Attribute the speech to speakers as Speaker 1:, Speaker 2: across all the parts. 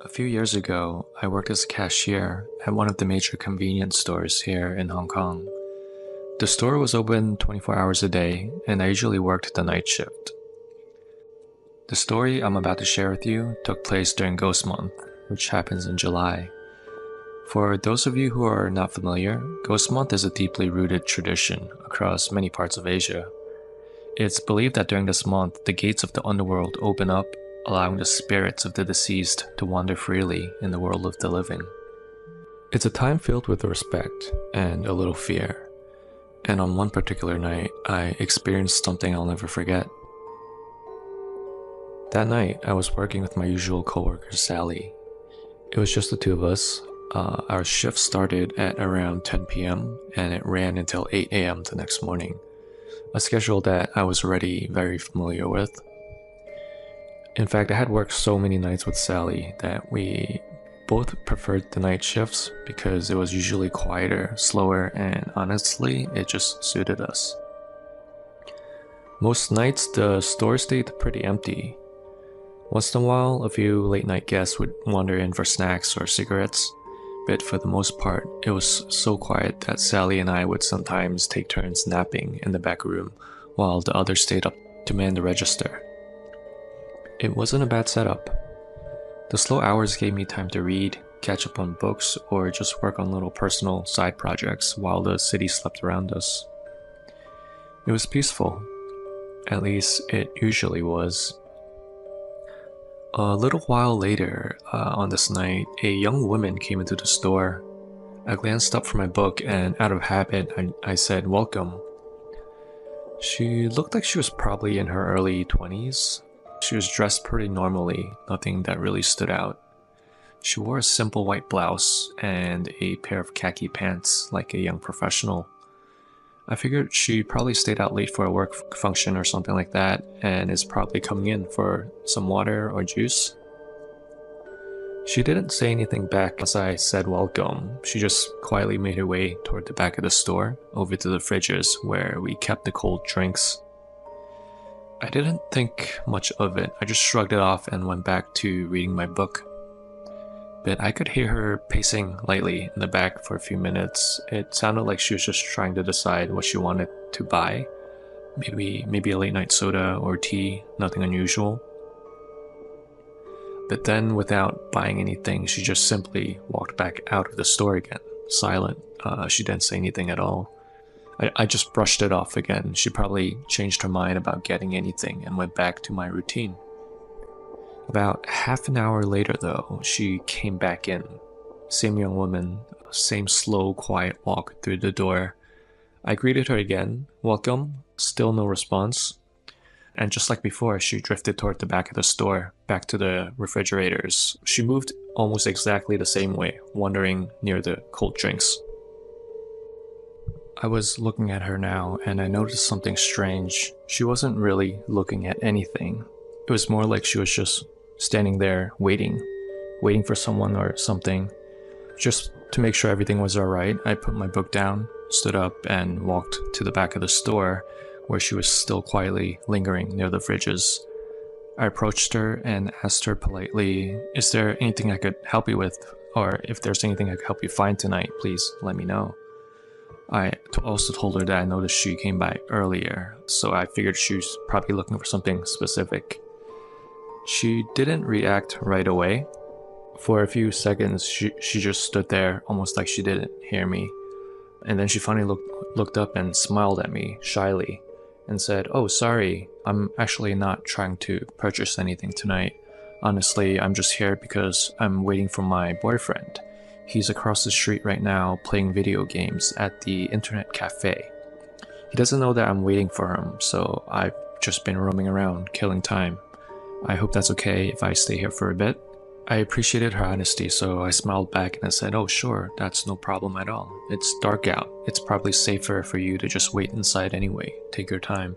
Speaker 1: A few years ago, I worked as a cashier at one of the major convenience stores here in Hong Kong. The store was open 24 hours a day, and I usually worked the night shift. The story I'm about to share with you took place during Ghost Month, which happens in July. For those of you who are not familiar, Ghost Month is a deeply rooted tradition across many parts of Asia. It's believed that during this month, the gates of the underworld open up, allowing the spirits of the deceased to wander freely in the world of the living. It's a time filled with respect and a little fear. And on one particular night, I experienced something I'll never forget. That night, I was working with my usual coworker, Sally. It was just the two of us. Our shift started at around 10 p.m. and it ran until 8 a.m. the next morning, a schedule that I was already very familiar with. In fact, I had worked so many nights with Sally that we both preferred the night shifts because it was usually quieter, slower, and honestly, it just suited us. Most nights, the store stayed pretty empty. Once in a while, a few late night guests would wander in for snacks or cigarettes, but for the most part, it was so quiet that Sally and I would sometimes take turns napping in the back room while the others stayed up to man the register. It wasn't a bad setup. The slow hours gave me time to read, catch up on books, or just work on little personal side projects while the city slept around us. It was peaceful. At least it usually was. A little while later, on this night, a young woman came into the store. I glanced up from my book and out of habit, I said, "Welcome." She looked like she was probably in her early 20s. She was dressed pretty normally, nothing that really stood out. She wore a simple white blouse and a pair of khaki pants like a young professional. I figured she probably stayed out late for a work function or something like that and is probably coming in for some water or juice. She didn't say anything back as I said welcome. She just quietly made her way toward the back of the store, over to the fridges where we kept the cold drinks. I didn't think much of it. I just shrugged it off and went back to reading my book. But I could hear her pacing lightly in the back for a few minutes. It sounded like she was just trying to decide what she wanted to buy. Maybe a late night soda or tea, nothing unusual. But then, without buying anything, she just simply walked back out of the store again, silent. She didn't say anything at all. I just brushed it off again. She probably changed her mind about getting anything and went back to my routine. About half an hour later, though, she came back in. Same young woman, same slow, quiet walk through the door. I greeted her again. "Welcome." Still no response. And just like before, she drifted toward the back of the store, back to the refrigerators. She moved almost exactly the same way, wandering near the cold drinks. I was looking at her now, and I noticed something strange. She wasn't really looking at anything. It was more like she was just standing there waiting for someone or something. Just to make sure everything was alright, I put my book down, stood up, and walked to the back of the store where she was still quietly lingering near the fridges. I approached her and asked her politely, "Is there anything I could help you with? Or if there's anything I could help you find tonight, please let me know." I also told her that I noticed she came by earlier, so I figured she was probably looking for something specific. She didn't react right away. For a few seconds, she just stood there, almost like she didn't hear me. And then she finally looked up and smiled at me, shyly, and said, "Oh, sorry, I'm actually not trying to purchase anything tonight. Honestly, I'm just here because I'm waiting for my boyfriend. He's across the street right now playing video games at the internet cafe. He doesn't know that I'm waiting for him, so I've just been roaming around, killing time. I hope that's okay if I stay here for a bit." I appreciated her honesty, so I smiled back and I said, "Oh sure, that's no problem at all. It's dark out. It's probably safer for you to just wait inside anyway. Take your time."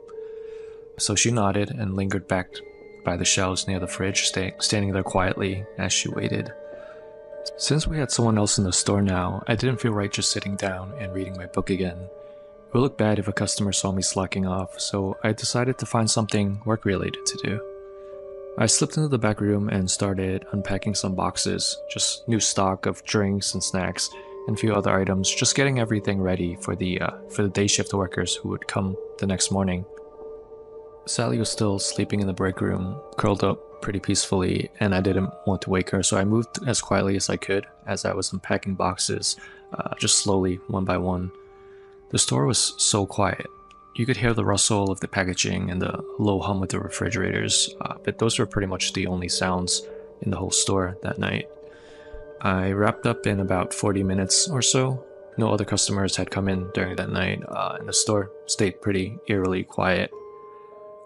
Speaker 1: So she nodded and lingered back by the shelves near the fridge, standing there quietly as she waited. Since we had someone else in the store now, I didn't feel right just sitting down and reading my book again. It would look bad if a customer saw me slacking off, so I decided to find something work-related to do. I slipped into the back room and started unpacking some boxes, just new stock of drinks and snacks and a few other items, just getting everything ready for the day shift workers who would come the next morning. Sally was still sleeping in the break room, curled up pretty peacefully, and I didn't want to wake her, so I moved as quietly as I could as I was unpacking boxes, just slowly, one by one. The store was so quiet. You could hear the rustle of the packaging and the low hum of the refrigerators, but those were pretty much the only sounds in the whole store that night. I wrapped up in about 40 minutes or so. No other customers had come in during that night, and the store stayed pretty eerily quiet.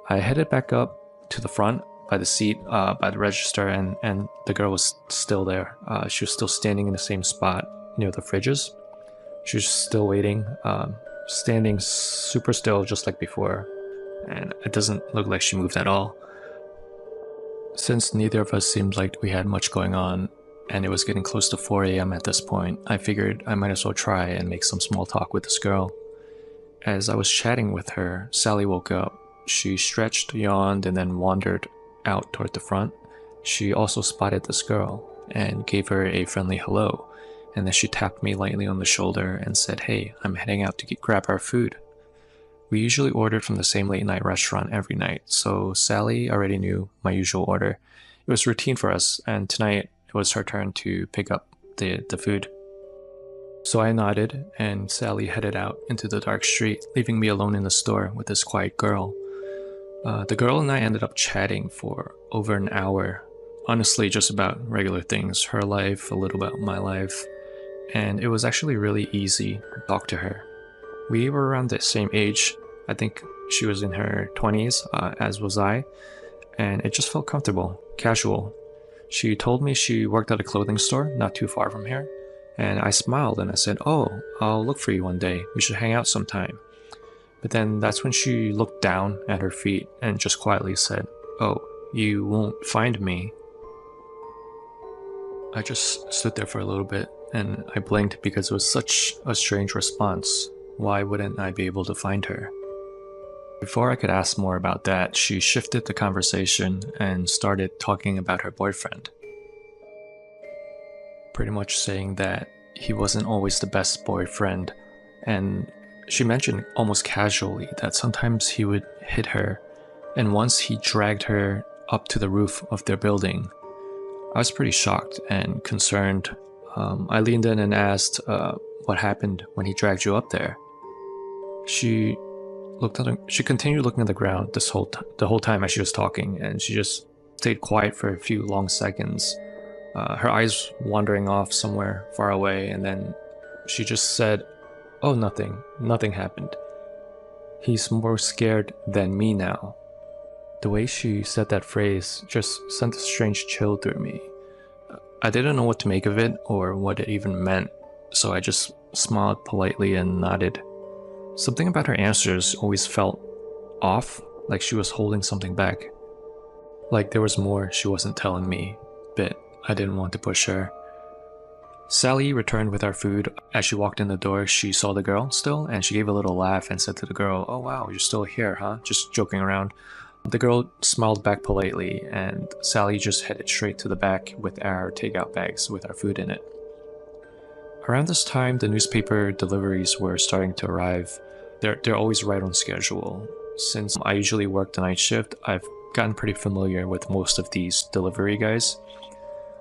Speaker 1: I headed back up to the front by the seat, by the register, and the girl was still there. She was still standing in the same spot near the fridges. She was still waiting, standing super still just like before, and it doesn't look like she moved at all. Since neither of us seemed like we had much going on, and it was getting close to 4 a.m. at this point, I figured I might as well try and make some small talk with this girl. As I was chatting with her, Sally woke up. She stretched, yawned, and then wandered out toward the front. She also spotted this girl and gave her a friendly hello, and then she tapped me lightly on the shoulder and said, "Hey, I'm heading out to grab our food." We usually ordered from the same late night restaurant every night, so Sally already knew my usual order. It was routine for us, and tonight it was her turn to pick up the food. So I nodded, and Sally headed out into the dark street, leaving me alone in the store with this quiet girl. The girl and I ended up chatting for over an hour, honestly just about regular things, her life, a little about my life, and it was actually really easy to talk to her. We were around the same age. I think she was in her 20s, as was I, and it just felt comfortable, casual. She told me she worked at a clothing store not too far from here, and I smiled and I said, "Oh, I'll look for you one day. We should hang out sometime." But then that's when she looked down at her feet and just quietly said, "Oh, you won't find me." I just stood there for a little bit and I blinked because it was such a strange response. Why wouldn't I be able to find her? Before I could ask more about that, she shifted the conversation and started talking about her boyfriend. Pretty much saying that he wasn't always the best boyfriend, and she mentioned almost casually that sometimes he would hit her, and once he dragged her up to the roof of their building. I was pretty shocked and concerned. I leaned in and asked, "What happened when he dragged you up there?" She continued looking at the ground the whole time as she was talking, and she just stayed quiet for a few long seconds, her eyes wandering off somewhere far away, and then she just said, "Oh, nothing happened. He's more scared than me now." The way she said that phrase just sent a strange chill through me. I didn't know what to make of it or what it even meant, so I just smiled politely and nodded. Something about her answers always felt off, like she was holding something back. Like there was more she wasn't telling me, but I didn't want to push her. Sally returned with our food. As she walked in the door, she saw the girl still, and she gave a little laugh and said to the girl, "Oh wow, you're still here, huh?" Just joking around. The girl smiled back politely, and Sally just headed straight to the back with our takeout bags with our food in it. Around this time, the newspaper deliveries were starting to arrive. They're always right on schedule. Since I usually work the night shift, I've gotten pretty familiar with most of these delivery guys.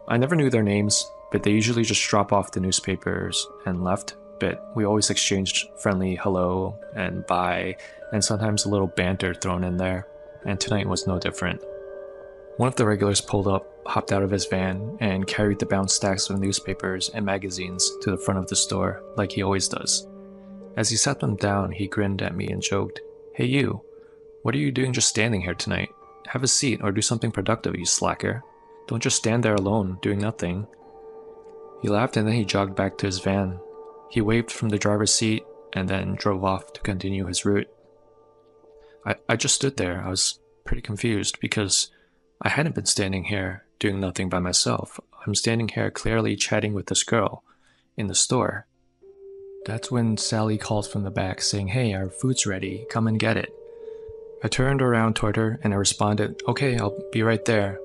Speaker 1: I never knew their names, but they usually just drop off the newspapers and left, but we always exchanged friendly hello and bye, and sometimes a little banter thrown in there, and tonight was no different. One of the regulars pulled up, hopped out of his van, and carried the bound stacks of newspapers and magazines to the front of the store, like he always does. As he set them down, he grinned at me and joked, "Hey you, what are you doing just standing here tonight? Have a seat or do something productive, you slacker. Don't just stand there alone, doing nothing." He laughed and then he jogged back to his van. He waved from the driver's seat and then drove off to continue his route. I just stood there. I was pretty confused because I hadn't been standing here doing nothing by myself. I'm standing here clearly chatting with this girl in the store. That's when Sally called from the back saying, "Hey, our food's ready, come and get it." I turned around toward her and I responded, "Okay, I'll be right there."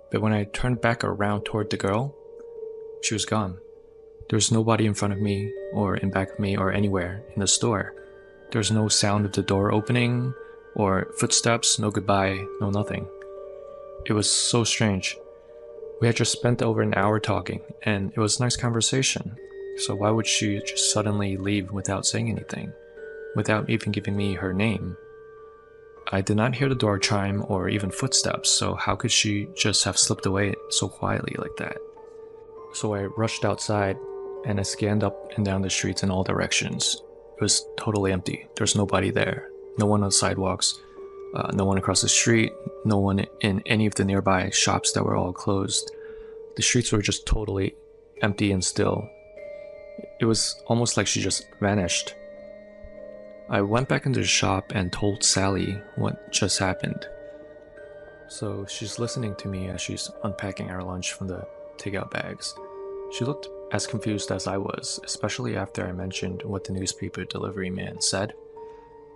Speaker 1: But when I turned back around toward the girl, she was gone. There was nobody in front of me or in back of me or anywhere in the store. There was no sound of the door opening or footsteps, no goodbye, no nothing. It was so strange. We had just spent over an hour talking, and it was a nice conversation. So why would she just suddenly leave without saying anything? Without even giving me her name? I did not hear the door chime or even footsteps, so how could she just have slipped away so quietly like that? So I rushed outside, and I scanned up and down the streets in all directions. It was totally empty. There was nobody there. No one on the sidewalks. No one across the street, no one in any of the nearby shops that were all closed. The streets were just totally empty and still. It was almost like she just vanished. I went back into the shop and told Sally what just happened. So she's listening to me as she's unpacking our lunch from the takeout bags. She looked as confused as I was, especially after I mentioned what the newspaper delivery man said.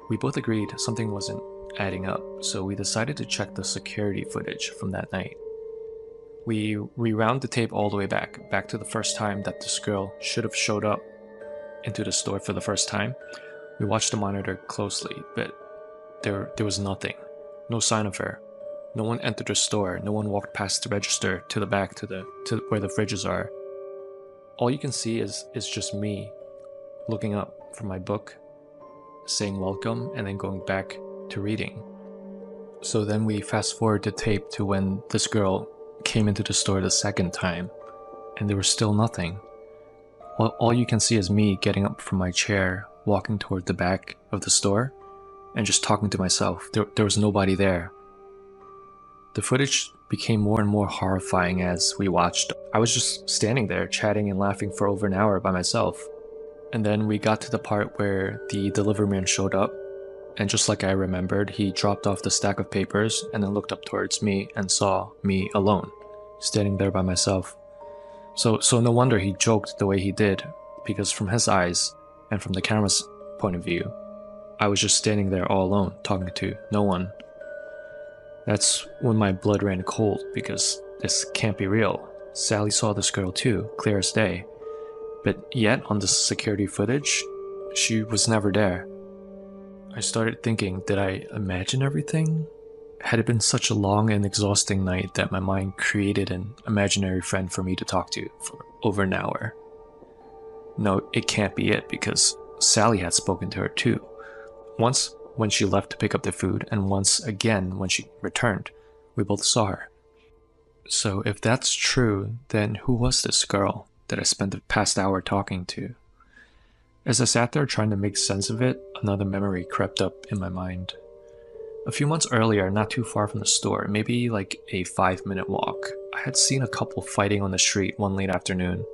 Speaker 1: We both agreed something wasn't adding up, so we decided to check the security footage from that night. We rewound the tape all the way back to the first time that this girl should have showed up into the store for the first time. We watched the monitor closely, but there was nothing. No sign of her. No one entered the store. No one walked past the register to the back to where the fridges are. All you can see is just me looking up from my book, saying welcome, and then going back to reading. So then we fast forward the tape to when this girl came into the store the second time, and there was still nothing. All you can see is me getting up from my chair, walking toward the back of the store, and just talking to myself. There was nobody there. The footage became more and more horrifying as we watched. I was just standing there chatting and laughing for over an hour by myself. And then we got to the part where the delivery man showed up, and just like I remembered, he dropped off the stack of papers and then looked up towards me and saw me alone, standing there by myself. So no wonder he joked the way he did, because from his eyes, and from the camera's point of view, I was just standing there all alone, talking to no one. That's when my blood ran cold, because this can't be real. Sally saw this girl too, clear as day. But yet, on the security footage, she was never there. I started thinking, did I imagine everything? Had it been such a long and exhausting night that my mind created an imaginary friend for me to talk to for over an hour? No, it can't be it, because Sally had spoken to her too. Once when she left to pick up the food, and once again when she returned. We both saw her. So if that's true, then who was this girl that I spent the past hour talking to? As I sat there trying to make sense of it, another memory crept up in my mind. A few months earlier, not too far from the store, maybe like a 5-minute walk, I had seen a couple fighting on the street one late afternoon.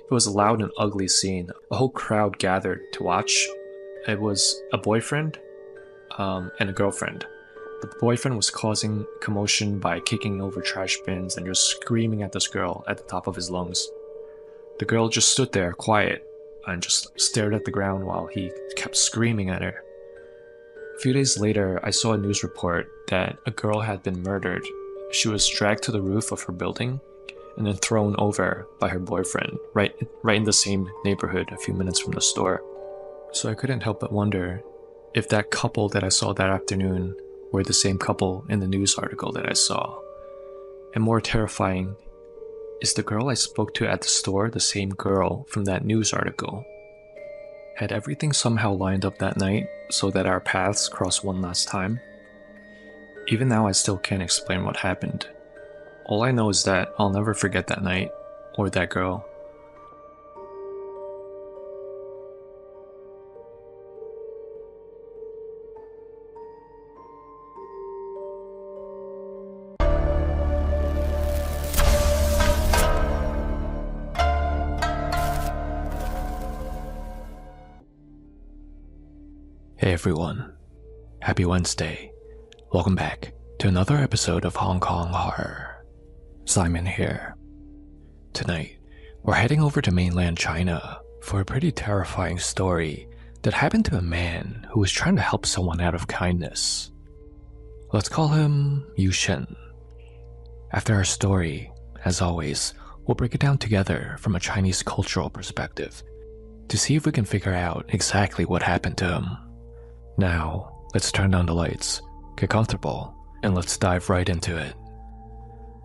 Speaker 1: It was a loud and ugly scene. A whole crowd gathered to watch. It was a boyfriend and a girlfriend. The boyfriend was causing commotion by kicking over trash bins and just screaming at this girl at the top of his lungs. The girl just stood there, quiet, and just stared at the ground while he kept screaming at her. A few days later, I saw a news report that a girl had been murdered. She was dragged to the roof of her building and then thrown over by her boyfriend, right in the same neighborhood a few minutes from the store. So I couldn't help but wonder if that couple that I saw that afternoon were the same couple in the news article that I saw. And more terrifying, is the girl I spoke to at the store the same girl from that news article? Had everything somehow lined up that night so that our paths crossed one last time? Even now I still can't explain what happened. All I know is that I'll never forget that night, or that girl. Hey everyone, happy Wednesday. Welcome back to another episode of Hong Kong Horror. Simon here. Tonight, we're heading over to mainland China for a pretty terrifying story that happened to a man who was trying to help someone out of kindness. Let's call him Yushin. After our story, as always, we'll break it down together from a Chinese cultural perspective to see if we can figure out exactly what happened to him. Now, let's turn down the lights, get comfortable, and let's dive right into it.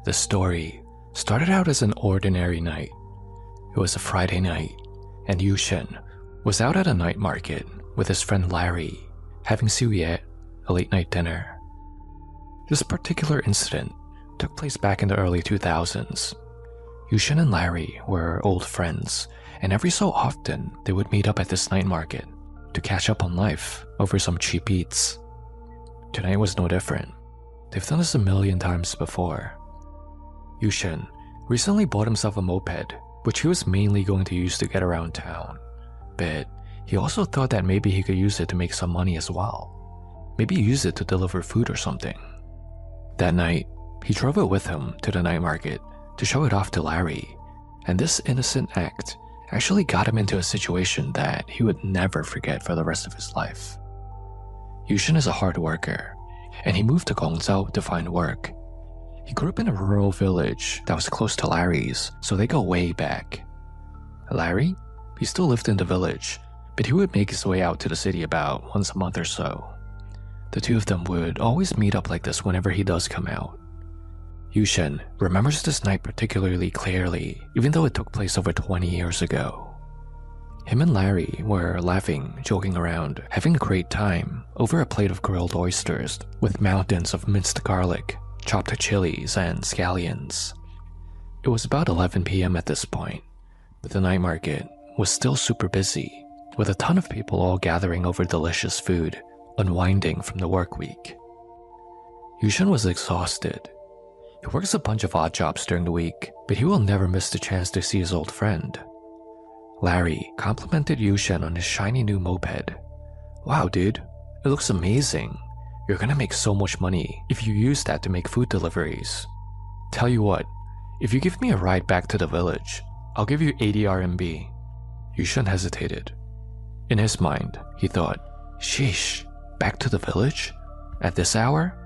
Speaker 1: The story started out as an ordinary night. It was a Friday night, and Yushin was out at a night market with his friend Larry, having suye, a late night dinner. This particular incident took place back in the early 2000s. Yushin and Larry were old friends, and every so often they would meet up at this night market to catch up on life over some cheap eats. Tonight was no different. They've done this a million times before. Yushin recently bought himself a moped, which he was mainly going to use to get around town, but he also thought that maybe he could use it to make some money as well. Maybe use it to deliver food or something. That night, he drove it with him to the night market to show it off to Larry, and this innocent act actually got him into a situation that he would never forget for the rest of his life. Yushin is a hard worker, and he moved to Guangzhou to find work. He grew up in a rural village that was close to Larry's, so they go way back. Larry? He still lived in the village, but he would make his way out to the city about once a month or so. The two of them would always meet up like this whenever he does come out. Yushin remembers this night particularly clearly, even though it took place over 20 years ago. Him and Larry were laughing, joking around, having a great time over a plate of grilled oysters with mountains of minced garlic, chopped chilies, and scallions. It was about 11 p.m. at this point, but the night market was still super busy, with a ton of people all gathering over delicious food, unwinding from the work week. Yushin was exhausted. He works a bunch of odd jobs during the week, but he will never miss the chance to see his old friend. Larry complimented Yushin on his shiny new moped. "Wow, dude, it looks amazing. You're gonna make so much money if you use that to make food deliveries. Tell you what, if you give me a ride back to the village, I'll give you 80 RMB. Yushin hesitated. In his mind, he thought, sheesh, back to the village? At this hour?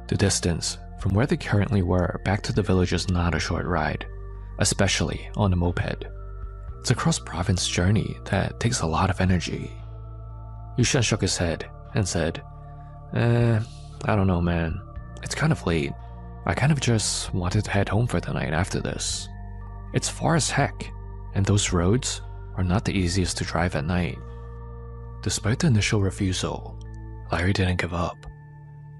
Speaker 1: The distance from where they currently were back to the village is not a short ride, especially on a moped. It's a cross-province journey that takes a lot of energy. Yushin shook his head and said, I don't know, man. It's kind of late. I kind of just wanted to head home for the night after this. It's far as heck, and those roads are not the easiest to drive at night. Despite the initial refusal, Larry didn't give up.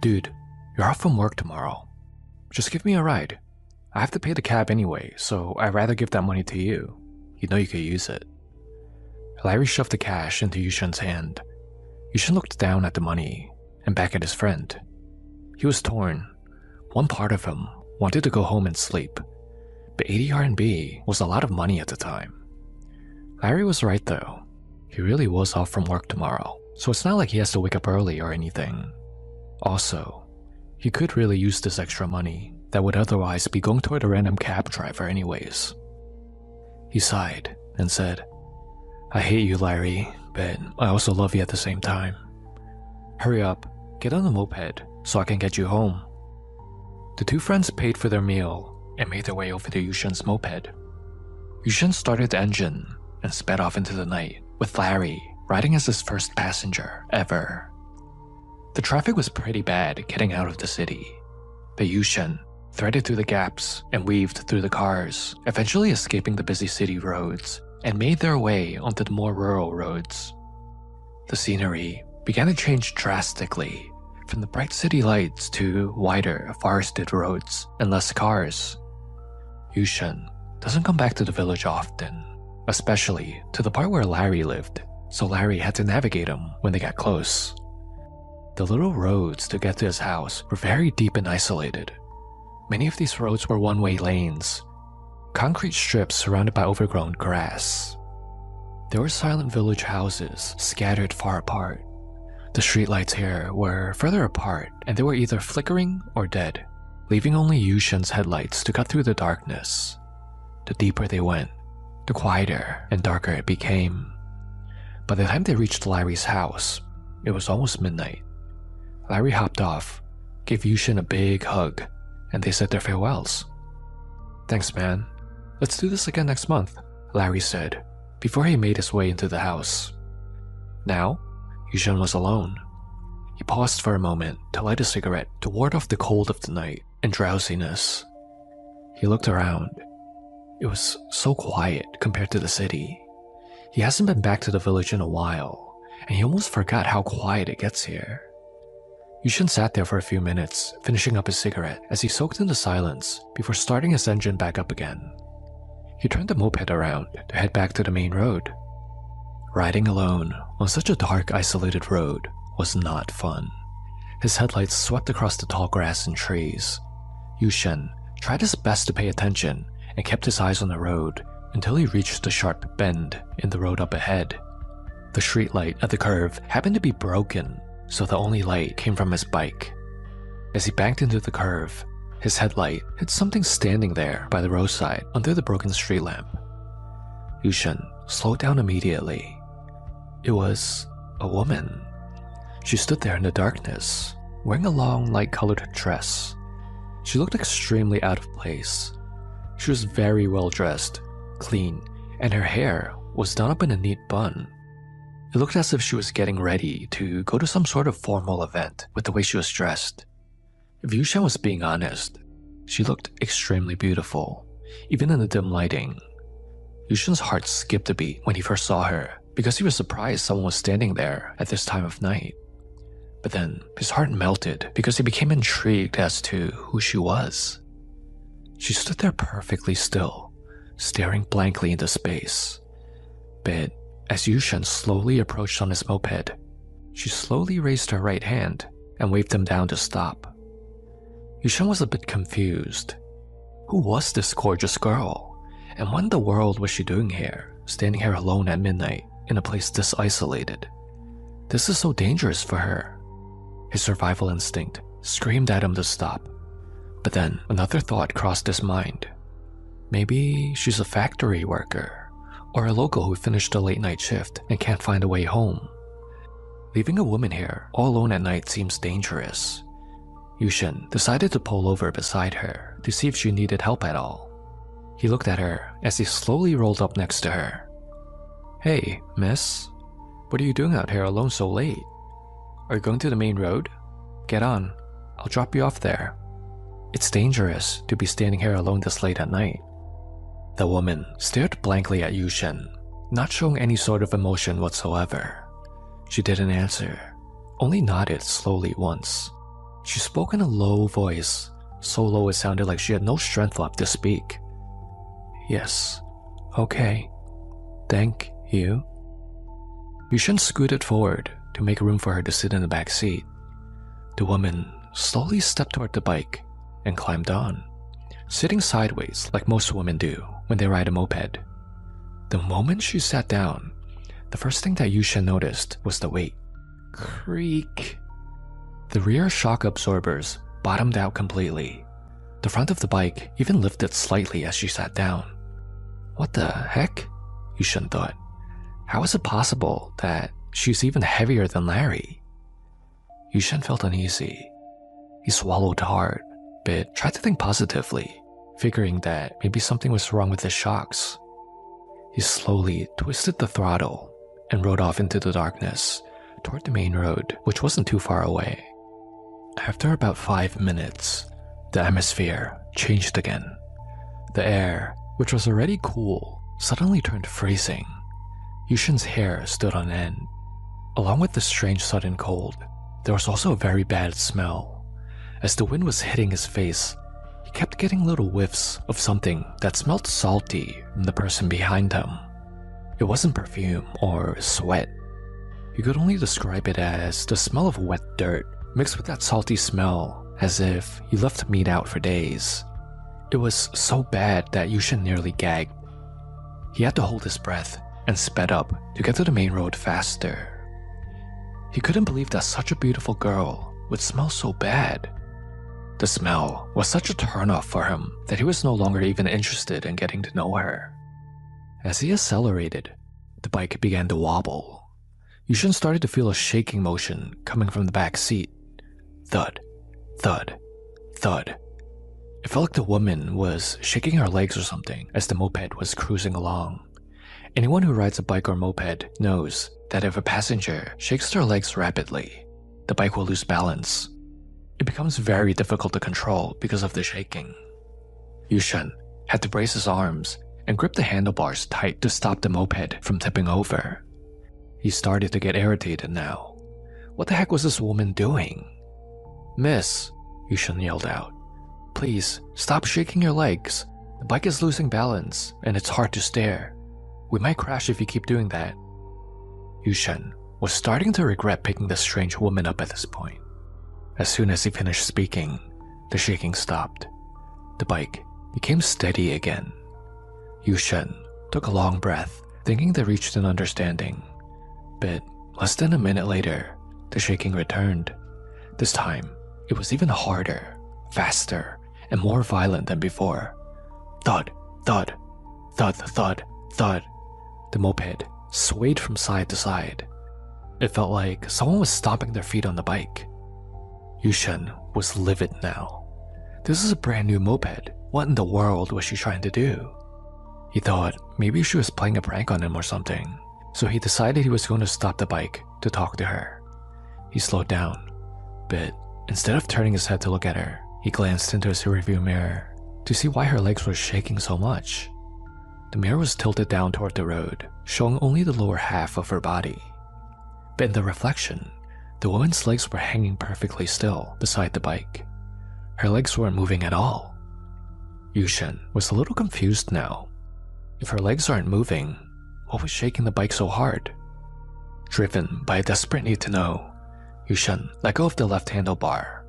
Speaker 1: Dude, you're off from work tomorrow. Just give me a ride. I have to pay the cab anyway, so I'd rather give that money to you. You know you could use it. Larry shoved the cash into Yushin's hand. Yushin looked down at the money and back at his friend. He was torn. One part of him wanted to go home and sleep, but 80 RMB was a lot of money at the time. Larry was right though. He really was off from work tomorrow, so it's not like he has to wake up early or anything. Also, he could really use this extra money that would otherwise be going toward a random cab driver anyways. He sighed and said, I hate you, Larry, but I also love you at the same time. Hurry up, get on the moped so I can get you home. The two friends paid for their meal and made their way over to Yushin's moped. Yushin started the engine and sped off into the night, with Larry riding as his first passenger ever. The traffic was pretty bad getting out of the city, but Yushin threaded through the gaps and weaved through the cars, eventually escaping the busy city roads and made their way onto the more rural roads. The scenery began to change drastically, from the bright city lights to wider, forested roads and less cars. Yushin doesn't come back to the village often, especially to the part where Larry lived, so Larry had to navigate him when they got close. The little roads to get to his house were very deep and isolated. Many of these roads were one-way lanes, concrete strips surrounded by overgrown grass. There were silent village houses scattered far apart. The streetlights here were further apart, and they were either flickering or dead, leaving only Yushin's headlights to cut through the darkness. The deeper they went, the quieter and darker it became. By the time they reached Larry's house, it was almost midnight. Larry hopped off, gave Yushin a big hug, and they said their farewells. "Thanks, man. Let's do this again next month," Larry said, before he made his way into the house. Now, Yushin was alone. He paused for a moment to light a cigarette to ward off the cold of the night and drowsiness. He looked around. It was so quiet compared to the city. He hasn't been back to the village in a while, and he almost forgot how quiet it gets here. Yushin sat there for a few minutes, finishing up his cigarette as he soaked in the silence before starting his engine back up again. He turned the moped around to head back to the main road. Riding alone on such a dark, isolated road was not fun. His headlights swept across the tall grass and trees. Yushin tried his best to pay attention and kept his eyes on the road until he reached a sharp bend in the road up ahead. The streetlight at the curve happened to be broken, so the only light came from his bike. As he banked into the curve, his headlight hit something standing there by the roadside under the broken street lamp. Yushin slowed down immediately. It was a woman. She stood there in the darkness, wearing a long, light-colored dress. She looked extremely out of place. She was very well dressed, clean, and her hair was done up in a neat bun. It looked as if she was getting ready to go to some sort of formal event with the way she was dressed. If Yushin was being honest, she looked extremely beautiful, even in the dim lighting. Yushin's heart skipped a beat when he first saw her because he was surprised someone was standing there at this time of night. But then his heart melted because he became intrigued as to who she was. She stood there perfectly still, staring blankly into space. But as Yushin slowly approached on his moped, she slowly raised her right hand and waved him down to stop. Yushin was a bit confused. Who was this gorgeous girl? And what in the world was she doing here, standing here alone at midnight in a place this isolated? This is so dangerous for her. His survival instinct screamed at him to stop. But then another thought crossed his mind. Maybe she's a factory worker, or a local who finished a late night shift and can't find a way home. Leaving a woman here all alone at night seems dangerous. Yushin decided to pull over beside her to see if she needed help at all. He looked at her as he slowly rolled up next to her. "Hey, miss. What are you doing out here alone so late? Are you going to the main road? Get on. I'll drop you off there. It's dangerous to be standing here alone this late at night." The woman stared blankly at Yushin, not showing any sort of emotion whatsoever. She didn't answer, only nodded slowly once. She spoke in a low voice, so low it sounded like she had no strength left to speak. "Yes, okay. Thank you." Yushin scooted forward to make room for her to sit in the back seat. The woman slowly stepped toward the bike and climbed on, sitting sideways like most women do when they ride a moped. The moment she sat down, the first thing that Yushin noticed was the weight. Creak. The rear shock absorbers bottomed out completely. The front of the bike even lifted slightly as she sat down. What the heck? Yushin thought. How is it possible that she's even heavier than Larry? Yushin felt uneasy. He swallowed hard, but tried to think positively, figuring that maybe something was wrong with his shocks. He slowly twisted the throttle and rode off into the darkness toward the main road, which wasn't too far away. After about 5 minutes, the atmosphere changed again. The air, which was already cool, suddenly turned freezing. Yushin's hair stood on end. Along with the strange sudden cold, there was also a very bad smell. As the wind was hitting his face, he kept getting little whiffs of something that smelled salty from the person behind him. It wasn't perfume or sweat. He could only describe it as the smell of wet dirt mixed with that salty smell, as if he left meat out for days. It was so bad that Yushin nearly gagged. He had to hold his breath and sped up to get to the main road faster. He couldn't believe that such a beautiful girl would smell so bad. The smell was such a turnoff for him that he was no longer even interested in getting to know her. As he accelerated, the bike began to wobble. Yushin started to feel a shaking motion coming from the back seat. Thud, Thud. Thud. It felt like the woman was shaking her legs or something as the moped was cruising along. Anyone who rides a bike or moped knows that if a passenger shakes their legs rapidly, the bike will lose balance. It becomes very difficult to control because of the shaking. Yushen had to brace his arms and grip the handlebars tight to stop the moped from tipping over. He started to get irritated now. What the heck was this woman doing? "Miss," Yushen yelled out. "Please, stop shaking your legs. The bike is losing balance, and it's hard to steer. We might crash if you keep doing that." Yushen was starting to regret picking the strange woman up at this point. As soon as he finished speaking, the shaking stopped. The bike became steady again. Yushen took a long breath, thinking they reached an understanding. But less than a minute later, the shaking returned. This time, it was even harder, faster, and more violent than before. Thud, thud, thud, thud, thud. The moped swayed from side to side. It felt like someone was stomping their feet on the bike. Yushen was livid now. This is a brand new moped. What in the world was she trying to do? He thought maybe she was playing a prank on him or something, so he decided he was going to stop the bike to talk to her. He slowed down, but instead of turning his head to look at her, he glanced into his rearview mirror to see why her legs were shaking so much. The mirror was tilted down toward the road, showing only the lower half of her body. But in the reflection, the woman's legs were hanging perfectly still beside the bike. Her legs weren't moving at all. Yushen was a little confused now. If her legs aren't moving, what was shaking the bike so hard? Driven by a desperate need to know, Yushen let go of the left handlebar.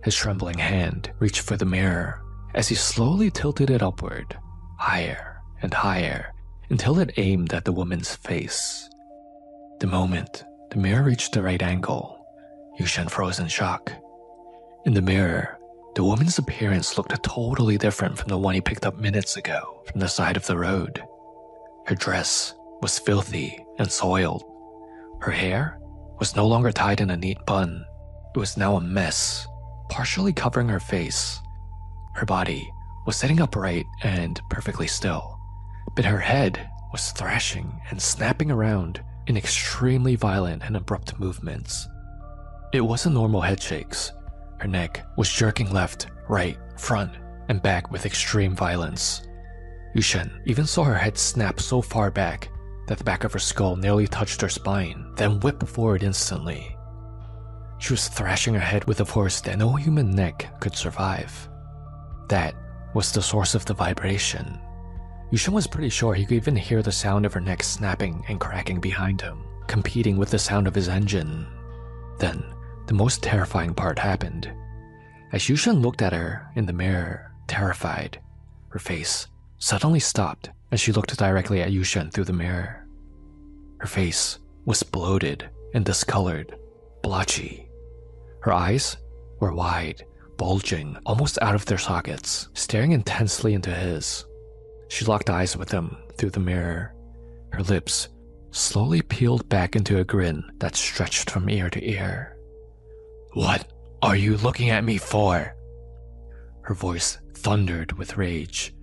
Speaker 1: His trembling hand reached for the mirror as he slowly tilted it upward, higher and higher, until it aimed at the woman's face. The moment the mirror reached the right angle, Yushen froze in shock. In the mirror, the woman's appearance looked totally different from the one he picked up minutes ago from the side of the road. Her dress was filthy and soiled. Her hair was no longer tied in a neat bun. It was now a mess, partially covering her face. Her body was sitting upright and perfectly still, but her head was thrashing and snapping around in extremely violent and abrupt movements. It wasn't normal head shakes. Her neck was jerking left, right, front, and back with extreme violence. Yushen even saw her head snap so far back that the back of her skull nearly touched her spine, then whipped forward instantly. She was thrashing her head with a force that no human neck could survive. That was the source of the vibration. Yushen was pretty sure he could even hear the sound of her neck snapping and cracking behind him, competing with the sound of his engine. Then, the most terrifying part happened. As Yushen looked at her in the mirror, terrified, her face suddenly stopped as she looked directly at Yushen through the mirror. Her face was bloated and discolored, blotchy. Her eyes were wide, bulging almost out of their sockets, staring intensely into his. She locked eyes with him through the mirror. Her lips slowly peeled back into a grin that stretched from ear to ear. "What are you looking at me for?" Her voice thundered with rage.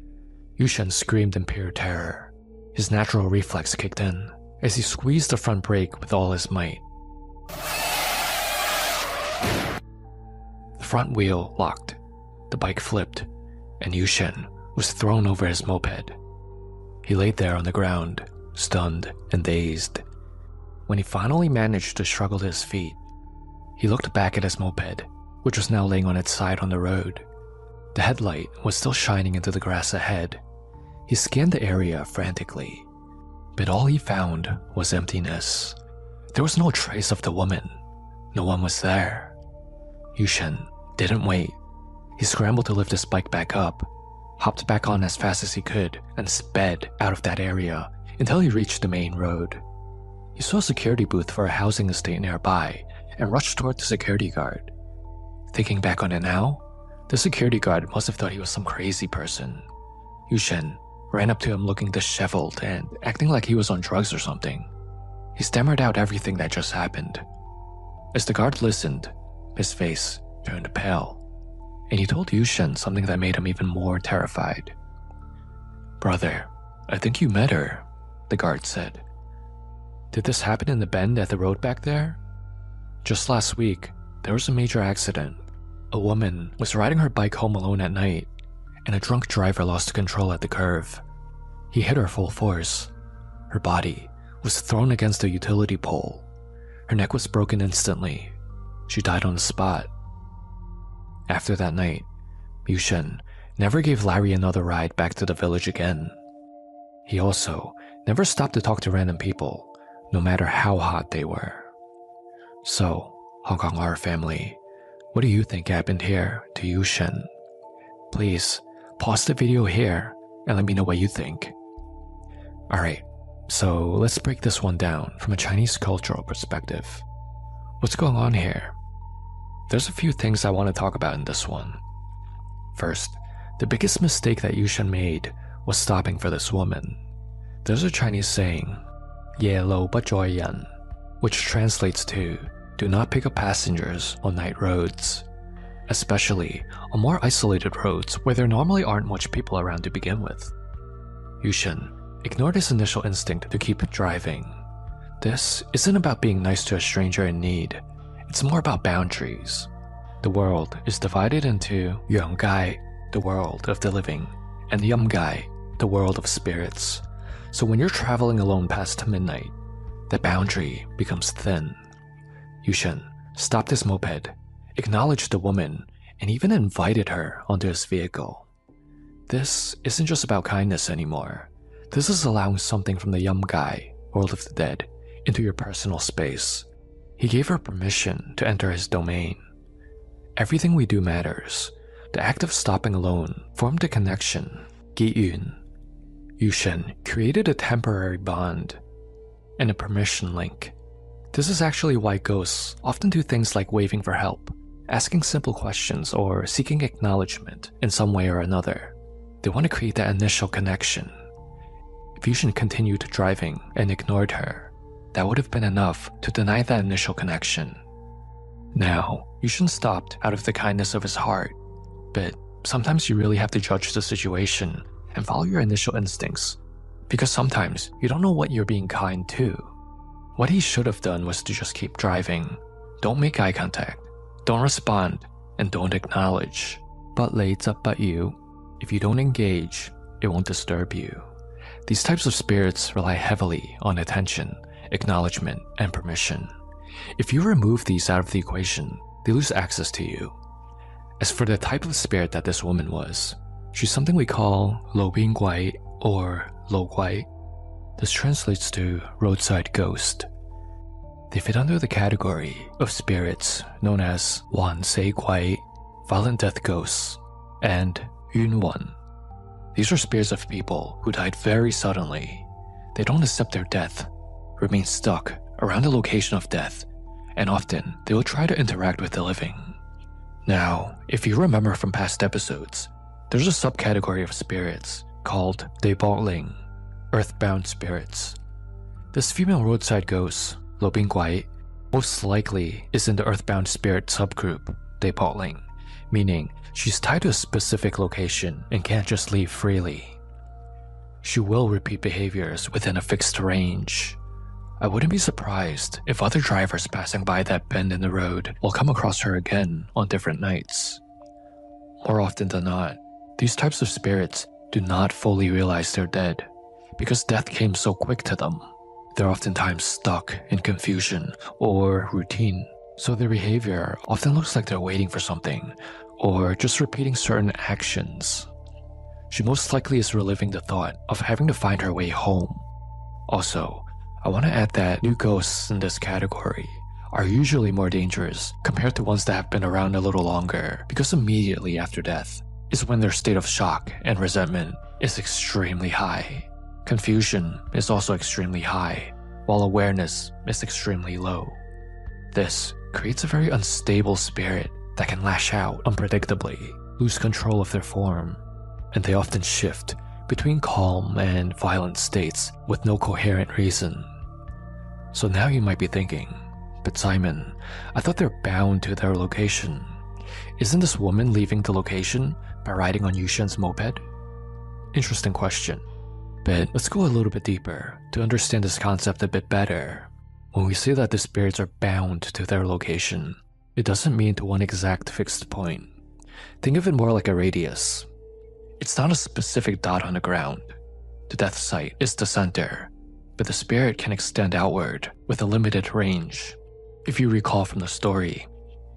Speaker 1: Yushen screamed in pure terror. His natural reflex kicked in as he squeezed the front brake with all his might. The front wheel locked, the bike flipped, and Yushen was thrown over his moped. He laid there on the ground, stunned and dazed. When he finally managed to struggle to his feet, he looked back at his moped, which was now laying on its side on the road. The headlight was still shining into the grass ahead. He scanned the area frantically, but all he found was emptiness. There was no trace of the woman. No one was there. Yushen didn't wait. He scrambled to lift his bike back up, hopped back on as fast as he could, and sped out of that area until he reached the main road. He saw a security booth for a housing estate nearby and rushed toward the security guard. Thinking back on it now, the security guard must have thought he was some crazy person. Yushen ran up to him looking disheveled and acting like he was on drugs or something. He stammered out everything that just happened. As the guard listened, his face turned pale. and he told Yushen something that made him even more terrified. "Brother, I think you met her," the guard said. "Did this happen in the bend at the road back there? Just last week, there was a major accident. A woman was riding her bike home alone at night, and a drunk driver lost control at the curve. He hit her full force. Her body was thrown against a utility pole. Her neck was broken instantly. She died on the spot." After that night, Yushen never gave Larry another ride back to the village again. He also never stopped to talk to random people, no matter how hot they were. So, Hong Kong horror family, what do you think happened here to Yushen? Please, pause the video here and let me know what you think. Alright, so let's break this one down from a Chinese cultural perspective. What's going on here? There's a few things I want to talk about in this one. First, the biggest mistake that Yushen made was stopping for this woman. There's a Chinese saying, "Ye lo bu zhuo yan," which translates to, "Do not pick up passengers on night roads," especially on more isolated roads where there normally aren't much people around to begin with. Yushen ignored his initial instinct to keep driving. This isn't about being nice to a stranger in need, it's more about boundaries. The world is divided into Yuangai, the world of the living, and Yumgai, the world of spirits. So when you're traveling alone past midnight, the boundary becomes thin. Yushen stopped his moped, acknowledged the woman, and even invited her onto his vehicle. This isn't just about kindness anymore. This is allowing something from the Yumgai, world of the dead, into your personal space. He gave her permission to enter his domain. Everything we do matters. The act of stopping alone formed a connection, Gi-yun. Yushen created a temporary bond and a permission link. This is actually why ghosts often do things like waving for help, asking simple questions, or seeking acknowledgement in some way or another. They want to create that initial connection. If Yushen continued driving and ignored her, that would have been enough to deny that initial connection. Now, Yushen stopped out of the kindness of his heart, but sometimes you really have to judge the situation and follow your initial instincts, because sometimes you don't know what you're being kind to. What he should have done was to just keep driving. Don't make eye contact, don't respond, and don't acknowledge. But you, if you don't engage, it won't disturb you. These types of spirits rely heavily on attention, acknowledgement, and permission. If you remove these out of the equation, they lose access to you. As for the type of spirit that this woman was, she's something we call Lo Bing Guai or Lo Guai. This translates to roadside ghost. They fit under the category of spirits known as Wan Sei Guai, violent death ghosts, and Yun Wan. These are spirits of people who died very suddenly. They don't accept their death, remain stuck around the location of death, and often they will try to interact with the living. Now, if you remember from past episodes, there's a subcategory of spirits called Ling, earthbound spirits. This female roadside ghost, Lo Bing Guai, most likely is in the earthbound spirit subgroup, Ling, meaning she's tied to a specific location and can't just leave freely. She will repeat behaviors within a fixed range. I wouldn't be surprised if other drivers passing by that bend in the road will come across her again on different nights. More often than not, these types of spirits do not fully realize they're dead, because death came so quick to them. They're oftentimes stuck in confusion or routine, so their behavior often looks like they're waiting for something, or just repeating certain actions. She most likely is reliving the thought of having to find her way home. Also, I want to add that new ghosts in this category are usually more dangerous compared to ones that have been around a little longer, because immediately after death is when their state of shock and resentment is extremely high. Confusion is also extremely high, while awareness is extremely low. This creates a very unstable spirit that can lash out unpredictably, lose control of their form, and they often shift between calm and violent states with no coherent reason. So now you might be thinking, but Simon, I thought they're bound to their location. Isn't this woman leaving the location by riding on Yushen's moped? Interesting question. But let's go a little bit deeper to understand this concept a bit better. When we say that the spirits are bound to their location, it doesn't mean to one exact fixed point. Think of it more like a radius. It's not a specific dot on the ground. The death site is the center, but the spirit can extend outward with a limited range. If you recall from the story,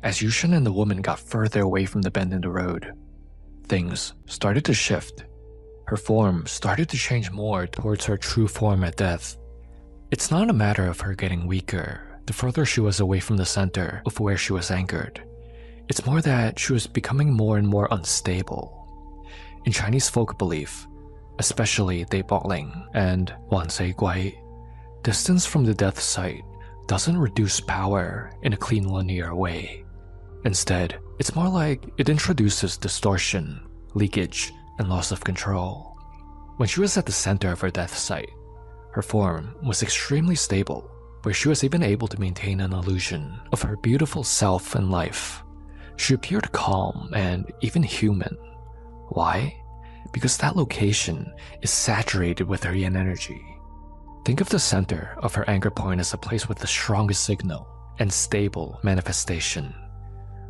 Speaker 1: as Yushen and the woman got further away from the bend in the road, things started to shift. Her form started to change more towards her true form at death. It's not a matter of her getting weaker the further she was away from the center of where she was anchored. It's more that she was becoming more and more unstable. In Chinese folk belief, especially Dei Bokling and Wan Sei Guai, distance from the death site doesn't reduce power in a clean linear way. Instead, it's more like it introduces distortion, leakage, and loss of control. When she was at the center of her death site, her form was extremely stable, where she was even able to maintain an illusion of her beautiful self and life. She appeared calm and even human. Why? Because that location is saturated with her yin energy. Think of the center of her anchor point as a place with the strongest signal and stable manifestation.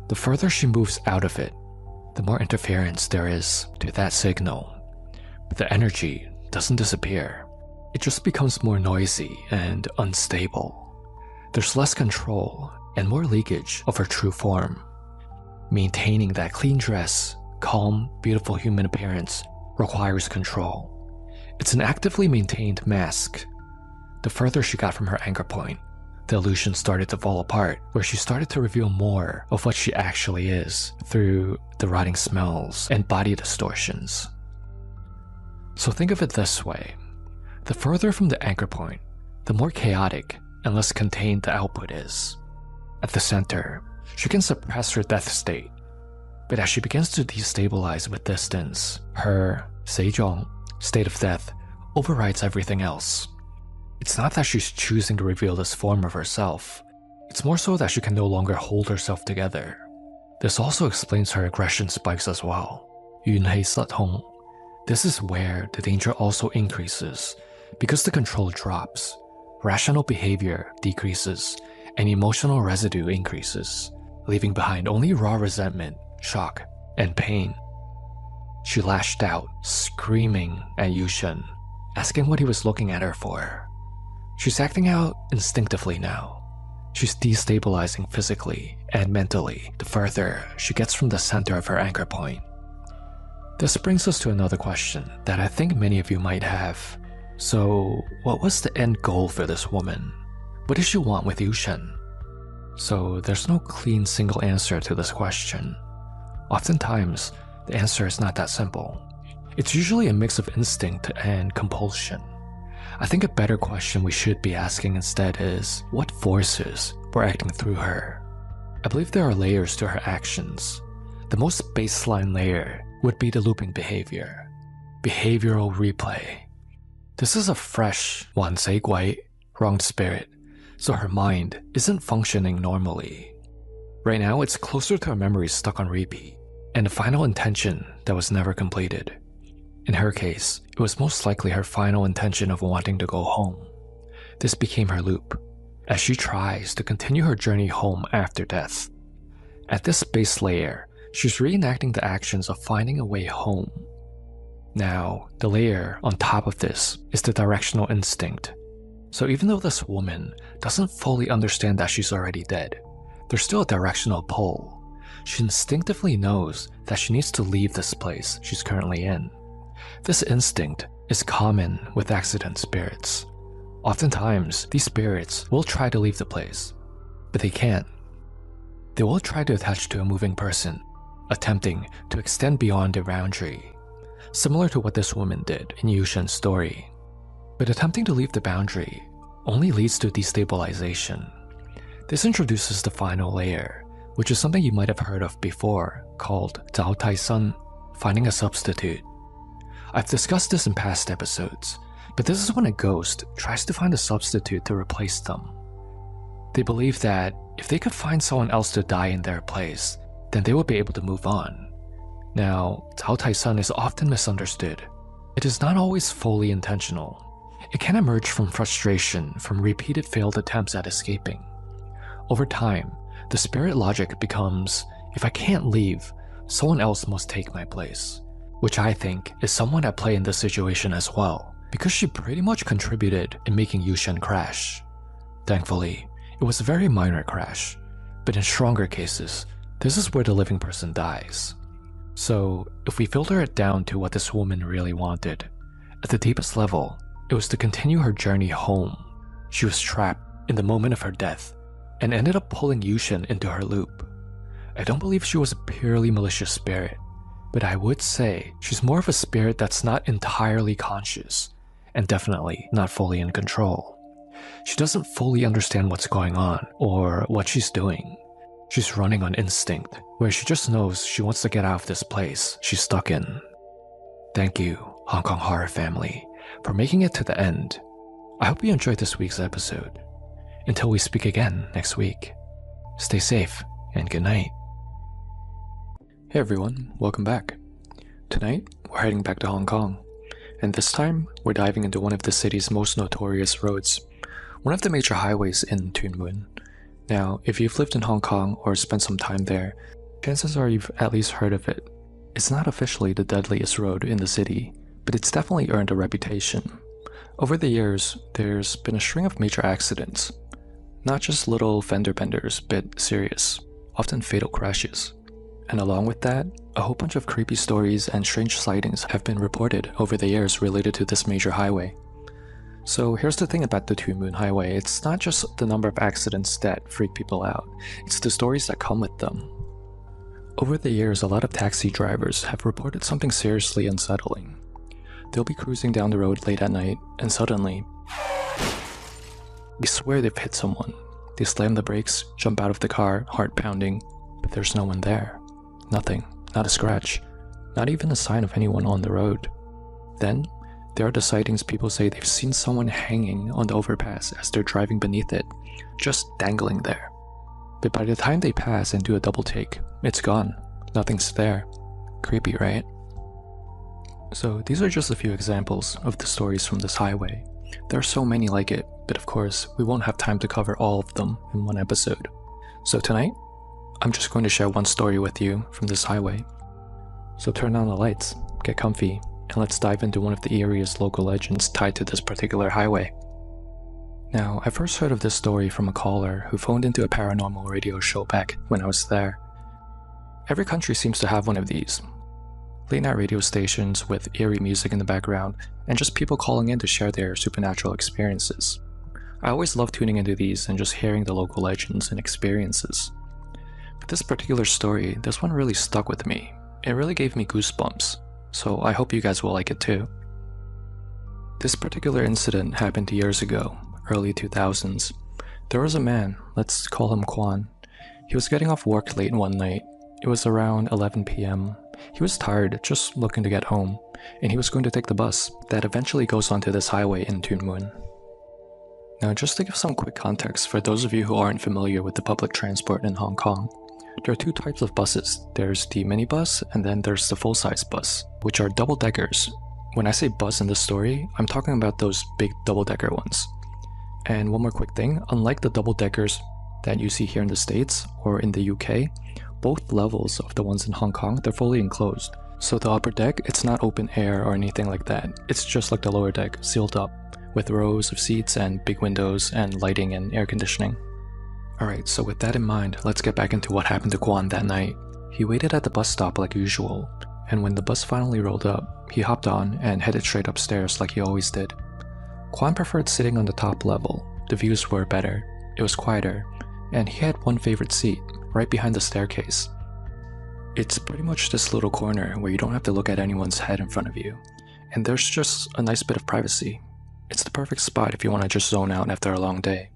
Speaker 1: The further she moves out of it, the more interference there is to that signal. But the energy doesn't disappear. It just becomes more noisy and unstable. There's less control and more leakage of her true form. Maintaining that clean dress, calm, beautiful human appearance requires control. It's an actively maintained mask. The further she got from her anchor point, the illusion started to fall apart, where she started to reveal more of what she actually is through the rotting smells and body distortions. So think of it this way. The further from the anchor point, the more chaotic and less contained the output is. At the center, she can suppress her death state, but as she begins to destabilize with distance, her Seizhong, state of death, overrides everything else. It's not that she's choosing to reveal this form of herself, it's more so that she can no longer hold herself together. This also explains her aggression spikes as well. Yunhei Sathong. This is where the danger also increases, because the control drops, rational behavior decreases, and emotional residue increases, leaving behind only raw resentment, shock, and pain. She lashed out, screaming at Yushen, asking what he was looking at her for. She's acting out instinctively now. She's destabilizing physically and mentally the further she gets from the center of her anchor point. This brings us to another question that I think many of you might have. So, what was the end goal for this woman? What did she want with Yushen? So, there's no clean single answer to this question. Oftentimes, the answer is not that simple. It's usually a mix of instinct and compulsion. I think a better question we should be asking instead is, what forces were acting through her? I believe there are layers to her actions. The most baseline layer would be the looping behavior, behavioral replay. This is a fresh, Wan Sei Guai, wronged spirit, so her mind isn't functioning normally. Right now, it's closer to a memory stuck on repeat, and a final intention that was never completed. In her case, it was most likely her final intention of wanting to go home. This became her loop, as she tries to continue her journey home after death. At this base layer, she's reenacting the actions of finding a way home. Now, the layer on top of this is the directional instinct. So even though this woman doesn't fully understand that she's already dead, there's still a directional pull. She instinctively knows that she needs to leave this place she's currently in. This instinct is common with accident spirits. Oftentimes, these spirits will try to leave the place, but they can't. They will try to attach to a moving person, attempting to extend beyond their boundary, similar to what this woman did in Yushen's story. But attempting to leave the boundary only leads to destabilization. This introduces the final layer, which is something you might have heard of before, called Zhao Tai Sun, finding a substitute. I've discussed this in past episodes, but this is when a ghost tries to find a substitute to replace them. They believe that if they could find someone else to die in their place, then they would be able to move on. Now, Cao Tai-san is often misunderstood. It is not always fully intentional. It can emerge from frustration from repeated failed attempts at escaping. Over time, the spirit logic becomes, if I can't leave, someone else must take my place, which I think is somewhat at play in this situation as well, because she pretty much contributed in making Yushen crash. Thankfully, it was a very minor crash, but in stronger cases, this is where the living person dies. So, if we filter it down to what this woman really wanted, at the deepest level, it was to continue her journey home. She was trapped in the moment of her death, and ended up pulling Yushen into her loop. I don't believe she was a purely malicious spirit, but I would say she's more of a spirit that's not entirely conscious, and definitely not fully in control. She doesn't fully understand what's going on, or what she's doing. She's running on instinct, where she just knows she wants to get out of this place she's stuck in. Thank you, Hong Kong horror family, for making it to the end. I hope you enjoyed this week's episode. Until we speak again next week, stay safe and good night. Hey everyone, welcome back. Tonight, we're heading back to Hong Kong, and this time, we're diving into one of the city's most notorious roads, one of the major highways in Tuen Mun. Now, if you've lived in Hong Kong or spent some time there, chances are you've at least heard of it. It's not officially the deadliest road in the city, but it's definitely earned a reputation. Over the years, there's been a string of major accidents. Not just little fender benders, but serious, often fatal crashes. And along with that, a whole bunch of creepy stories and strange sightings have been reported over the years related to this major highway. So here's the thing about the Tuen Mun Highway, it's not just the number of accidents that freak people out, it's the stories that come with them. Over the years, a lot of taxi drivers have reported something seriously unsettling. They'll be cruising down the road late at night, and suddenly, they swear they've hit someone. They slam the brakes, jump out of the car, heart pounding, but there's no one there. Nothing, not a scratch, not even a sign of anyone on the road. Then, there are the sightings people say they've seen someone hanging on the overpass as they're driving beneath it, just dangling there. But by the time they pass and do a double take, it's gone. Nothing's there. Creepy, right? So these are just a few examples of the stories from this highway. There are so many like it, but of course, we won't have time to cover all of them in one episode. So tonight, I'm just going to share one story with you from this highway. So turn on the lights, get comfy, and let's dive into one of the area's local legends tied to this particular highway. Now, I first heard of this story from a caller who phoned into a paranormal radio show back when I was there. Every country seems to have one of these. Late-night radio stations with eerie music in the background, and just people calling in to share their supernatural experiences. I always love tuning into these and just hearing the local legends and experiences. But this particular story, this one really stuck with me. It really gave me goosebumps, so I hope you guys will like it too. This particular incident happened years ago, early 2000s. There was a man, let's call him Kwan. He was getting off work late one night. It was around 11 p.m. He was tired, just looking to get home, and he was going to take the bus that eventually goes onto this highway in Tuen Mun. Now, just to give some quick context for those of you who aren't familiar with the public transport in Hong Kong, there are two types of buses. There's the minibus, and then there's the full-size bus, which are double-deckers. When I say bus in this story, I'm talking about those big double-decker ones. And one more quick thing, unlike the double-deckers that you see here in the States or in the UK, both levels of the ones in Hong Kong, they're fully enclosed. So the upper deck, it's not open air or anything like that. It's just like the lower deck, sealed up, with rows of seats and big windows and lighting and air conditioning. Alright, so with that in mind, let's get back into what happened to Kwan that night. He waited at the bus stop like usual, and when the bus finally rolled up, he hopped on and headed straight upstairs like he always did. Kwan preferred sitting on the top level. The views were better, it was quieter, and he had one favorite seat, right behind the staircase. It's pretty much this little corner where you don't have to look at anyone's head in front of you, and there's just a nice bit of privacy. It's the perfect spot if you want to just zone out after a long day.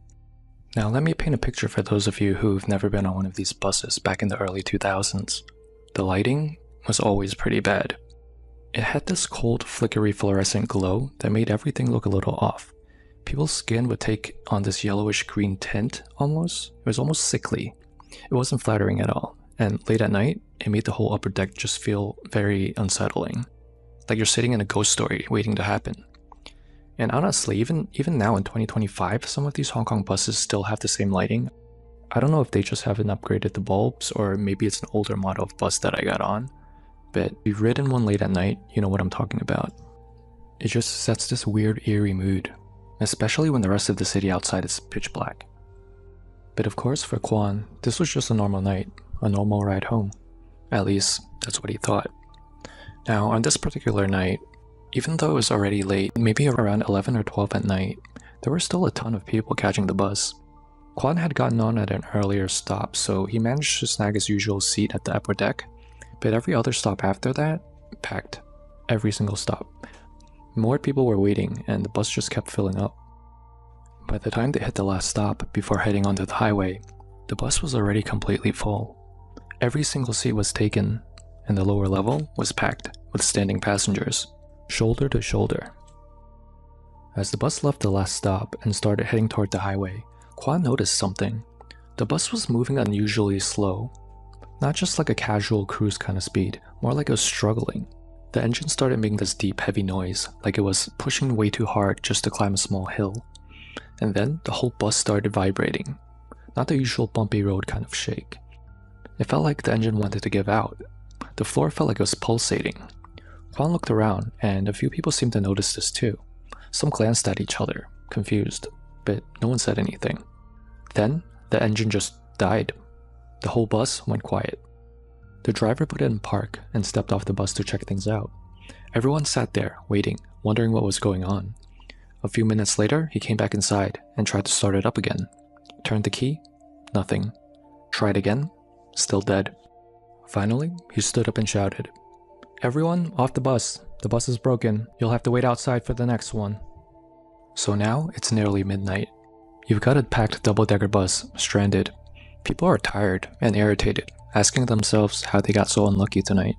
Speaker 1: Now let me paint a picture for those of you who've never been on one of these buses back in the early 2000s. The lighting was always pretty bad. It had this cold, flickery fluorescent glow that made everything look a little off. People's skin would take on this yellowish green tint almost. It was almost sickly. It wasn't flattering at all, And late at night, it made the whole upper deck just feel very unsettling. Like you're sitting in a ghost story waiting to happen. And honestly, even now in 2025, some of these Hong Kong buses still have the same lighting. I don't know if they just haven't upgraded the bulbs, or maybe it's an older model of bus that I got on. But if you've ridden one late at night, you know what I'm talking about. It just sets this weird, eerie mood, especially when the rest of the city outside is pitch black. But of course, for Kwan, this was just a normal night, a normal ride home. At least, that's what he thought. Now, on this particular night, even though it was already late, maybe around 11 or 12 at night, there were still a ton of people catching the bus. Kwan had gotten on at an earlier stop, so he managed to snag his usual seat at the upper deck, but every other stop after that, packed. Every single stop. More people were waiting, and the bus just kept filling up. By the time they hit the last stop, before heading onto the highway, the bus was already completely full. Every single seat was taken, and the lower level was packed with standing passengers, shoulder to shoulder. As the bus left the last stop and started heading toward the highway, Kwan noticed something. The bus was moving unusually slow. Not just like a casual cruise kind of speed, more like it was struggling. The engine started making this deep, heavy noise, like it was pushing way too hard just to climb a small hill. And then the whole bus started vibrating. Not the usual bumpy road kind of shake. It felt like the engine wanted to give out. The floor felt like it was pulsating. Kwan looked around, and a few people seemed to notice this too. Some glanced at each other, confused, but no one said anything. Then, the engine just died. The whole bus went quiet. The driver put it in park and stepped off the bus to check things out. Everyone sat there, waiting, wondering what was going on. A few minutes later, he came back inside and tried to start it up again. Turned the key, nothing. Tried again, still dead. Finally, he stood up and shouted, "Everyone, off the bus. The bus is broken. You'll have to wait outside for the next one." So now, it's nearly midnight. You've got a packed double-decker bus, stranded. People are tired and irritated, asking themselves how they got so unlucky tonight.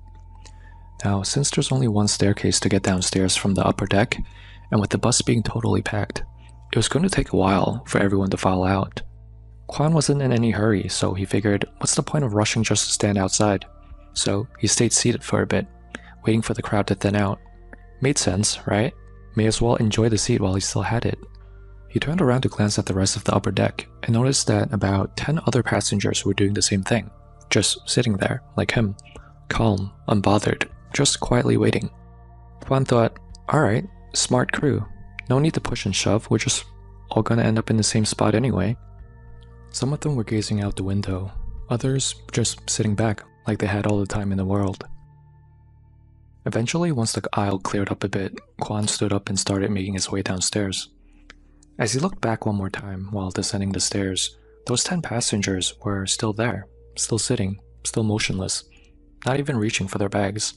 Speaker 1: Now, since there's only one staircase to get downstairs from the upper deck, and with the bus being totally packed, it was going to take a while for everyone to file out. Kwan wasn't in any hurry, so he figured, what's the point of rushing just to stand outside? So he stayed seated for a bit, waiting for the crowd to thin out. Made sense, right? May as well enjoy the seat while he still had it. He turned around to glance at the rest of the upper deck, and noticed that about 10 other passengers were doing the same thing. Just sitting there, like him. Calm, unbothered, just quietly waiting. Kwan thought, alright, smart crew. No need to push and shove, we're just all gonna end up in the same spot anyway. Some of them were gazing out the window, others just sitting back like they had all the time in the world. Eventually, once the aisle cleared up a bit, Kwan stood up and started making his way downstairs. As he looked back one more time while descending the stairs, those 10 passengers were still there, still sitting, still motionless, not even reaching for their bags,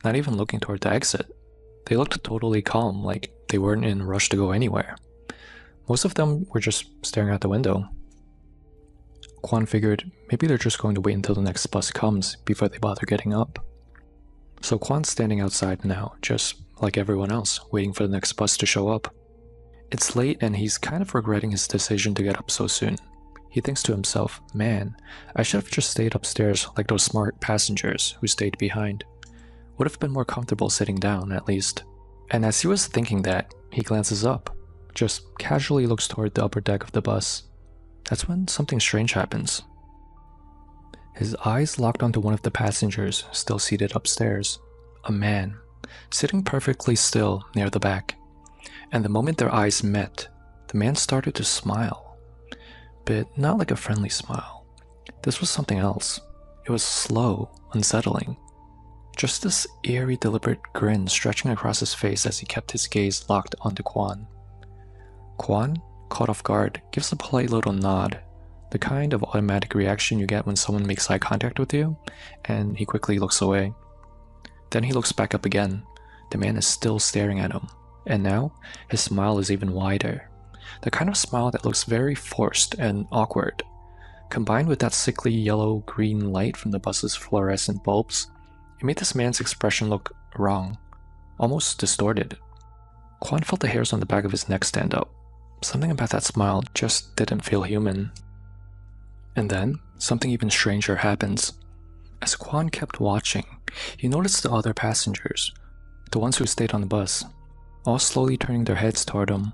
Speaker 1: not even looking toward the exit. They looked totally calm, like they weren't in a rush to go anywhere. Most of them were just staring out the window. Kwan figured maybe they're just going to wait until the next bus comes before they bother getting up. So Kwan's standing outside now, just like everyone else, waiting for the next bus to show up. It's late and he's kind of regretting his decision to get up so soon. He thinks to himself, man, I should have just stayed upstairs like those smart passengers who stayed behind. Would have been more comfortable sitting down, at least. And as he was thinking that, he glances up, just casually looks toward the upper deck of the bus. That's when something strange happens. His eyes locked onto one of the passengers still seated upstairs. A man, sitting perfectly still near the back. And the moment their eyes met, the man started to smile. But not like a friendly smile. This was something else. It was slow, unsettling. Just this eerie, deliberate grin stretching across his face as he kept his gaze locked onto Kwan. Kwan, caught off guard, gives a polite little nod, the kind of automatic reaction you get when someone makes eye contact with you, and he quickly looks away. Then he looks back up again. The man is still staring at him, and now his smile is even wider. The kind of smile that looks very forced and awkward. Combined with that sickly yellow-green light from the bus's fluorescent bulbs, it made this man's expression look wrong, almost distorted. Kwan felt the hairs on the back of his neck stand up. Something about that smile just didn't feel human. And then, something even stranger happens. As Kwan kept watching, he noticed the other passengers, the ones who stayed on the bus, all slowly turning their heads toward him,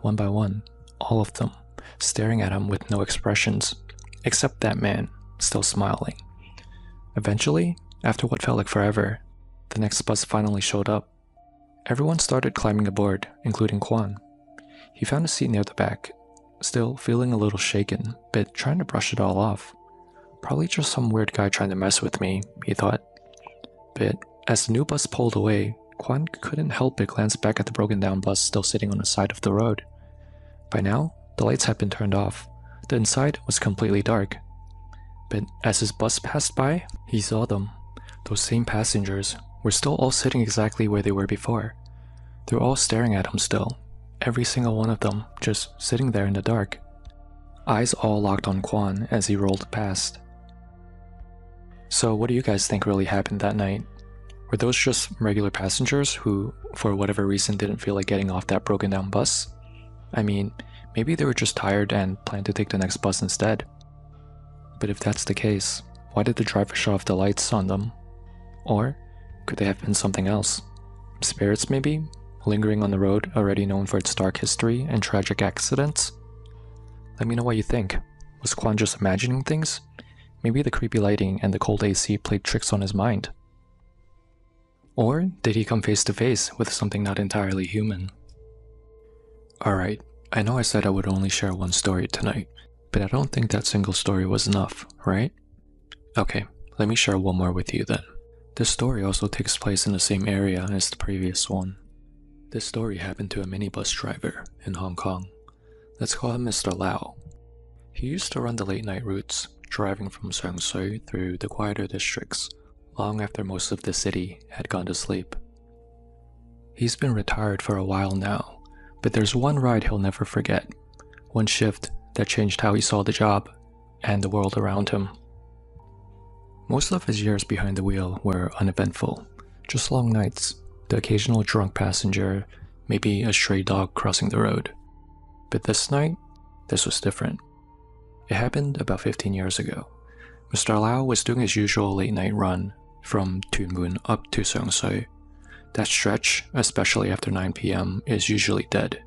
Speaker 1: one by one, all of them, staring at him with no expressions, except that man, still smiling. Eventually, after what felt like forever, the next bus finally showed up. Everyone started climbing aboard, including Kwan. He found a seat near the back, still feeling a little shaken, but trying to brush it all off. Probably just some weird guy trying to mess with me, he thought. But as the new bus pulled away, Kwan couldn't help but glance back at the broken down bus still sitting on the side of the road. By now, the lights had been turned off. The inside was completely dark. But as his bus passed by, he saw them. Those same passengers were still all sitting exactly where they were before. They were all staring at him still, every single one of them just sitting there in the dark. Eyes all locked on Kwan as he rolled past. So what do you guys think really happened that night? Were those just regular passengers who, for whatever reason, didn't feel like getting off that broken down bus? I mean, maybe they were just tired and planned to take the next bus instead. But if that's the case, why did the driver shut off the lights on them? Or could they have been something else? Spirits maybe? Lingering on the road already known for its dark history and tragic accidents? Let me know what you think. Was Kwan just imagining things? Maybe the creepy lighting and the cold AC played tricks on his mind. Or did he come face to face with something not entirely human? Alright, I know I said I would only share one story tonight, but I don't think that single story was enough, right? Okay, let me share one more with you then. This story also takes place in the same area as the previous one. This story happened to a minibus driver in Hong Kong. Let's call him Mr. Lau. He used to run the late night routes, driving from Seung Sui through the quieter districts, long after most of the city had gone to sleep. He's been retired for a while now, but there's one ride he'll never forget, one shift that changed how he saw the job and the world around him. Most of his years behind the wheel were uneventful, just long nights, the occasional drunk passenger, maybe a stray dog crossing the road. But this night, this was different. It happened about 15 years ago. Mr. Lau was doing his usual late night run from Tuen Mun up to Seung Sui. That stretch, especially after 9 PM, is usually dead.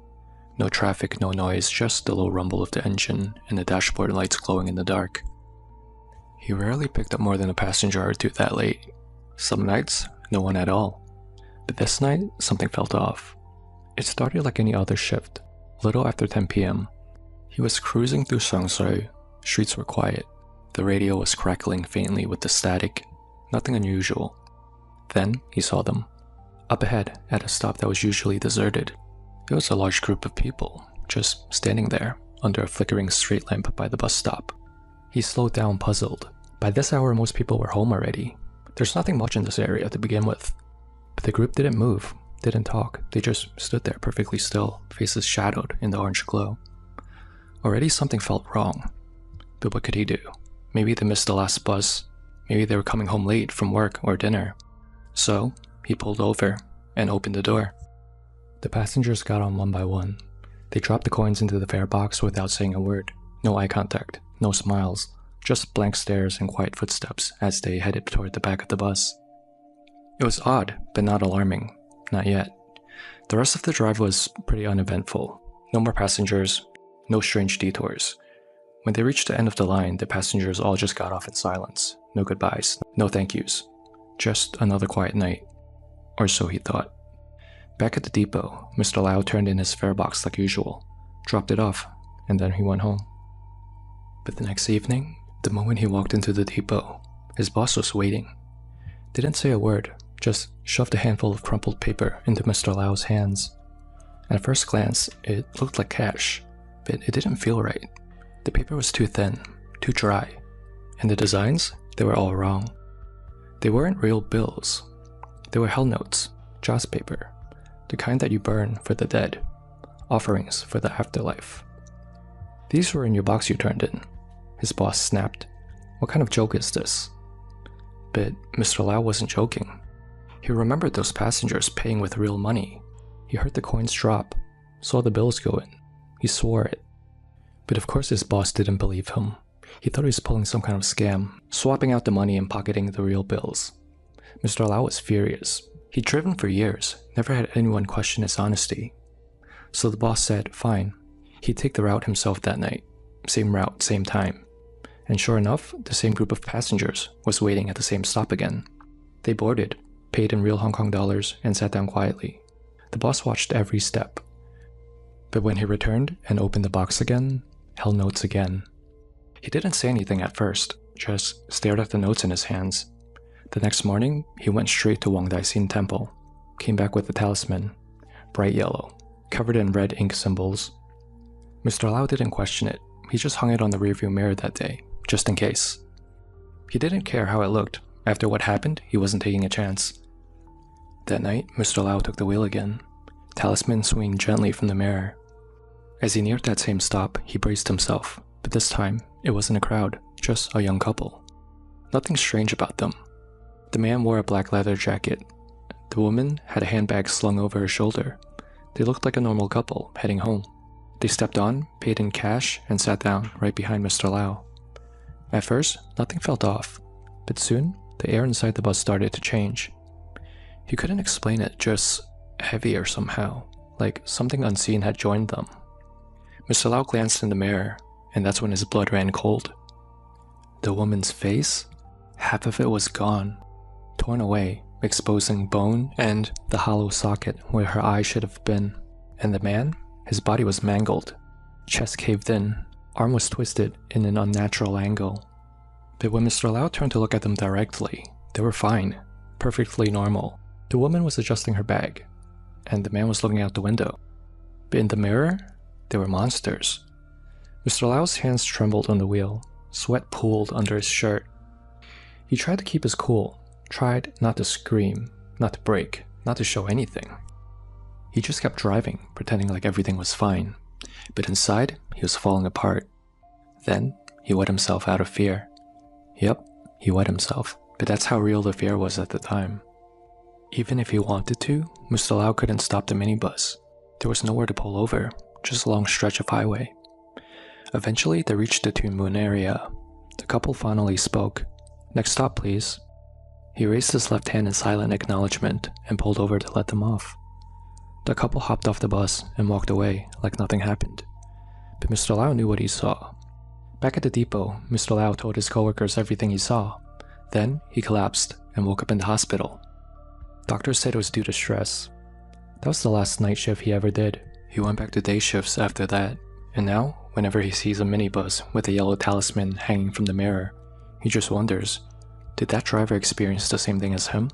Speaker 1: No traffic, no noise, just the low rumble of the engine and the dashboard lights glowing in the dark. He rarely picked up more than a passenger or two that late. Some nights, no one at all. But this night, something felt off. It started like any other shift. A little after 10 PM, he was cruising through Seung Sui. Streets were quiet. The radio was crackling faintly with the static. Nothing unusual. Then he saw them. Up ahead, at a stop that was usually deserted. It was a large group of people, just standing there, under a flickering street lamp by the bus stop. He slowed down, puzzled. By this hour, most people were home already. There's nothing much in this area to begin with. But the group didn't move, didn't talk. They just stood there perfectly still, faces shadowed in the orange glow. Already something felt wrong. But what could he do? Maybe they missed the last bus. Maybe they were coming home late from work or dinner. So, he pulled over and opened the door. The passengers got on one by one. They dropped the coins into the fare box without saying a word. No eye contact, no smiles, just blank stares and quiet footsteps as they headed toward the back of the bus. It was odd, but not alarming. Not yet. The rest of the drive was pretty uneventful. No more passengers, no strange detours. When they reached the end of the line, the passengers all just got off in silence. No goodbyes, no thank yous. Just another quiet night. Or so he thought. Back at the depot, Mr. Lau turned in his fare box like usual, dropped it off, and then he went home. But the next evening, the moment he walked into the depot, his boss was waiting. Didn't say a word, just shoved a handful of crumpled paper into Mr. Lau's hands. At first glance, it looked like cash, but it didn't feel right. The paper was too thin, too dry, and the designs, they were all wrong. They weren't real bills. They were hell notes, joss paper, the kind that you burn for the dead, offerings for the afterlife. These were in your box you turned in. His boss snapped. What kind of joke is this? But Mr. Lau wasn't joking. He remembered those passengers paying with real money. He heard the coins drop, saw the bills go in. He swore it. But of course his boss didn't believe him.
Speaker 2: He thought he was pulling some kind of scam, swapping out the money and pocketing the real bills. Mr. Lau was furious. He'd driven for years, never had anyone question his honesty. So the boss said, fine, he'd take the route himself that night. Same route, same time. And sure enough, the same group of passengers was waiting at the same stop again. They boarded, paid in real Hong Kong dollars, and sat down quietly. The boss watched every step. But when he returned and opened the box again, held notes again. He didn't say anything at first, just stared at the notes in his hands. The next morning, he went straight to Wang Daixin Temple, came back with the talisman, bright yellow, covered in red ink symbols. Mr. Lau didn't question it, he just hung it on the rearview mirror that day, just in case. He didn't care how it looked. After what happened, he wasn't taking a chance. That night, Mr. Lau took the wheel again, talisman swinging gently from the mirror. As he neared that same stop, he braced himself, but this time, it wasn't a crowd, just a young couple. Nothing strange about them. The man wore a black leather jacket. The woman had a handbag slung over her shoulder. They looked like a normal couple, heading home. They stepped on, paid in cash, and sat down right behind Mr. Lau. At first, nothing felt off, but soon, the air inside the bus started to change. He couldn't explain it, just heavier somehow, like something unseen had joined them. Mr. Lau glanced in the mirror, and that's when his blood ran cold. The woman's face? Half of it was gone, torn away, exposing bone and the hollow socket where her eye should have been. And the man? His body was mangled, chest caved in, arm was twisted in an unnatural angle. But when Mr. Lau turned to look at them directly, they were fine, perfectly normal. The woman was adjusting her bag, and the man was looking out the window. But in the mirror, they were monsters. Mr. Lau's hands trembled on the wheel, sweat pooled under his shirt. He tried to keep his cool, tried not to scream, not to break, not to show anything. He just kept driving, pretending like everything was fine. But inside, he was falling apart. Then, he wet himself out of fear. Yep, he wet himself, but that's how real the fear was at the time. Even if he wanted to, Mr. Lau couldn't stop the minibus. There was nowhere to pull over, just a long stretch of highway. Eventually, they reached the Tuen Mun area. The couple finally spoke. Next stop, please. He raised his left hand in silent acknowledgement and pulled over to let them off. The couple hopped off the bus and walked away like nothing happened. But Mr. Lau knew what he saw. Back at the depot, Mr. Lau told his coworkers everything he saw. Then, he collapsed and woke up in the hospital. Doctors said it was due to stress. That was the last night shift he ever did. He went back to day shifts after that, and now, whenever he sees a minibus with a yellow talisman hanging from the mirror, he just wonders, did that driver experience the same thing as him?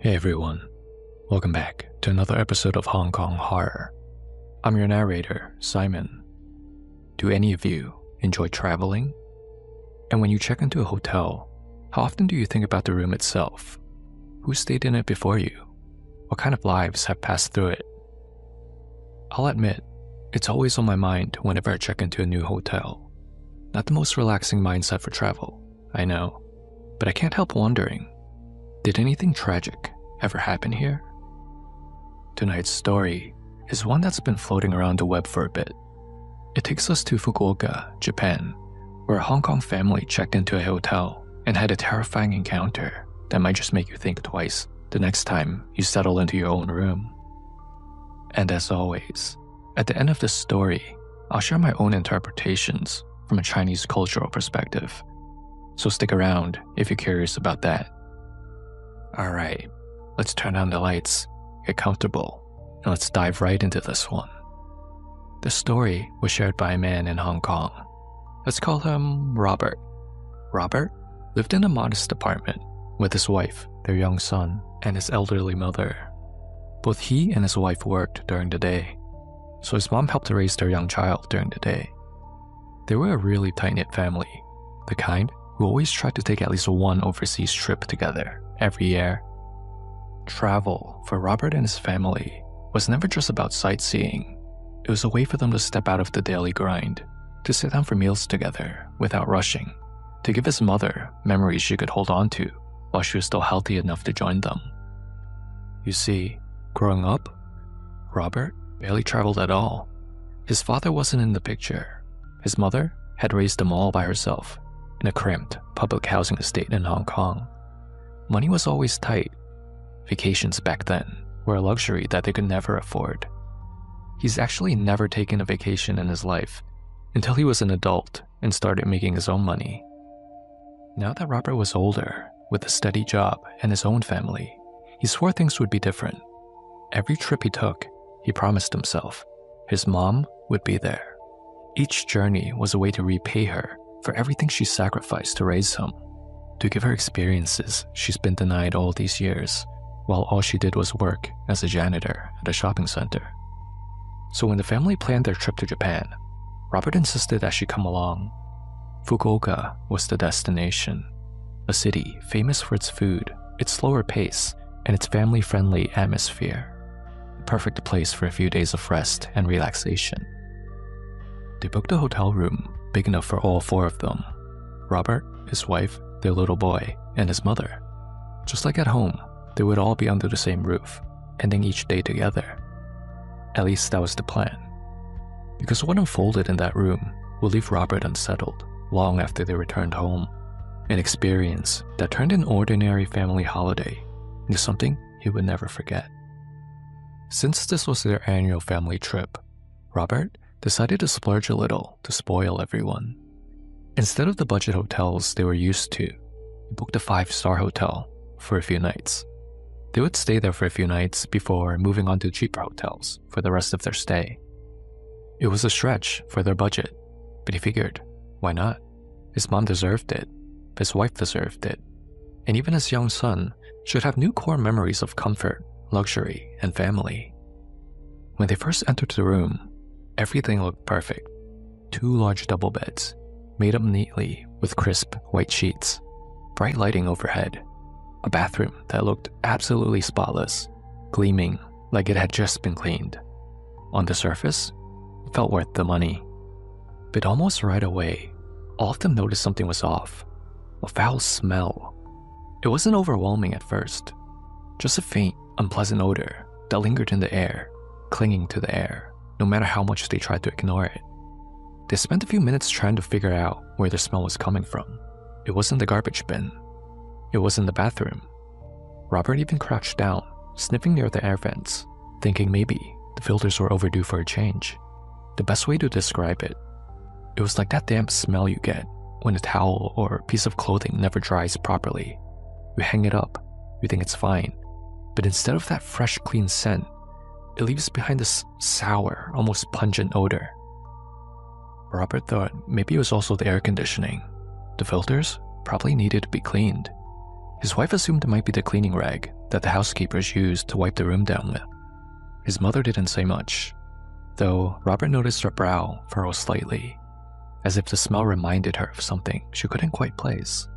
Speaker 2: Hey everyone, welcome back to another episode of Hong Kong Horror. I'm your narrator, Simon. Do any of you enjoy traveling? And when you check into a hotel, how often do you think about the room itself? Who stayed in it before you? What kind of lives have passed through it? I'll admit, it's always on my mind whenever I check into a new hotel. Not the most relaxing mindset for travel, I know, but I can't help wondering, did anything tragic ever happen here? Tonight's story is one that's been floating around the web for a bit. It takes us to Fukuoka, Japan, where a Hong Kong family checked into a hotel and had a terrifying encounter that might just make you think twice the next time you settle into your own room. And as always, at the end of this story, I'll share my own interpretations from a Chinese cultural perspective. So stick around if you're curious about that. Alright, let's turn on the lights, get comfortable, and let's dive right into this one. This story was shared by a man in Hong Kong. Let's call him Robert. Robert lived in a modest apartment with his wife, their young son, and his elderly mother. Both he and his wife worked during the day, so his mom helped to raise their young child during the day. They were a really tight-knit family, the kind who always tried to take at least one overseas trip together every year. Travel, for Robert and his family, was never just about sightseeing. It was a way for them to step out of the daily grind, to sit down for meals together without rushing, to give his mother memories she could hold on to while she was still healthy enough to join them. You see, growing up, Robert barely traveled at all. His father wasn't in the picture. His mother had raised them all by herself in a cramped public housing estate in Hong Kong. Money was always tight. Vacations back then were a luxury that they could never afford. He's actually never taken a vacation in his life until he was an adult and started making his own money. Now that Robert was older, with a steady job and his own family, he swore things would be different. Every trip he took, he promised himself his mom would be there. Each journey was a way to repay her for everything she sacrificed to raise him, to give her experiences she's been denied all these years, while all she did was work as a janitor at a shopping center. So when the family planned their trip to Japan, Robert insisted that she come along. Fukuoka was the destination, a city famous for its food, its slower pace, and its family-friendly atmosphere. The perfect place for a few days of rest and relaxation. They booked a hotel room big enough for all four of them: Robert, his wife, their little boy, and his mother. Just like at home, they would all be under the same roof, ending each day together. At least that was the plan. Because what unfolded in that room would leave Robert unsettled long after they returned home. An experience that turned an ordinary family holiday into something he would never forget. Since this was their annual family trip, Robert decided to splurge a little to spoil everyone. Instead of the budget hotels they were used to, he booked a 5-star hotel for a few nights. They would stay there for a few nights before moving on to cheaper hotels for the rest of their stay. It was a stretch for their budget, but he figured, why not? His mom deserved it, his wife deserved it, and even his young son should have new core memories of comfort, luxury, and family. When they first entered the room, everything looked perfect. 2 large double beds, made up neatly with crisp white sheets, bright lighting overhead, a bathroom that looked absolutely spotless, gleaming like it had just been cleaned. On the surface, it felt worth the money. But almost right away, all of them noticed something was off. A foul smell. It wasn't overwhelming at first, just a faint, unpleasant odor that lingered in the air, clinging to the air, no matter how much they tried to ignore it. They spent a few minutes trying to figure out where the smell was coming from. It wasn't the garbage bin. It wasn't the bathroom. Robert even crouched down, sniffing near the air vents, thinking maybe the filters were overdue for a change. The best way to describe it, it was like that damp smell you get when a towel or piece of clothing never dries properly. You hang it up, you think it's fine, but instead of that fresh, clean scent, it leaves behind this sour, almost pungent odor. Robert thought maybe it was also the air conditioning. The filters probably needed to be cleaned. His wife assumed it might be the cleaning rag that the housekeepers used to wipe the room down with. His mother didn't say much, though Robert noticed her brow furrow slightly, as if the smell reminded her of something she couldn't quite place.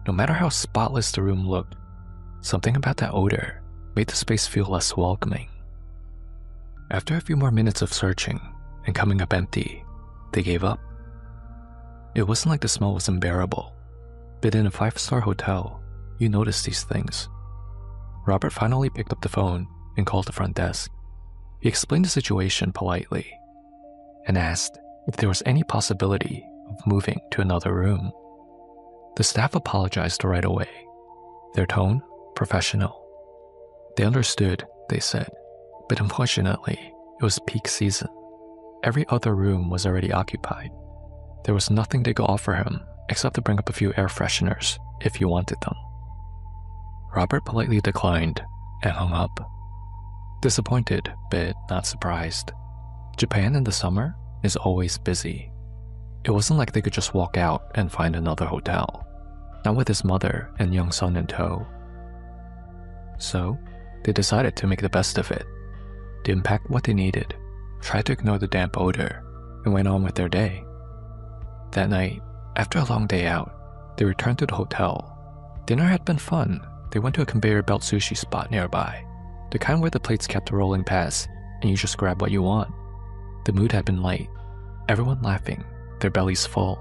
Speaker 2: No matter how spotless the room looked, something about that odor made the space feel less welcoming. After a few more minutes of searching and coming up empty, they gave up. It wasn't like the smell was unbearable, but in a 5-star hotel, you notice these things. Robert finally picked up the phone and called the front desk. He explained the situation politely and asked if there was any possibility of moving to another room. The staff apologized right away, their tone professional. They understood, they said, but unfortunately, it was peak season. Every other room was already occupied. There was nothing they could offer him except to bring up a few air fresheners if he wanted them. Robert politely declined and hung up. Disappointed, but not surprised. Japan in the summer is always busy. It wasn't like they could just walk out and find another hotel, not with his mother and young son in tow. So, they decided to make the best of it. They unpacked what they needed, tried to ignore the damp odor, and went on with their day. That night, after a long day out, they returned to the hotel. Dinner had been fun. they went to a conveyor belt sushi spot nearby, the kind where the plates kept rolling past and you just grab what you want. The mood had been light, everyone laughing, their bellies full.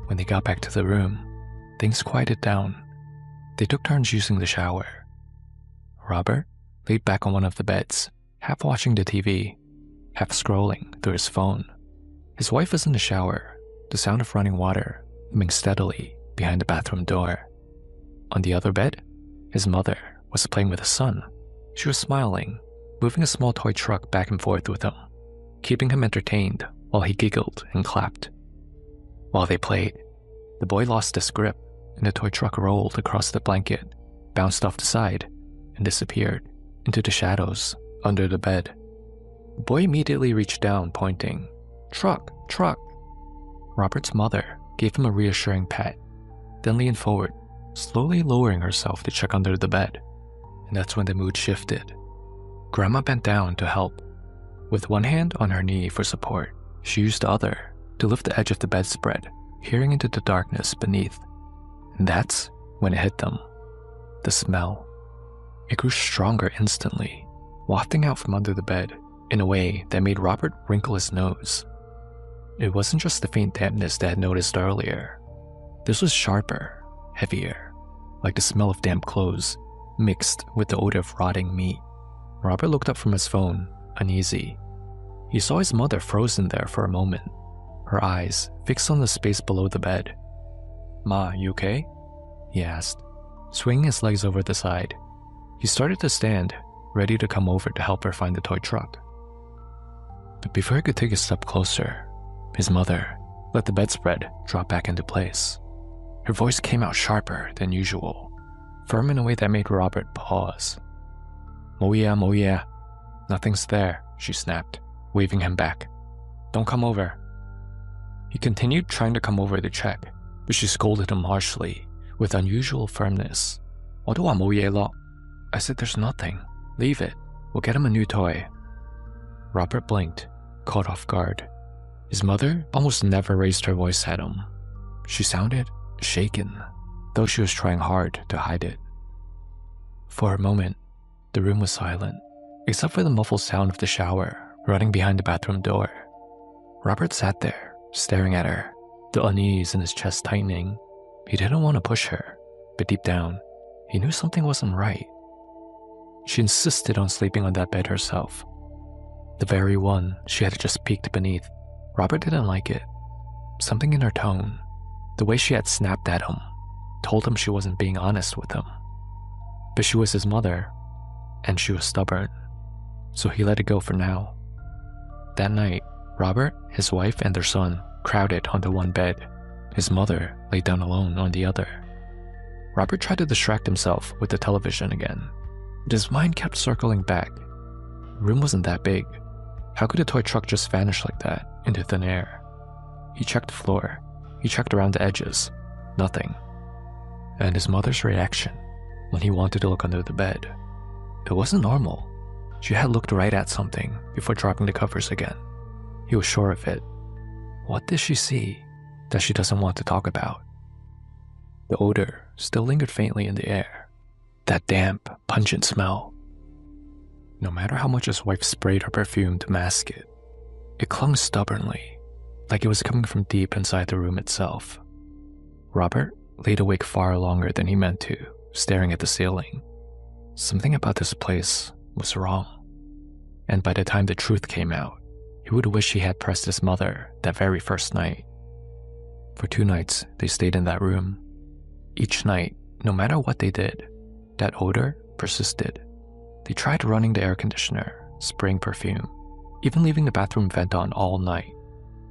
Speaker 2: When they got back to the room, things quieted down. They took turns using the shower. Robert laid back on one of the beds, half watching the TV, half scrolling through his phone. His wife was in the shower, the sound of running water humming steadily behind the bathroom door. On the other bed, his mother was playing with his son. She was smiling, moving a small toy truck back and forth with him, keeping him entertained while he giggled and clapped. While they played, the boy lost his grip and the toy truck rolled across the blanket, bounced off the side, and disappeared into the shadows under the bed. The boy immediately reached down, pointing, "Truck, truck!" Robert's mother gave him a reassuring pat, then leaned forward, slowly lowering herself to check under the bed. And that's when the mood shifted. Grandma bent down to help. With one hand on her knee for support, she used the other to lift the edge of the bedspread, peering into the darkness beneath. And that's when it hit them. The smell. It grew stronger instantly, wafting out from under the bed in a way that made Robert wrinkle his nose. It wasn't just the faint dampness they had noticed earlier. This was sharper, heavier, like the smell of damp clothes, mixed with the odor of rotting meat. Robert looked up from his phone, uneasy. He saw his mother frozen there for a moment, her eyes fixed on the space below the bed. "Ma, you okay?" he asked, swinging his legs over the side. He started to stand, ready to come over to help her find the toy truck. But before he could take a step closer, his mother let the bedspread drop back into place. Her voice came out sharper than usual, firm in a way that made Robert pause. "Moya, nothing's there," she snapped, waving him back. "Don't come over." He continued trying to come over to check, but she scolded him harshly, with unusual firmness. "어두워 모예로." I said there's nothing. Leave it. We'll get him a new toy. Robert blinked, caught off guard. His mother almost never raised her voice at him. She sounded shaken, though she was trying hard to hide it. For a moment, the room was silent, except for the muffled sound of the shower running behind the bathroom door. Robert sat there, staring at her, the unease in his chest tightening. He didn't want to push her, but deep down, he knew something wasn't right. She insisted on sleeping on that bed herself, the very one she had just peeked beneath. Robert didn't like it. Something in her tone, the way she had snapped at him, told him she wasn't being honest with him. But she was his mother, and she was stubborn, so he let it go for now. That night, Robert, his wife, and their son crowded onto one bed. His mother lay down alone on the other. Robert tried to distract himself with the television again, but his mind kept circling back. The room wasn't that big. How could a toy truck just vanish like that into thin air? He checked the floor. He checked around the edges. Nothing. And his mother's reaction when he wanted to look under the bed. It wasn't normal. She had looked right at something before dropping the covers again. He was sure of it. What did she see that she doesn't want to talk about? The odor still lingered faintly in the air. That damp, pungent smell. No matter how much his wife sprayed her perfume to mask it, it clung stubbornly, like it was coming from deep inside the room itself. Robert laid awake far longer than he meant to, staring at the ceiling. Something about this place was wrong. And by the time the truth came out, he would wish he had pressed his mother that very first night. For 2 nights, they stayed in that room. Each night, no matter what they did, that odor persisted. They tried running the air conditioner, spraying perfume, even leaving the bathroom vent on all night.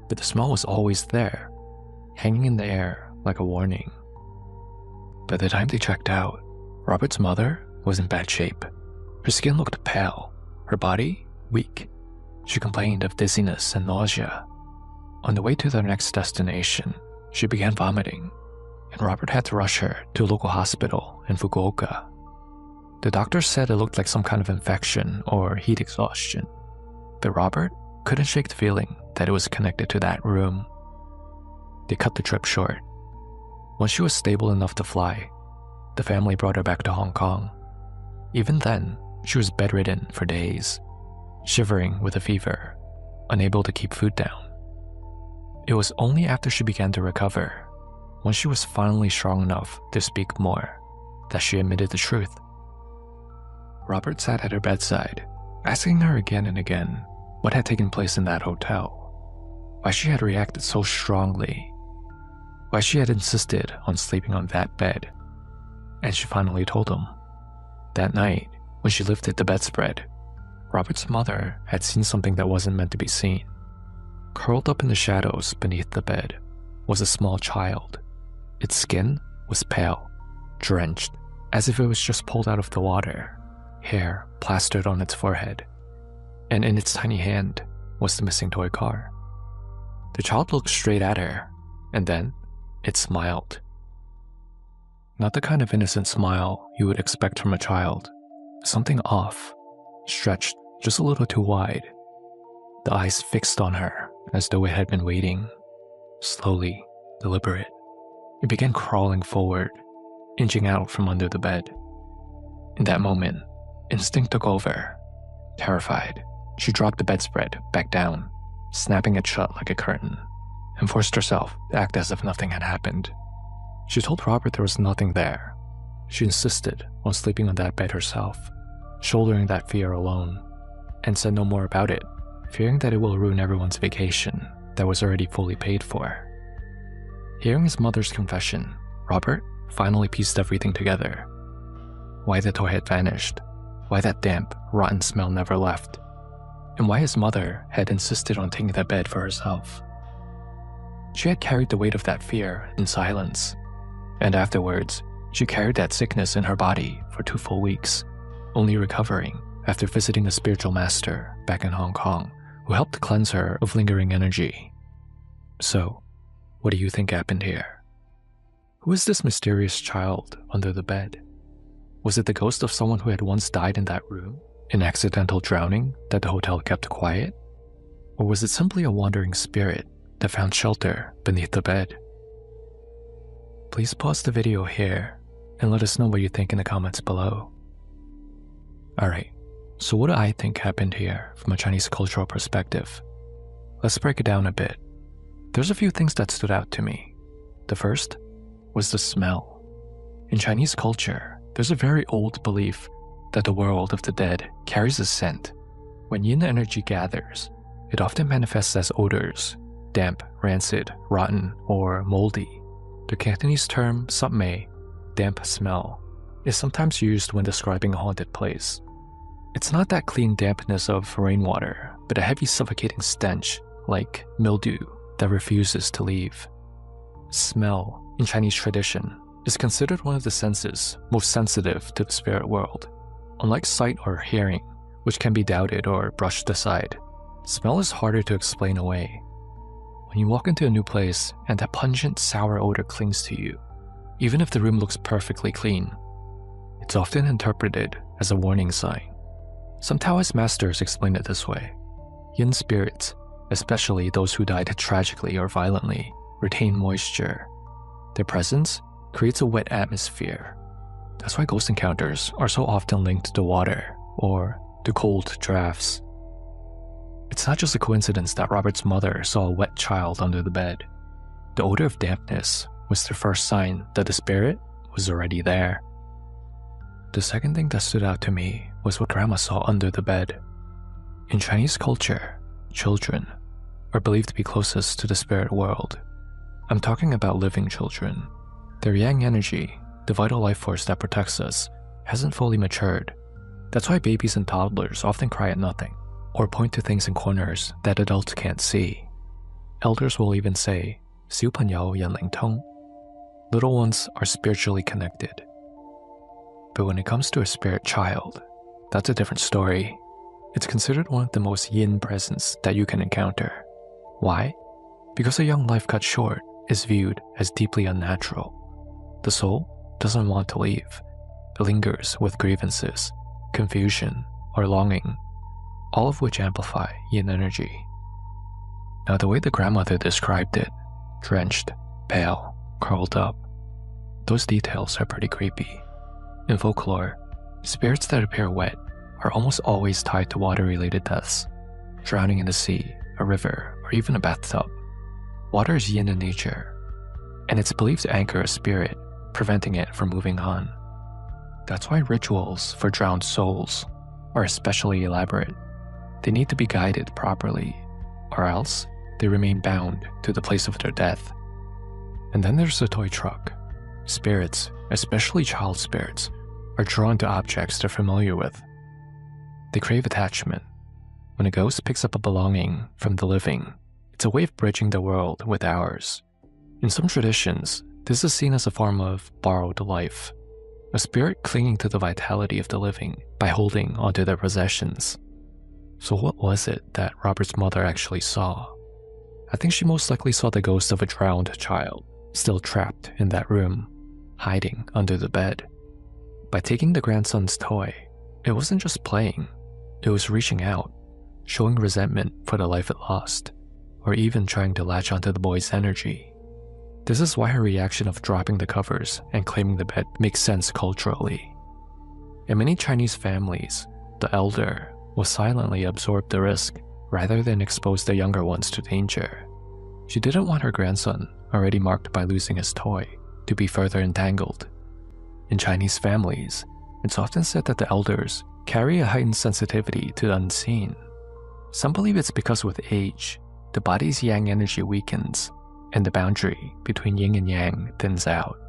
Speaker 2: But the smell was always there, hanging in the air like a warning. By the time they checked out, Robert's mother was in bad shape. Her skin looked pale, her body weak. She complained of dizziness and nausea. On the way to their next destination, she began vomiting, and Robert had to rush her to a local hospital in Fukuoka. The doctor said it looked like some kind of infection or heat exhaustion, but Robert couldn't shake the feeling that it was connected to that room. They cut the trip short. Once she was stable enough to fly, the family brought her back to Hong Kong. Even then, she was bedridden for days, shivering with a fever, unable to keep food down. It was only after she began to recover, when she was finally strong enough to speak more, that she admitted the truth. Robert sat at her bedside, asking her again and again what had taken place in that hotel, why she had reacted so strongly, why she had insisted on sleeping on that bed. And she finally told him. That night, when she lifted the bedspread, Robert's mother had seen something that wasn't meant to be seen. Curled up in the shadows beneath the bed was a small child. Its skin was pale, drenched, as if it was just pulled out of the water, hair plastered on its forehead, and in its tiny hand was the missing toy car. The child looked straight at her, and then it smiled. Not the kind of innocent smile you would expect from a child. Something off, stretched just a little too wide. The eyes fixed on her as though it had been waiting, slowly, deliberate. It began crawling forward, inching out from under the bed. In that moment, instinct took over. Terrified, she dropped the bedspread back down, snapping it shut like a curtain, and forced herself to act as if nothing had happened. She told Robert there was nothing there. She insisted on sleeping on that bed herself, shouldering that fear alone, and said no more about it, fearing that it will ruin everyone's vacation that was already fully paid for. Hearing his mother's confession, Robert finally pieced everything together. Why the toy had vanished, why that damp, rotten smell never left, and why his mother had insisted on taking that bed for herself. She had carried the weight of that fear in silence, and afterwards, she carried that sickness in her body for 2 full weeks, only recovering after visiting a spiritual master back in Hong Kong who helped cleanse her of lingering energy. So, what do you think happened here? Who is this mysterious child under the bed? Was it the ghost of someone who had once died in that room, in accidental drowning that the hotel kept quiet? Or was it simply a wandering spirit that found shelter beneath the bed? Please pause the video here and let us know what you think in the comments below. Alright, so what do I think happened here from a Chinese cultural perspective? Let's break it down a bit. There's a few things that stood out to me. The first was the smell. In Chinese culture, there's a very old belief that the world of the dead carries a scent. When yin energy gathers, it often manifests as odors, damp, rancid, rotten, or moldy. The Cantonese term "sapmei," damp smell, is sometimes used when describing a haunted place. It's not that clean dampness of rainwater, but a heavy suffocating stench, like mildew, that refuses to leave. Smell, in Chinese tradition, is considered one of the senses most sensitive to the spirit world. Unlike sight or hearing, which can be doubted or brushed aside, smell is harder to explain away. When you walk into a new place and that pungent, sour odor clings to you, even if the room looks perfectly clean, it's often interpreted as a warning sign. Some Taoist masters explain it this way. Yin spirits, especially those who died tragically or violently, retain moisture. Their presence creates a wet atmosphere. That's why ghost encounters are so often linked to water or to cold drafts. It's not just a coincidence that Robert's mother saw a wet child under the bed. The odor of dampness was the first sign that the spirit was already there. The second thing that stood out to me was what Grandma saw under the bed. In Chinese culture, children are believed to be closest to the spirit world. I'm talking about living children. Their yang energy, the vital life force that protects us, hasn't fully matured. That's why babies and toddlers often cry at nothing, or point to things in corners that adults can't see. Elders will even say, 小朋友眼灵通. Little ones are spiritually connected. But when it comes to a spirit child, that's a different story. It's considered one of the most yin presents that you can encounter. Why? Because a young life cut short is viewed as deeply unnatural. The soul doesn't want to leave. It lingers with grievances, confusion, or longing, all of which amplify yin energy. Now, the way the grandmother described it, drenched, pale, curled up, those details are pretty creepy. In folklore, spirits that appear wet are almost always tied to water-related deaths, drowning in the sea, a river, or even a bathtub. Water is yin in nature, and it's believed to anchor a spirit, preventing it from moving on. That's why rituals for drowned souls are especially elaborate. They need to be guided properly, or else they remain bound to the place of their death. And then there's the toy truck. Spirits, especially child spirits, are drawn to objects they're familiar with. They crave attachment. When a ghost picks up a belonging from the living, it's a way of bridging the world with ours. In some traditions, this is seen as a form of borrowed life, a spirit clinging to the vitality of the living by holding onto their possessions. So what was it that Robert's mother actually saw? I think she most likely saw the ghost of a drowned child, still trapped in that room, hiding under the bed. By taking the grandson's toy, it wasn't just playing, it was reaching out, showing resentment for the life it lost, or even trying to latch onto the boy's energy. This is why her reaction of dropping the covers and claiming the bed makes sense culturally. In many Chinese families, the elder will silently absorb the risk rather than expose the younger ones to danger. She didn't want her grandson, already marked by losing his toy, to be further entangled. In Chinese families, it's often said that the elders carry a heightened sensitivity to the unseen. Some believe it's because with age, the body's yang energy weakens, and the boundary between yin and yang thins out.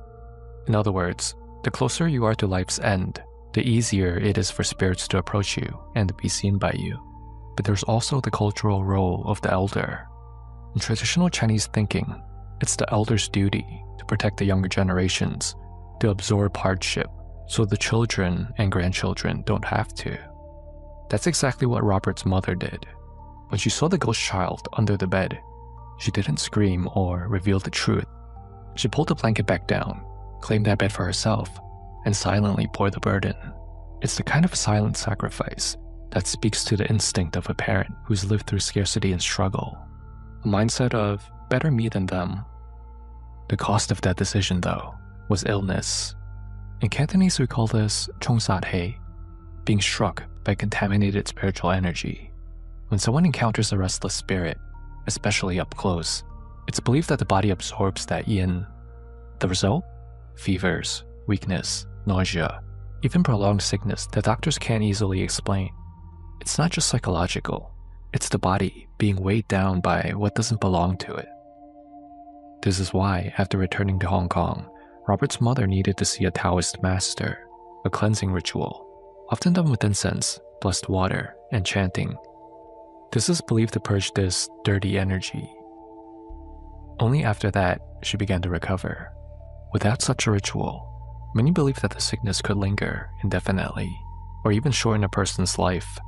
Speaker 2: In other words, the closer you are to life's end, the easier it is for spirits to approach you and be seen by you. But there's also the cultural role of the elder. In traditional Chinese thinking, it's the elder's duty to protect the younger generations, to absorb hardship, so the children and grandchildren don't have to. That's exactly what Robert's mother did. When she saw the ghost child under the bed, she didn't scream or reveal the truth. She pulled the blanket back down, claimed that bed for herself, and silently bore the burden. It's the kind of silent sacrifice that speaks to the instinct of a parent who's lived through scarcity and struggle. A mindset of better me than them. The cost of that decision, though, was illness. In Cantonese, we call this chung sat hei, being struck by contaminated spiritual energy. When someone encounters a restless spirit, especially up close, it's believed that the body absorbs that yin. The result? Fevers, weakness, nausea, even prolonged sickness that doctors can't easily explain. It's not just psychological, it's the body being weighed down by what doesn't belong to it. This is why, after returning to Hong Kong, Robert's mother needed to see a Taoist master, a cleansing ritual, often done with incense, blessed water, and chanting. This is believed to purge this dirty energy. Only after that, she began to recover. Without such a ritual, many believe that the sickness could linger indefinitely, or even shorten a person's life.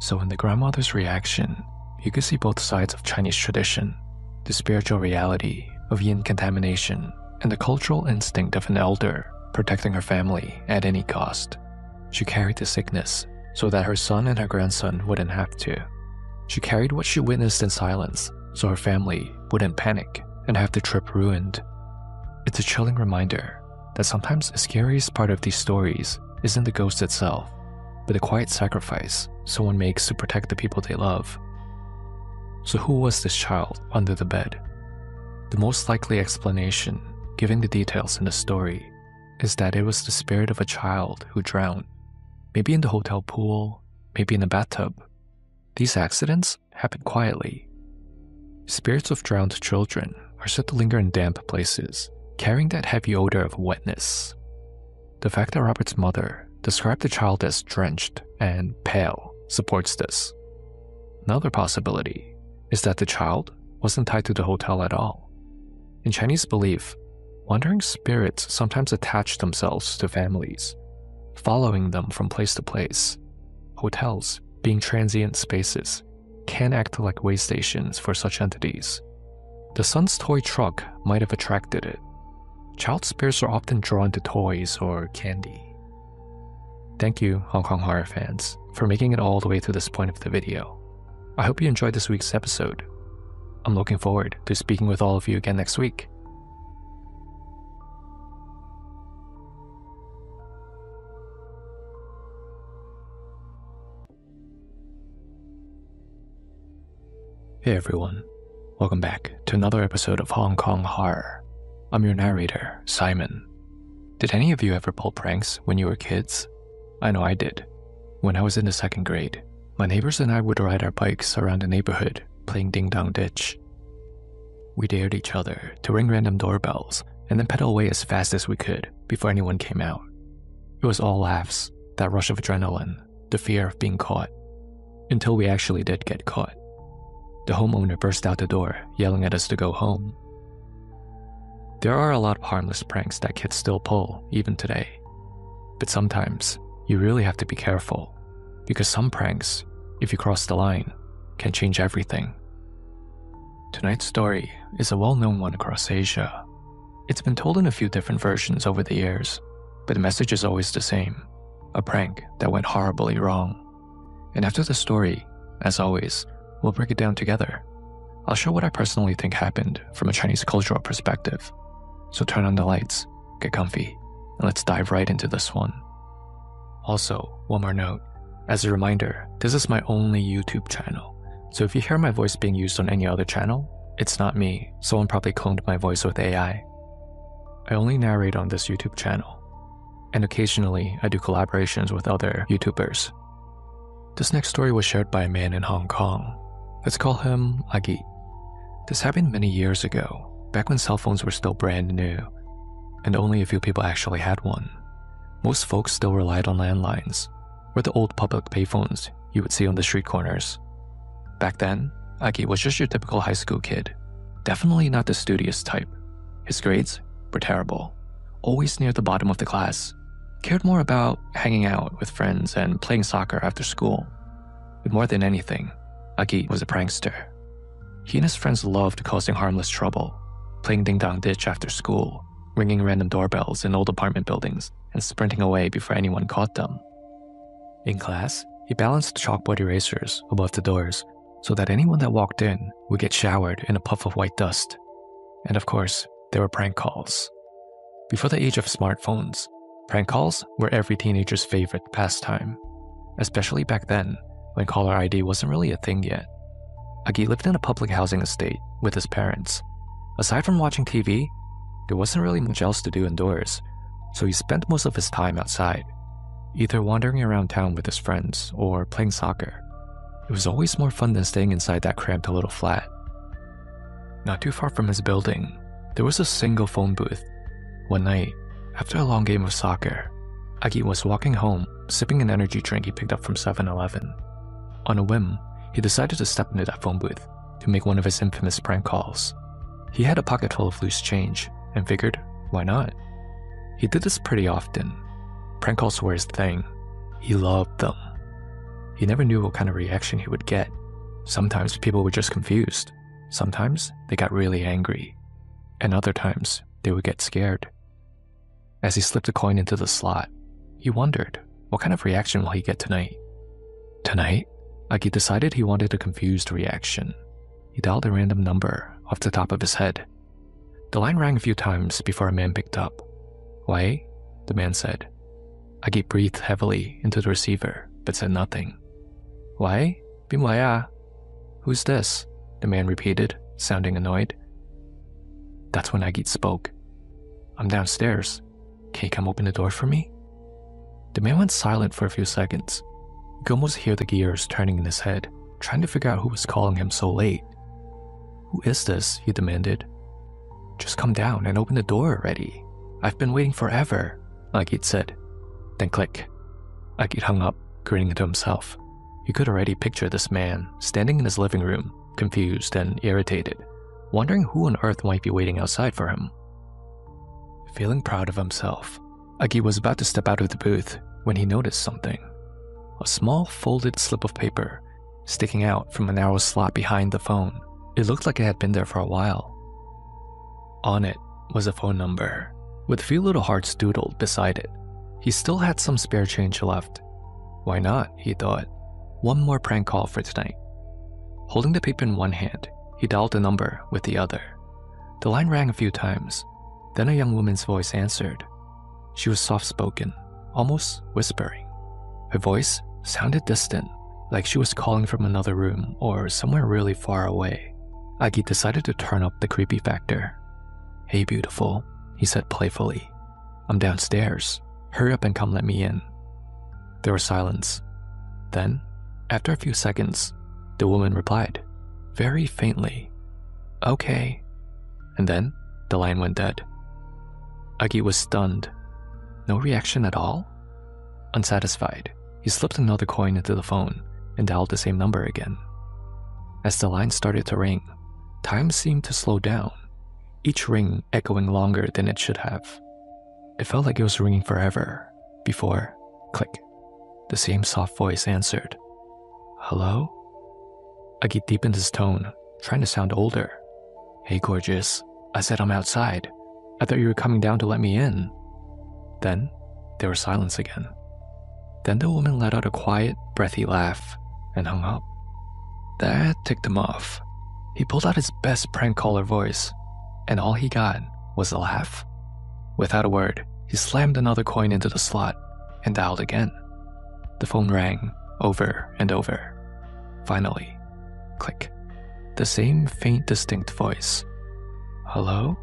Speaker 2: So in the grandmother's reaction, you could see both sides of Chinese tradition, the spiritual reality of yin contamination, and the cultural instinct of an elder protecting her family at any cost. She carried the sickness so that her son and her grandson wouldn't have to. She carried what she witnessed in silence so her family wouldn't panic and have the trip ruined. It's a chilling reminder that sometimes the scariest part of these stories isn't the ghost itself, but the quiet sacrifice someone makes to protect the people they love. So who was this child under the bed? The most likely explanation, given the details in the story, is that it was the spirit of a child who drowned. Maybe in the hotel pool, maybe in a bathtub. These accidents happen quietly. Spirits of drowned children are said to linger in damp places, carrying that heavy odor of wetness. The fact that Robert's mother described the child as drenched and pale supports this. Another possibility is that the child wasn't tied to the hotel at all. In Chinese belief, wandering spirits sometimes attach themselves to families, following them from place to place. Hotels, being transient spaces, can act like way stations for such entities. The son's toy truck might have attracted it. Child spirits are often drawn to toys or candy. Thank you, Hong Kong horror fans, for making it all the way to this point of the video. I hope you enjoyed this week's episode. I'm looking forward to speaking with all of you again next week. Hey everyone, welcome back to another episode of Hong Kong Horror. I'm your narrator, Simon. Did any of you ever pull pranks when you were kids? I know I did. When I was in the 2nd grade, my neighbors and I would ride our bikes around the neighborhood playing Ding Dong Ditch. We dared each other to ring random doorbells and then pedal away as fast as we could before anyone came out. It was all laughs, that rush of adrenaline, the fear of being caught. Until we actually did get caught. The homeowner burst out the door, yelling at us to go home. There are a lot of harmless pranks that kids still pull, even today. But sometimes, you really have to be careful, because some pranks, if you cross the line, can change everything. Tonight's story is a well-known one across Asia. It's been told in a few different versions over the years, but the message is always the same, a prank that went horribly wrong. And after the story, as always, we'll break it down together. I'll show what I personally think happened from a Chinese cultural perspective. So turn on the lights, get comfy, and let's dive right into this one. Also, one more note. As a reminder, this is my only YouTube channel. So if you hear my voice being used on any other channel, it's not me. Someone probably cloned my voice with AI. I only narrate on this YouTube channel. And occasionally, I do collaborations with other YouTubers. This next story was shared by a man in Hong Kong. Let's call him Agit. This happened many years ago, back when cell phones were still brand new, and only a few people actually had one. Most folks still relied on landlines, or the old public payphones you would see on the street corners. Back then, Agit was just your typical high school kid, definitely not the studious type. His grades were terrible, always near the bottom of the class, cared more about hanging out with friends and playing soccer after school. But more than anything, Agit was a prankster. He and his friends loved causing harmless trouble, playing Ding Dong Ditch after school, ringing random doorbells in old apartment buildings, and sprinting away before anyone caught them. In class, he balanced chalkboard erasers above the doors so that anyone that walked in would get showered in a puff of white dust. And of course, there were prank calls. Before the age of smartphones, prank calls were every teenager's favorite pastime, especially back then, when caller ID wasn't really a thing yet. Agit lived in a public housing estate with his parents. Aside from watching TV, there wasn't really much else to do indoors, so he spent most of his time outside, either wandering around town with his friends or playing soccer. It was always more fun than staying inside that cramped little flat. Not too far from his building, there was a single phone booth. One night, after a long game of soccer, Agit was walking home, sipping an energy drink he picked up from 7-Eleven. On a whim, he decided to step into that phone booth to make one of his infamous prank calls. He had a pocket full of loose change and figured, why not? He did this pretty often. Prank calls were his thing. He loved them. He never knew what kind of reaction he would get. Sometimes people were just confused. Sometimes they got really angry. And other times they would get scared. As he slipped a coin into the slot, he wondered, what kind of reaction will he get tonight? Tonight, Agit decided he wanted a confused reaction. He dialed a random number off the top of his head. The line rang a few times before a man picked up. "Why?" the man said. Agit breathed heavily into the receiver, but said nothing. "Why? Bimwaya? Who's this?" the man repeated, sounding annoyed. That's when Agit spoke. "I'm downstairs. Can you come open the door for me?" The man went silent for a few seconds. You could almost hear the gears turning in his head, trying to figure out who was calling him so late. "Who is this?" he demanded. "Just come down and open the door already. I've been waiting forever," Agit said. Then click. Agit hung up, grinning to himself. He could already picture this man standing in his living room, confused and irritated, wondering who on earth might be waiting outside for him. Feeling proud of himself, Agit was about to step out of the booth when he noticed something. A small folded slip of paper sticking out from a narrow slot behind the phone. It looked like it had been there for a while. On it was a phone number, with a few little hearts doodled beside it. He still had some spare change left. Why not, he thought. One more prank call for tonight. Holding the paper in one hand, he dialed the number with the other. The line rang a few times. Then a young woman's voice answered. She was soft-spoken, almost whispering. Her voice sounded distant, like she was calling from another room or somewhere really far away. Agit decided to turn up the creepy factor. "Hey beautiful," he said playfully. "I'm downstairs. Hurry up and come let me in." There was silence. Then, after a few seconds, the woman replied, very faintly, "Okay." And then, the line went dead. Agit was stunned. No reaction at all? Unsatisfied, he slipped another coin into the phone and dialed the same number again. As the line started to ring, time seemed to slow down, each ring echoing longer than it should have. It felt like it was ringing forever, before, click, the same soft voice answered. "Hello?" Agit deepened his tone, trying to sound older. "Hey gorgeous, I said I'm outside. I thought you were coming down to let me in." Then, there was silence again. Then the woman let out a quiet, breathy laugh and hung up. That ticked him off. He pulled out his best prank caller voice, and all he got was a laugh. Without a word, he slammed another coin into the slot and dialed again. The phone rang over and over. Finally, click. The same faint, distinct voice. "Hello?"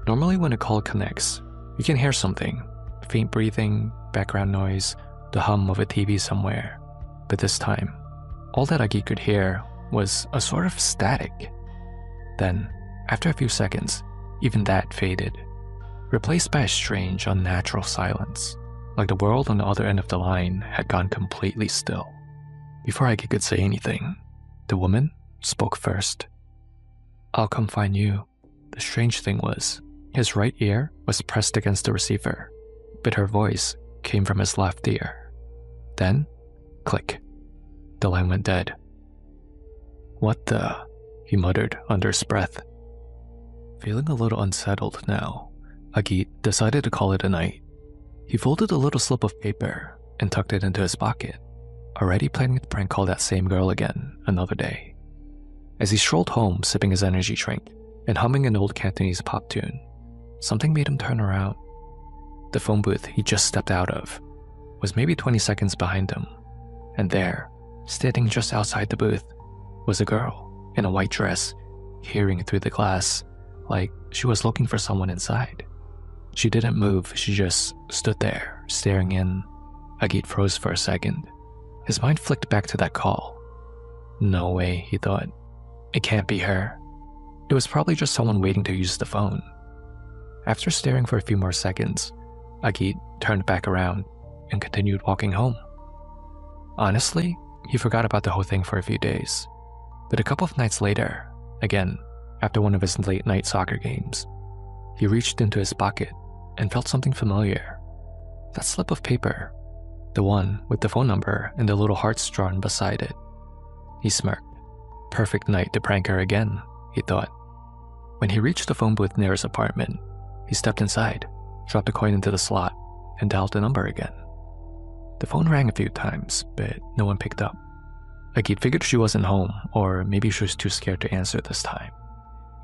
Speaker 2: Normally when a call connects, you can hear something. Faint breathing, background noise, the hum of a TV somewhere. But this time, all that Agit could hear was a sort of static. Then, after a few seconds, even that faded, replaced by a strange, unnatural silence, like the world on the other end of the line had gone completely still. Before Agit could say anything, the woman spoke first. "I'll come find you." The strange thing was, his right ear was pressed against the receiver, but her voice came from his left ear. Then, click, the line went dead. "What the?" he muttered under his breath. Feeling a little unsettled now, Agit decided to call it a night. He folded a little slip of paper and tucked it into his pocket, already planning to prank call that same girl again another day. As he strolled home sipping his energy drink and humming an old Cantonese pop tune, something made him turn around. The phone booth he just stepped out of was maybe 20 seconds behind him, and there, standing just outside the booth, was a girl in a white dress, peering through the glass like she was looking for someone inside. She didn't move, she just stood there, staring in. Agit froze for a second. His mind flicked back to that call. No way, he thought. It can't be her. It was probably just someone waiting to use the phone. After staring for a few more seconds, Agit turned back around and continued walking home. Honestly, he forgot about the whole thing for a few days. But a couple of nights later, again, after one of his late night soccer games, he reached into his pocket and felt something familiar. That slip of paper, the one with the phone number and the little hearts drawn beside it. He smirked. Perfect night to prank her again, he thought. When he reached the phone booth near his apartment, he stepped inside, dropped a coin into the slot, and dialed the number again. The phone rang a few times, but no one picked up. Agit figured she wasn't home, or maybe she was too scared to answer this time.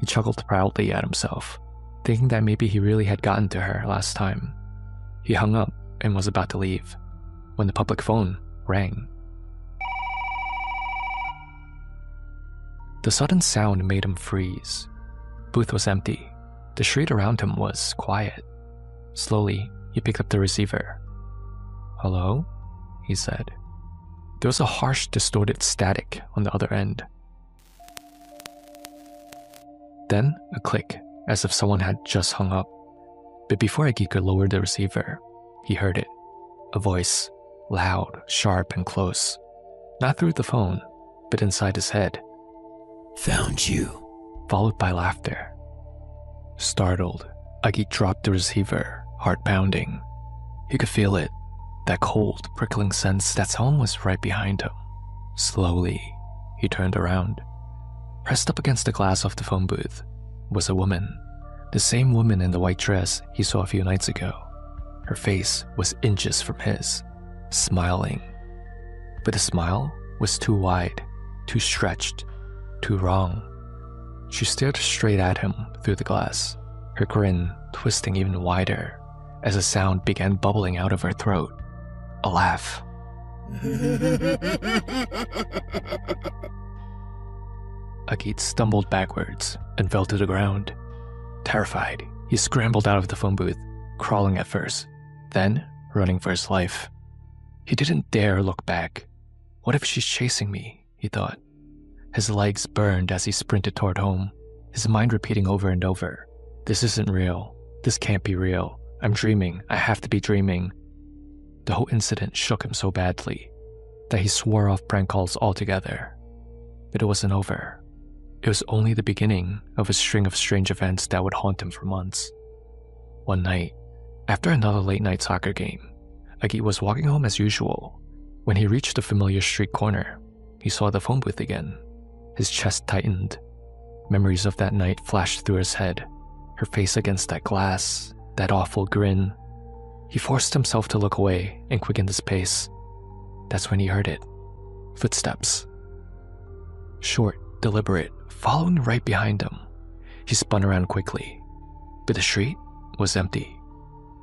Speaker 2: He chuckled proudly at himself, thinking that maybe he really had gotten to her last time. He hung up and was about to leave, when the public phone rang. The sudden sound made him freeze. Booth was empty. The street around him was quiet. Slowly, he picked up the receiver. "Hello?" he said. There was a harsh, distorted static on the other end. Then, a click, as if someone had just hung up. But before Agit could lower the receiver, he heard it. A voice, loud, sharp, and close. Not through the phone, but inside his head.
Speaker 3: "Found you."
Speaker 2: Followed by laughter. Startled, Agit dropped the receiver, heart pounding. He could feel it, that cold, prickling sense that someone was right behind him. Slowly, he turned around. Pressed up against the glass of the phone booth was a woman, the same woman in the white dress he saw a few nights ago. Her face was inches from his, smiling. But the smile was too wide, too stretched, too wrong. She stared straight at him through the glass, her grin twisting even wider as a sound began bubbling out of her throat. A laugh. Agit stumbled backwards and fell to the ground. Terrified, he scrambled out of the phone booth, crawling at first, then running for his life. He didn't dare look back. What if she's chasing me, he thought. His legs burned as he sprinted toward home, his mind repeating over and over, "This isn't real. This can't be real. I'm dreaming. I have to be dreaming." The whole incident shook him so badly that he swore off prank calls altogether. But it wasn't over. It was only the beginning of a string of strange events that would haunt him for months. One night, after another late-night soccer game, Agit was walking home as usual. When he reached the familiar street corner, he saw the phone booth again. His chest tightened. Memories of that night flashed through his head. Her face against that glass, that awful grin. He forced himself to look away and quickened his pace. That's when he heard it. Footsteps. Short, deliberate, following right behind him. He spun around quickly, but the street was empty.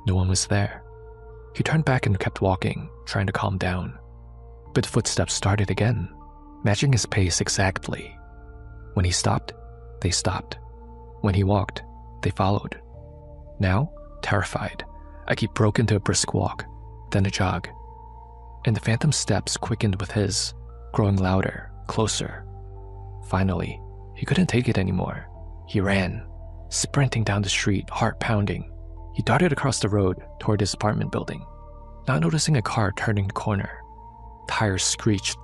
Speaker 2: No one was there. He turned back and kept walking, trying to calm down. But the footsteps started again, matching his pace exactly. When he stopped, they stopped. When he walked, they followed. Now, terrified, Agit broke into a brisk walk, then a jog. And the phantom steps quickened with his, growing louder, closer. Finally, he couldn't take it anymore. He ran, sprinting down the street, heart pounding. He darted across the road toward his apartment building, not noticing a car turning the corner. Tires screeched.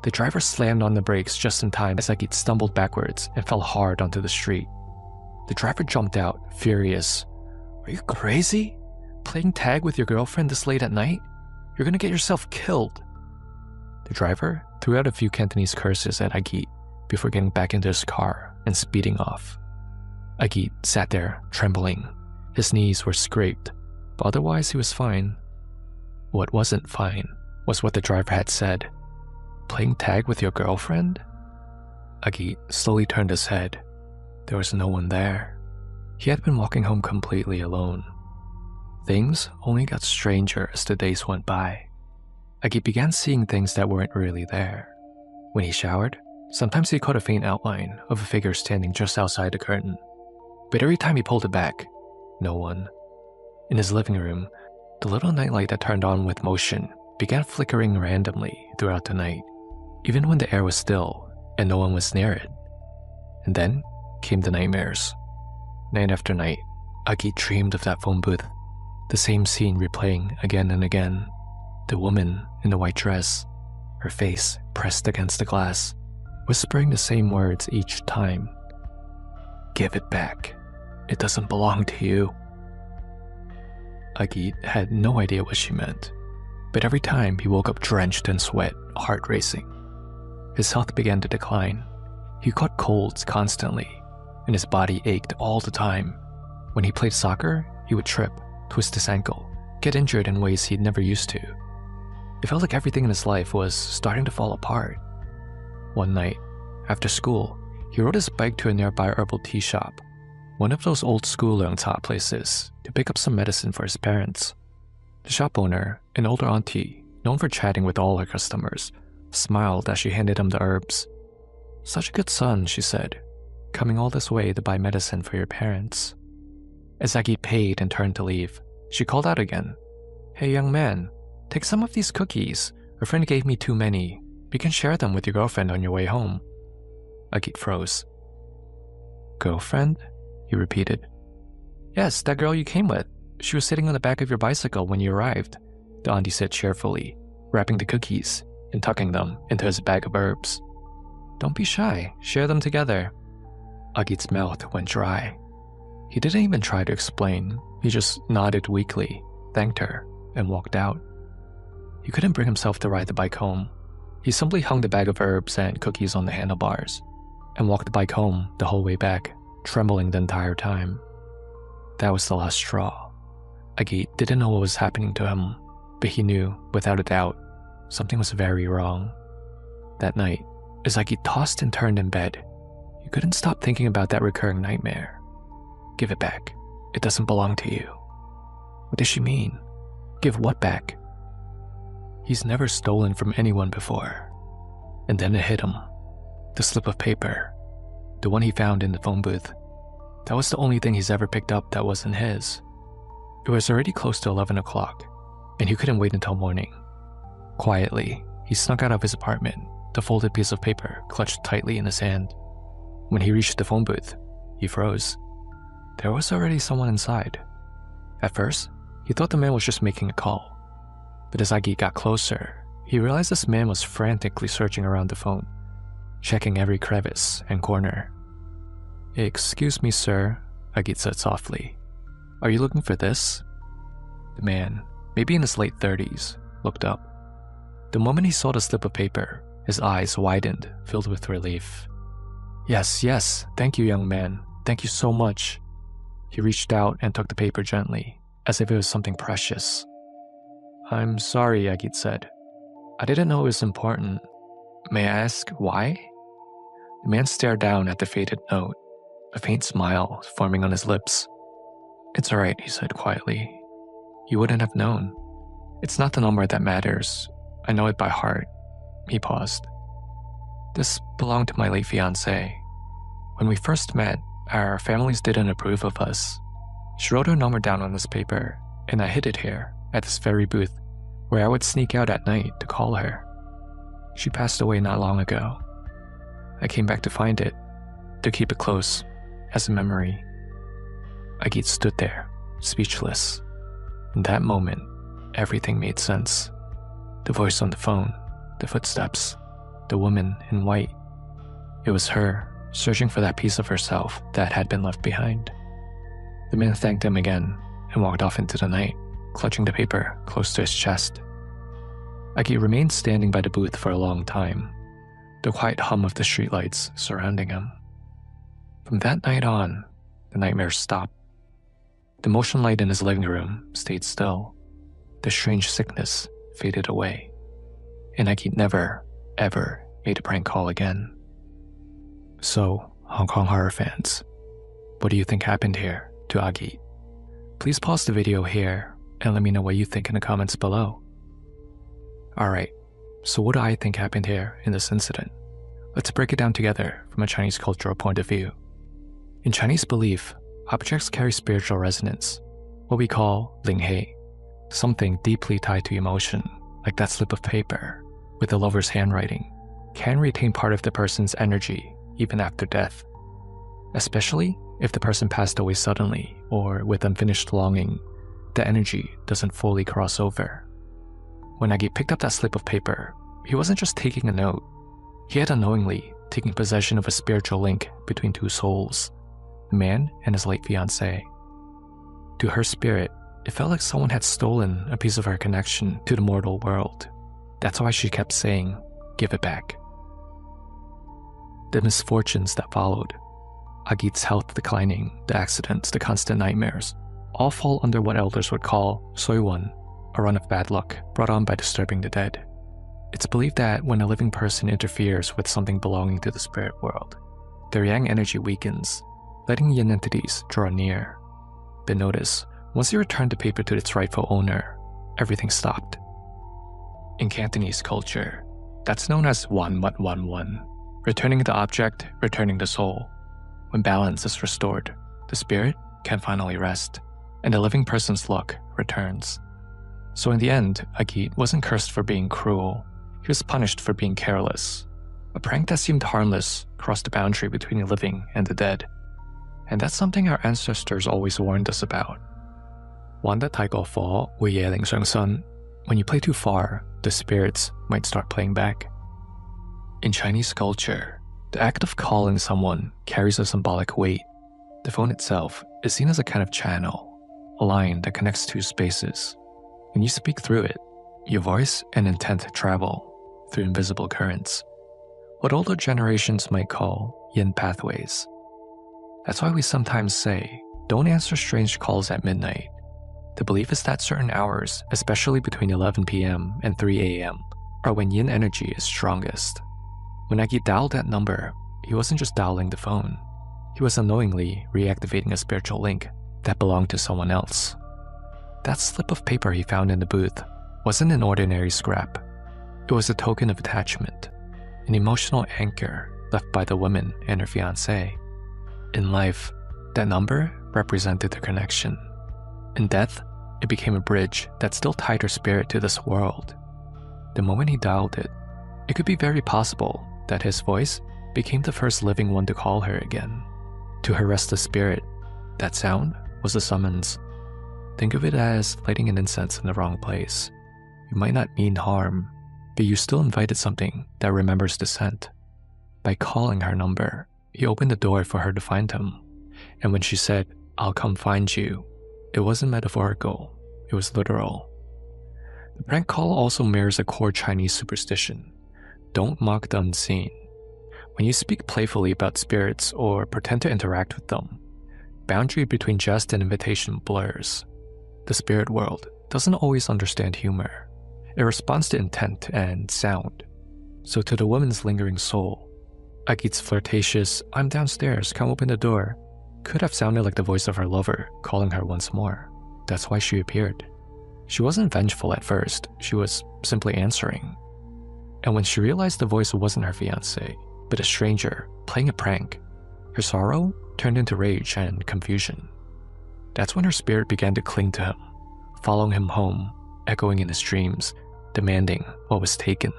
Speaker 2: The driver slammed on the brakes just in time as Agit stumbled backwards and fell hard onto the street. The driver jumped out, furious. "Are you crazy? Playing tag with your girlfriend this late at night? You're gonna get yourself killed." The driver threw out a few Cantonese curses at Agit before getting back into his car and speeding off. Agit sat there, trembling. His knees were scraped, but otherwise he was fine. What wasn't fine was what the driver had said. Playing tag with your girlfriend? Agit slowly turned his head. There was no one there. He had been walking home completely alone. Things only got stranger as the days went by. Agit began seeing things that weren't really there. When he showered, sometimes he caught a faint outline of a figure standing just outside the curtain. But every time he pulled it back, no one. In his living room, the little nightlight that turned on with motion began flickering randomly throughout the night, even when the air was still and no one was near it. And then came the nightmares. Night after night, Agit dreamed of that phone booth, the same scene replaying again and again. The woman in the white dress, her face pressed against the glass, whispering the same words each time. "Give it back. It doesn't belong to you." Agit had no idea what she meant, but every time he woke up drenched in sweat, heart racing. His health began to decline. He caught colds constantly, and his body ached all the time. When he played soccer, he would trip, twist his ankle, get injured in ways he'd never used to. It felt like everything in his life was starting to fall apart. One night, after school, he rode his bike to a nearby herbal tea shop, one of those old school top places, to pick up some medicine for his parents. The shop owner, an older auntie, known for chatting with all her customers, smiled as she handed him the herbs. "Such a good son," she said, "coming all this way to buy medicine for your parents." As Agit paid and turned to leave, she called out again. "Hey young man, take some of these cookies. A friend gave me too many. You can share them with your girlfriend on your way home." Agit froze. "Girlfriend?" he repeated. "Yes, that girl you came with. She was sitting on the back of your bicycle when you arrived," the auntie said cheerfully, wrapping the cookies and tucking them into his bag of herbs. "Don't be shy. Share them together." Agit's mouth went dry. He didn't even try to explain. He just nodded weakly, thanked her, and walked out. He couldn't bring himself to ride the bike home. He simply hung the bag of herbs and cookies on the handlebars and walked the bike home the whole way back, trembling the entire time. That was the last straw. Agit didn't know what was happening to him, but he knew, without a doubt, something was very wrong. That night, as Agit tossed and turned in bed, he couldn't stop thinking about that recurring nightmare. "Give it back. It doesn't belong to you." What did she mean? Give what back? He He's never stolen from anyone before. And then it hit him. The slip of paper. The one he found in the phone booth. That was the only thing he's ever picked up that wasn't his. It was already close to 11 o'clock, and he couldn't wait until morning. Quietly, he snuck out of his apartment, the folded piece of paper clutched tightly in his hand. When he reached the phone booth, he froze. There was already someone inside. At first, he thought the man was just making a call. But as Agit got closer, he realized this man was frantically searching around the phone, checking every crevice and corner. "Excuse me, sir," Agit said softly. "Are you looking for this?" The man, maybe in his late 30s, looked up. The moment he saw the slip of paper, his eyes widened, filled with relief. Yes, thank you, young man. Thank you so much." He reached out and took the paper gently, as if it was something precious. "I'm sorry," Agit said. "I didn't know it was important. May I ask why?" The man stared down at the faded note, a faint smile forming on his lips. "It's alright," he said quietly. "You wouldn't have known. It's not the number that matters. I know it by heart." He paused. "This belonged to my late fiancée. When we first met, our families didn't approve of us. She wrote her number down on this paper, and I hid it here, at this very booth, where I would sneak out at night to call her. She passed away not long ago. I came back to find it, to keep it close, as a memory." Agit stood there, speechless. In that moment, everything made sense. The voice on the phone, the footsteps, the woman in white. It was her, searching for that piece of herself that had been left behind. The man thanked him again and walked off into the night, clutching the paper close to his chest. Agit remained standing by the booth for a long time, the quiet hum of the streetlights surrounding him. From that night on, the nightmares stopped. The motion light in his living room stayed still. The strange sickness faded away. And Agit never, ever made a prank call again. So, Hong Kong horror fans, what do you think happened here to Agit? Please pause the video here and let me know what you think in the comments below. Alright, so what do I think happened here in this incident? Let's break it down together from a Chinese cultural point of view. In Chinese belief, objects carry spiritual resonance, what we call linghei, something deeply tied to emotion, like that slip of paper with the lover's handwriting, can retain part of the person's energy even after death, especially if the person passed away suddenly or with unfinished longing. The energy doesn't fully cross over. When Agit picked up that slip of paper, he wasn't just taking a note. He had unknowingly taken possession of a spiritual link between two souls, the man and his late fiancée. To her spirit, it felt like someone had stolen a piece of her connection to the mortal world. That's why she kept saying, "Give it back." The misfortunes that followed, Agit's health declining, the accidents, the constant nightmares, all fall under what elders would call soiwan, a run of bad luck brought on by disturbing the dead. It's believed that when a living person interferes with something belonging to the spirit world, their yang energy weakens, letting yin entities draw near. But notice, once you return the paper to its rightful owner, everything stopped. In Cantonese culture, that's known as wan mat wan wan, returning the object, returning the soul. When balance is restored, the spirit can finally rest, and the living person's luck returns. So in the end, Agit wasn't cursed for being cruel. He was punished for being careless. A prank that seemed harmless crossed the boundary between the living and the dead. And that's something our ancestors always warned us about. 玩得太過火會惹靈上身. When you play too far, the spirits might start playing back. In Chinese culture, the act of calling someone carries a symbolic weight. The phone itself is seen as a kind of channel, a line that connects two spaces. When you speak through it, your voice and intent travel through invisible currents, what older generations might call yin pathways. That's why we sometimes say, don't answer strange calls at midnight. The belief is that certain hours, especially between 11 p.m. and 3 a.m., are when yin energy is strongest. When Agit dialed that number, he wasn't just dialing the phone. He was unknowingly reactivating a spiritual link that belonged to someone else. That slip of paper he found in the booth, wasn't an ordinary scrap. It was a token of attachment, an emotional anchor left by the woman and her fiancé. In life, that number represented their connection. In death, it became a bridge that still tied her spirit to this world. The moment he dialed it, it could be very possible that his voice became the first living one to call her again. To her restless spirit, that sound was a summons. Think of it as lighting an incense in the wrong place. You might not mean harm, but you still invited something that remembers the scent. By calling her number, he opened the door for her to find him. And when she said, "I'll come find you," it wasn't metaphorical, it was literal. The prank call also mirrors a core Chinese superstition: don't mock the unseen. When you speak playfully about spirits or pretend to interact with them, boundary between jest and invitation blurs. The spirit world doesn't always understand humor. It responds to intent and sound. So to the woman's lingering soul, Agit's flirtatious "I'm downstairs, come open the door" could have sounded like the voice of her lover calling her once more. That's why she appeared. She wasn't vengeful at first, she was simply answering. And when she realized the voice wasn't her fiancé, but a stranger playing a prank, her sorrow turned into rage and confusion. That's when her spirit began to cling to him, following him home, echoing in his dreams, demanding what was taken.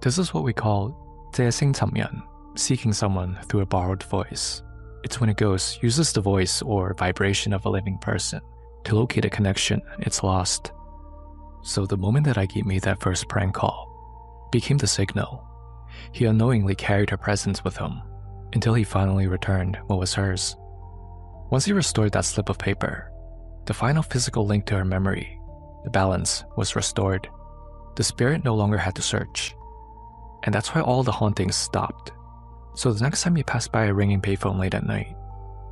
Speaker 2: This is what we call 接星层面, seeking someone through a borrowed voice. It's when a ghost uses the voice or vibration of a living person to locate a connection it's lost. So the moment that Agit made that first prank call became the signal. He unknowingly carried her presence with him until he finally returned what was hers. Once he restored that slip of paper, the final physical link to her memory, the balance was restored. The spirit no longer had to search. And that's why all the hauntings stopped. So the next time you pass by a ringing payphone late at night,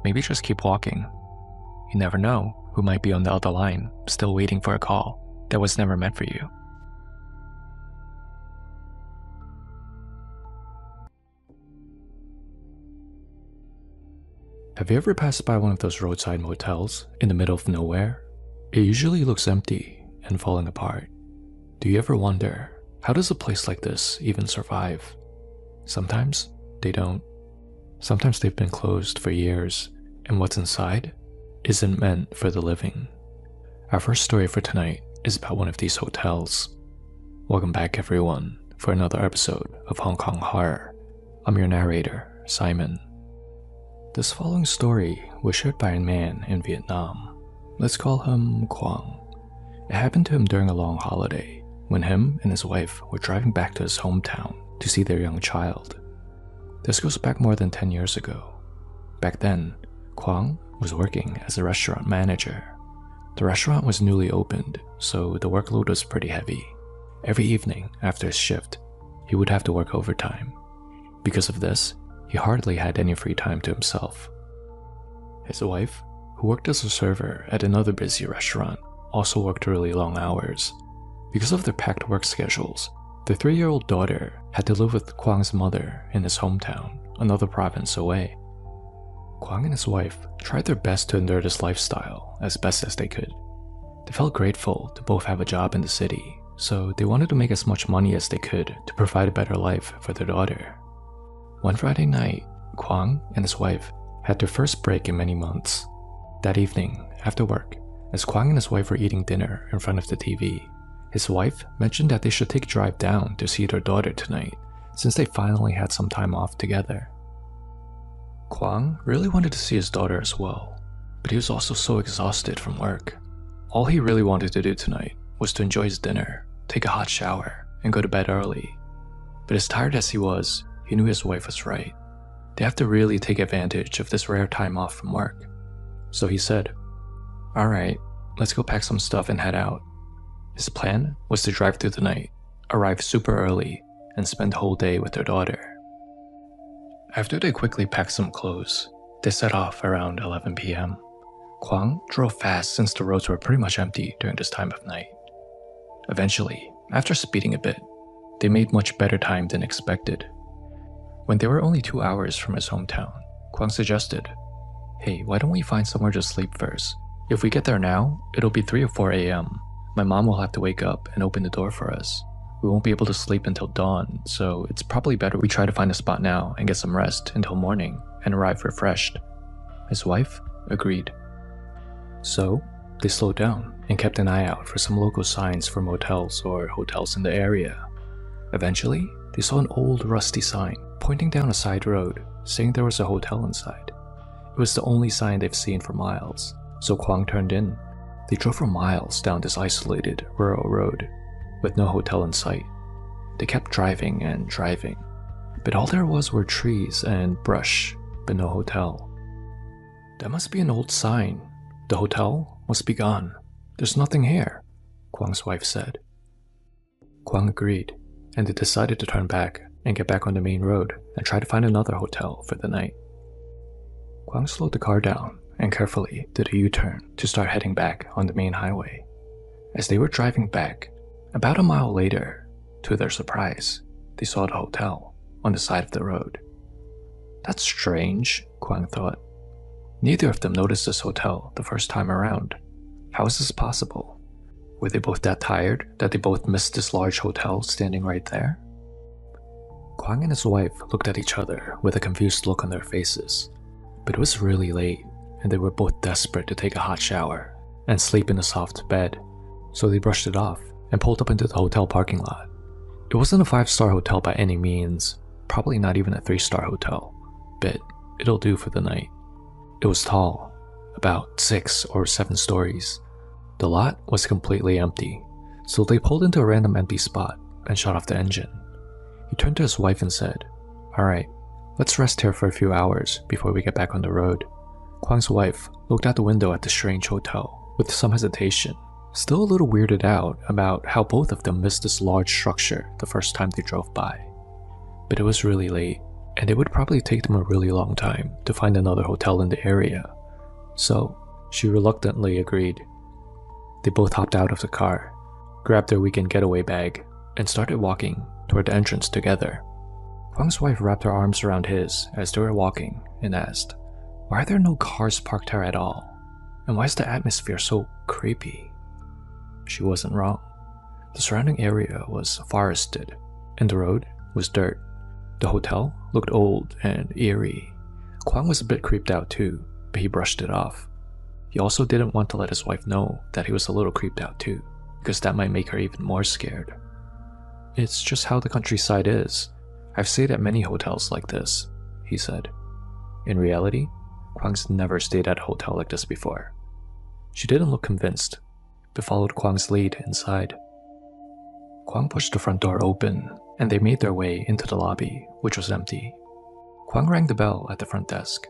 Speaker 2: maybe just keep walking. You never know who might be on the other line, still waiting for a call that was never meant for you. Have you ever passed by one of those roadside motels in the middle of nowhere? It usually looks empty and falling apart. Do you ever wonder, how does a place like this even survive? Sometimes they don't. Sometimes they've been closed for years, and what's inside isn't meant for the living. Our first story for tonight is about one of these hotels. Welcome back everyone for another episode of Hong Kong Horror. I'm your narrator, Simon. This following story was shared by a man in Vietnam. Let's call him Quang. It happened to him during a long holiday, when him and his wife were driving back to his hometown to see their young child. This goes back more than 10 years ago. Back then, Quang was working as a restaurant manager. The restaurant was newly opened, so the workload was pretty heavy. Every evening after his shift, he would have to work overtime. Because of this, he hardly had any free time to himself. His wife, who worked as a server at another busy restaurant, also worked really long hours. Because of their packed work schedules, their 3-year-old daughter had to live with Quang's mother in his hometown, another province away. Quang and his wife tried their best to endure this lifestyle as best as they could. They felt grateful to both have a job in the city, so they wanted to make as much money as they could to provide a better life for their daughter. One Friday night, Quang and his wife had their first break in many months. That evening, after work, as Quang and his wife were eating dinner in front of the TV, his wife mentioned that they should take a drive down to see their daughter tonight, since they finally had some time off together. Quang really wanted to see his daughter as well, but he was also so exhausted from work. All he really wanted to do tonight was to enjoy his dinner, take a hot shower, and go to bed early. But as tired as he was, he knew his wife was right. They have to really take advantage of this rare time off from work. So he said, "Alright, let's go pack some stuff and head out." His plan was to drive through the night, arrive super early, and spend the whole day with their daughter. After they quickly packed some clothes, they set off around 11 p.m. Quang drove fast since the roads were pretty much empty during this time of night. Eventually, after speeding a bit, they made much better time than expected. When they were only 2 hours from his hometown, Quang suggested, "Hey, why don't we find somewhere to sleep first? If we get there now, it'll be 3 or 4 a.m. My mom will have to wake up and open the door for us. We won't be able to sleep until dawn, so it's probably better we try to find a spot now and get some rest until morning and arrive refreshed." His wife agreed. So, they slowed down and kept an eye out for some local signs for motels or hotels in the area. Eventually, they saw an old rusty sign pointing down a side road saying there was a hotel inside. It was the only sign they've seen for miles, so Kwang turned in. They drove for miles down this isolated, rural road, with no hotel in sight. They kept driving and driving, but all there was were trees and brush, but no hotel. "That must be an old sign. The hotel must be gone. There's nothing here," Kwang's wife said. Kwang agreed, and they decided to turn back and get back on the main road and try to find another hotel for the night. Kwang slowed the car down and carefully did a U-turn to start heading back on the main highway. As they were driving back, about a mile later, to their surprise, they saw the hotel on the side of the road. "That's strange," Kwang thought. Neither of them noticed this hotel the first time around. How is this possible? Were they both that tired that they both missed this large hotel standing right there? Kwang and his wife looked at each other with a confused look on their faces. But it was really late, and they were both desperate to take a hot shower and sleep in a soft bed, so they brushed it off and pulled up into the hotel parking lot. It wasn't a 5-star hotel by any means, probably not even a 3-star hotel, but it'll do for the night. It was tall, about 6 or 7 stories. The lot was completely empty, so they pulled into a random empty spot and shut off the engine. He turned to his wife and said, "Alright, let's rest here for a few hours before we get back on the road." Kwang's wife looked out the window at the strange hotel with some hesitation, still a little weirded out about how both of them missed this large structure the first time they drove by. But it was really late, and it would probably take them a really long time to find another hotel in the area, so she reluctantly agreed. They both hopped out of the car, grabbed their weekend getaway bag, and started walking toward the entrance together. Kwang's wife wrapped her arms around his as they were walking and asked, "Why are there no cars parked here at all? And why is the atmosphere so creepy?" She wasn't wrong. The surrounding area was forested, and the road was dirt. The hotel looked old and eerie. Kwang was a bit creeped out too, but he brushed it off. He also didn't want to let his wife know that he was a little creeped out too, because that might make her even more scared. "It's just how the countryside is. I've stayed at many hotels like this," he said. In reality, Kwang's never stayed at a hotel like this before. She didn't look convinced, but followed Kwang's lead inside. Kwang pushed the front door open, and they made their way into the lobby, which was empty. Kwang rang the bell at the front desk.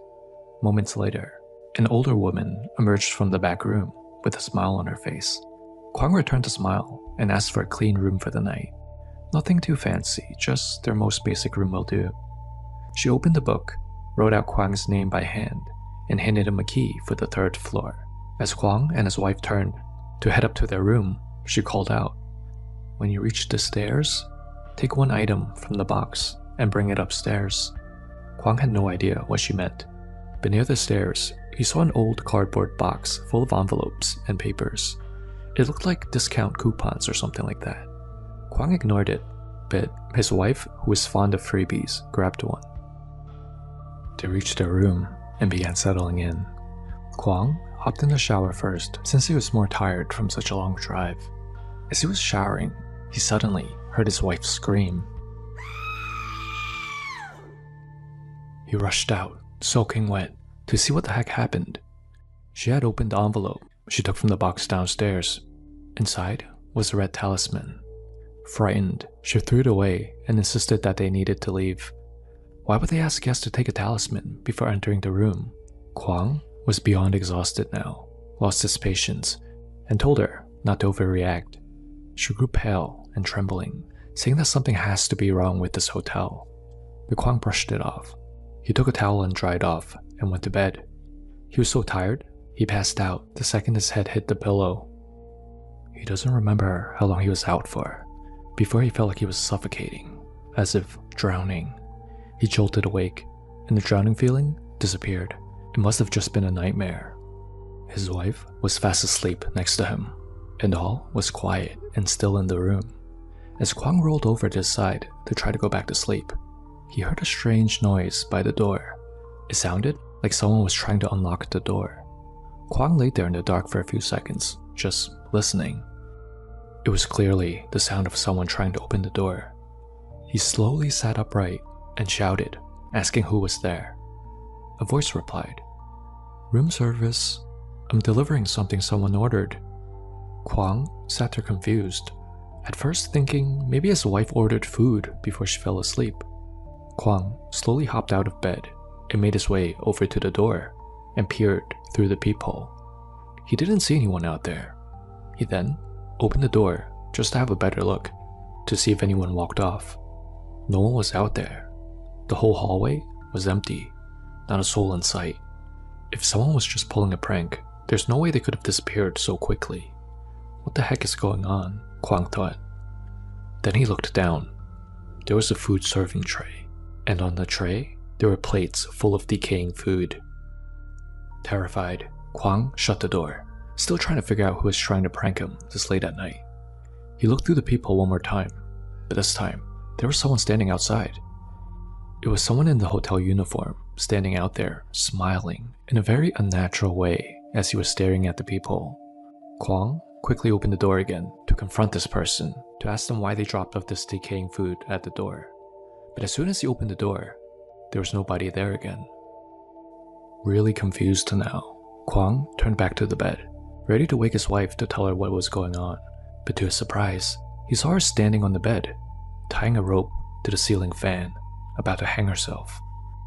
Speaker 2: Moments later, an older woman emerged from the back room with a smile on her face. Kwang returned the smile and asked for a clean room for the night. Nothing too fancy, just their most basic room will do. She opened the book, wrote out Kwang's name by hand, and handed him a key for the 3rd floor. As Kwang and his wife turned to head up to their room, she called out, "When you reach the stairs, take one item from the box and bring it upstairs." Kwang had no idea what she meant, but near the stairs, he saw an old cardboard box full of envelopes and papers. It looked like discount coupons or something like that. Kwang ignored it, but his wife, who was fond of freebies, grabbed one. They reached their room and began settling in. Kwang hopped in the shower first, since he was more tired from such a long drive. As he was showering, he suddenly heard his wife scream. He rushed out, soaking wet, to see what the heck happened. She had opened the envelope she took from the box downstairs. Inside was a red talisman. Frightened, she threw it away and insisted that they needed to leave. Why would they ask guests to take a talisman before entering the room? Kwang was beyond exhausted now, lost his patience, and told her not to overreact. She grew pale and trembling, saying that something has to be wrong with this hotel. But Kwang brushed it off. He took a towel and dried off and went to bed. He was so tired, he passed out the second his head hit the pillow. He doesn't remember how long he was out for, before he felt like he was suffocating, as if drowning. He jolted awake, and the drowning feeling disappeared. It must have just been a nightmare. His wife was fast asleep next to him. and all was quiet and still in the room. As Kwang rolled over to his side to try to go back to sleep, he heard a strange noise by the door. It sounded like someone was trying to unlock the door. Kwang laid there in the dark for a few seconds, just listening. It was clearly the sound of someone trying to open the door. He slowly sat upright and shouted, asking who was there. A voice replied, "Room service. I'm delivering something someone ordered." Kwang sat there confused, at first thinking maybe his wife ordered food before she fell asleep. Kwang slowly hopped out of bed and made his way over to the door and peered through the peephole. He didn't see anyone out there. He then opened the door just to have a better look, to see if anyone walked off. No one was out there. The whole hallway was empty, not a soul in sight. If someone was just pulling a prank, there's no way they could have disappeared so quickly. What the heck is going on? Kwang thought. Then he looked down. There was a food serving tray, and on the tray, there were plates full of decaying food. Terrified, Kwang shut the door, still trying to figure out who was trying to prank him this late at night. He looked through the peephole one more time, but this time, there was someone standing outside. It was someone in the hotel uniform, standing out there, smiling in a very unnatural way as he was staring at the peephole. Kwang quickly opened the door again to confront this person, to ask them why they dropped off this decaying food at the door. But as soon as he opened the door, there was nobody there again. Really confused now, Kwang turned back to the bed, ready to wake his wife to tell her what was going on. But to his surprise, he saw her standing on the bed, tying a rope to the ceiling fan, about to hang herself.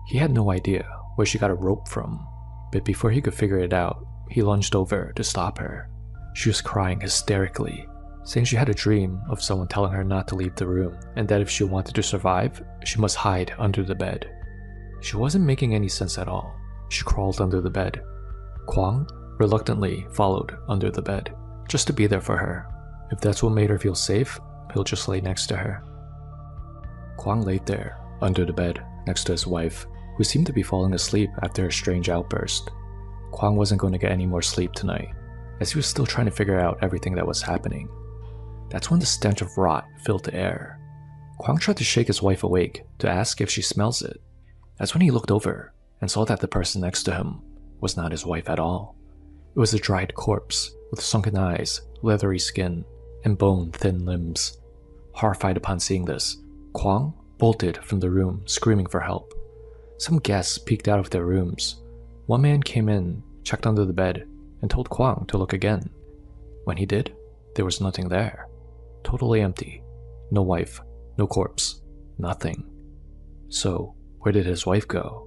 Speaker 2: He had no idea where she got a rope from, but before he could figure it out, he lunged over to stop her. She was crying hysterically, saying she had a dream of someone telling her not to leave the room, and that if she wanted to survive, she must hide under the bed. She wasn't making any sense at all. She crawled under the bed. Kwang reluctantly followed under the bed, just to be there for her. If that's what made her feel safe, he'll just lay next to her. Kwang laid there, under the bed, next to his wife, who seemed to be falling asleep after her strange outburst. Kwang wasn't going to get any more sleep tonight, as he was still trying to figure out everything that was happening. That's when the stench of rot filled the air. Kwang tried to shake his wife awake to ask if she smells it. That's when he looked over and saw that the person next to him was not his wife at all. It was a dried corpse with sunken eyes, leathery skin, and bone-thin limbs. Horrified upon seeing this, Kwang bolted from the room, screaming for help. Some guests peeked out of their rooms. One man came in, checked under the bed, and told Kwang to look again. When he did, there was nothing there. Totally empty. No wife, no corpse, nothing. So, where did his wife go?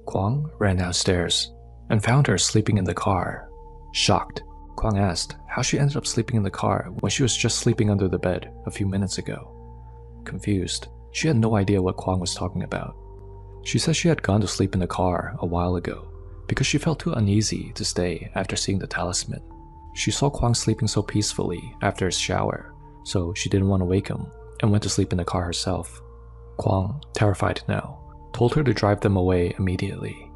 Speaker 2: Kwang ran downstairs and found her sleeping in the car. Shocked, Kwang asked how she ended up sleeping in the car when she was just sleeping under the bed a few minutes ago. Confused, she had no idea what Kwang was talking about. She said she had gone to sleep in the car a while ago because she felt too uneasy to stay after seeing the talisman. She saw Kwang sleeping so peacefully after his shower, so she didn't want to wake him and went to sleep in the car herself. Kwang, terrified now, told her to drive them away immediately.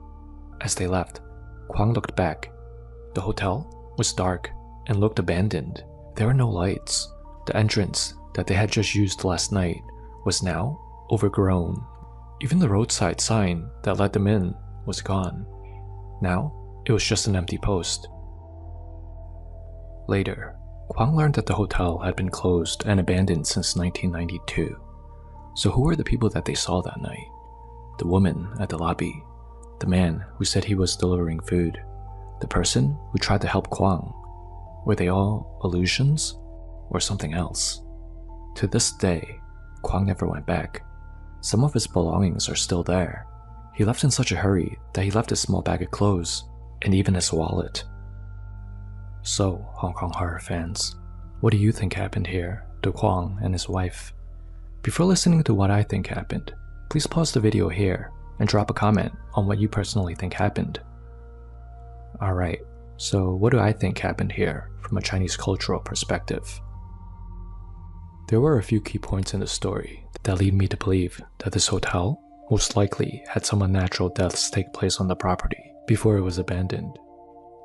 Speaker 2: As they left, Kwang looked back. The hotel was dark and looked abandoned. There were no lights. The entrance that they had just used last night was now overgrown. Even the roadside sign that led them in was gone. Now, it was just an empty post. Later, Kwang learned that the hotel had been closed and abandoned since 1992. So who were the people that they saw that night? The woman at the lobby, the man who said he was delivering food, the person who tried to help Kwang. Were they all illusions or something else? To this day, Kwang never went back. Some of his belongings are still there. He left in such a hurry that he left his small bag of clothes and even his wallet. So, Hong Kong horror fans, what do you think happened here to Kwang and his wife? Before listening to what I think happened, please pause the video here and drop a comment on what you personally think happened. Alright, so what do I think happened here from a Chinese cultural perspective? There were a few key points in the story that lead me to believe that this hotel most likely had some unnatural deaths take place on the property before it was abandoned.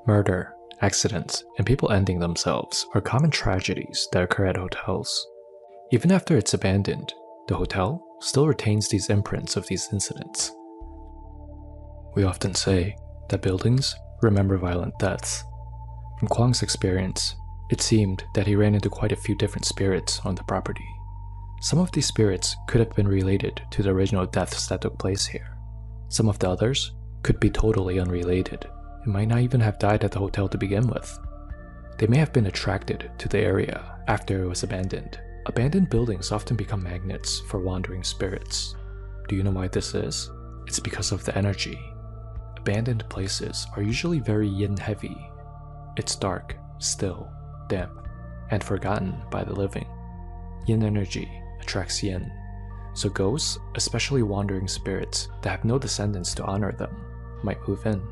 Speaker 2: Murder accidents, and people ending themselves are common tragedies that occur at hotels. Even after it's abandoned, the hotel still retains these imprints of these incidents. We often say that buildings remember violent deaths. From Kwang's experience, it seemed that he ran into quite a few different spirits on the property. Some of these spirits could have been related to the original deaths that took place here. Some of the others could be totally unrelated and might not even have died at the hotel to begin with. They may have been attracted to the area after it was abandoned. Abandoned buildings often become magnets for wandering spirits. Do you know why this is? It's because of the energy. Abandoned places are usually very yin-heavy. It's dark, still, damp, and forgotten by the living. Yin energy attracts yin, so ghosts, especially wandering spirits that have no descendants to honor them, might move in.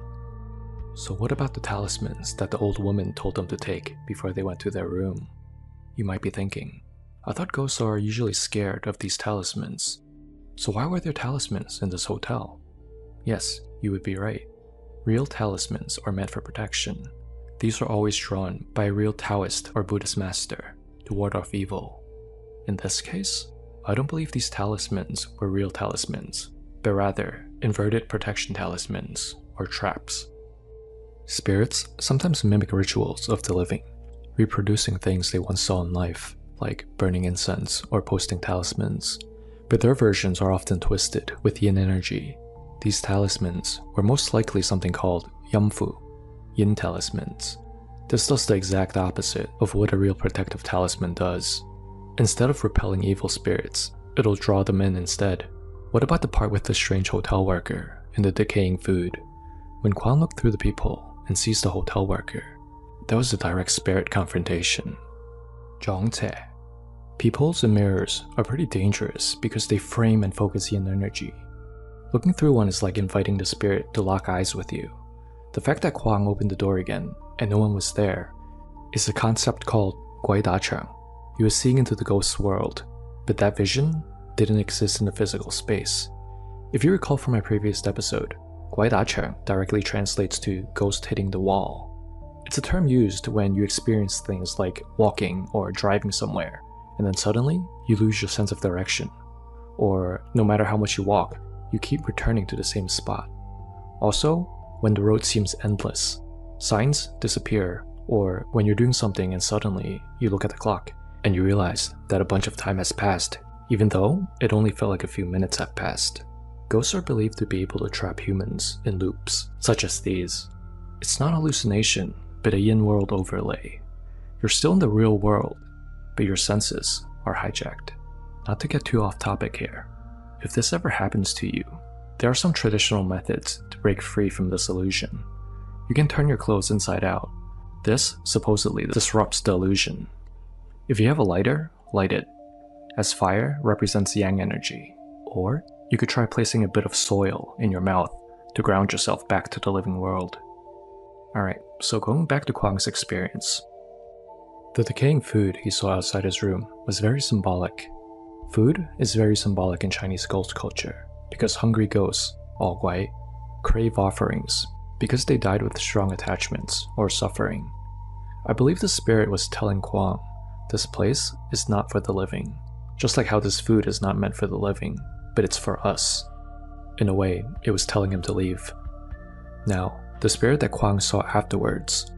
Speaker 2: So what about the talismans that the old woman told them to take before they went to their room? You might be thinking, I thought ghosts are usually scared of these talismans. So why were there talismans in this hotel? Yes, you would be right. Real talismans are meant for protection. These are always drawn by a real Taoist or Buddhist master to ward off evil. In this case, I don't believe these talismans were real talismans, but rather inverted protection talismans or traps. Spirits sometimes mimic rituals of the living, reproducing things they once saw in life, like burning incense or posting talismans, but their versions are often twisted with yin energy. These talismans were most likely something called yamfu, yin talismans. This does the exact opposite of what a real protective talisman does. Instead of repelling evil spirits, it'll draw them in instead. What about the part with the strange hotel worker and the decaying food? When Kwang looked through the peephole and sees the hotel worker, that was a direct spirit confrontation. Zhongce. Peepholes and mirrors are pretty dangerous because they frame and focus yin energy. Looking through one is like inviting the spirit to lock eyes with you. The fact that Kwang opened the door again and no one was there is a concept called guaidachang. He was seeing into the ghost's world, but that vision didn't exist in the physical space. If you recall from my previous episode, guaidachang directly translates to ghost hitting the wall. It's a term used when you experience things like walking or driving somewhere, and then suddenly you lose your sense of direction. Or no matter how much you walk, you keep returning to the same spot. Also, when the road seems endless, signs disappear, or when you're doing something and suddenly you look at the clock and you realize that a bunch of time has passed, even though it only felt like a few minutes have passed. Ghosts are believed to be able to trap humans in loops, such as these. It's not hallucination, but a yin world overlay. You're still in the real world, but your senses are hijacked. Not to get too off topic here, if this ever happens to you, there are some traditional methods to break free from this illusion. You can turn your clothes inside out. This supposedly disrupts the illusion. If you have a lighter, light it, as fire represents yang energy. Or you could try placing a bit of soil in your mouth to ground yourself back to the living world. Alright, so going back to Kwang's experience. The decaying food he saw outside his room was very symbolic. Food is very symbolic in Chinese ghost culture because hungry ghosts, all guai, crave offerings because they died with strong attachments or suffering. I believe the spirit was telling Kwang, this place is not for the living, just like how this food is not meant for the living, but it's for us. In a way, it was telling him to leave. Now, the spirit that Kwang saw afterwards,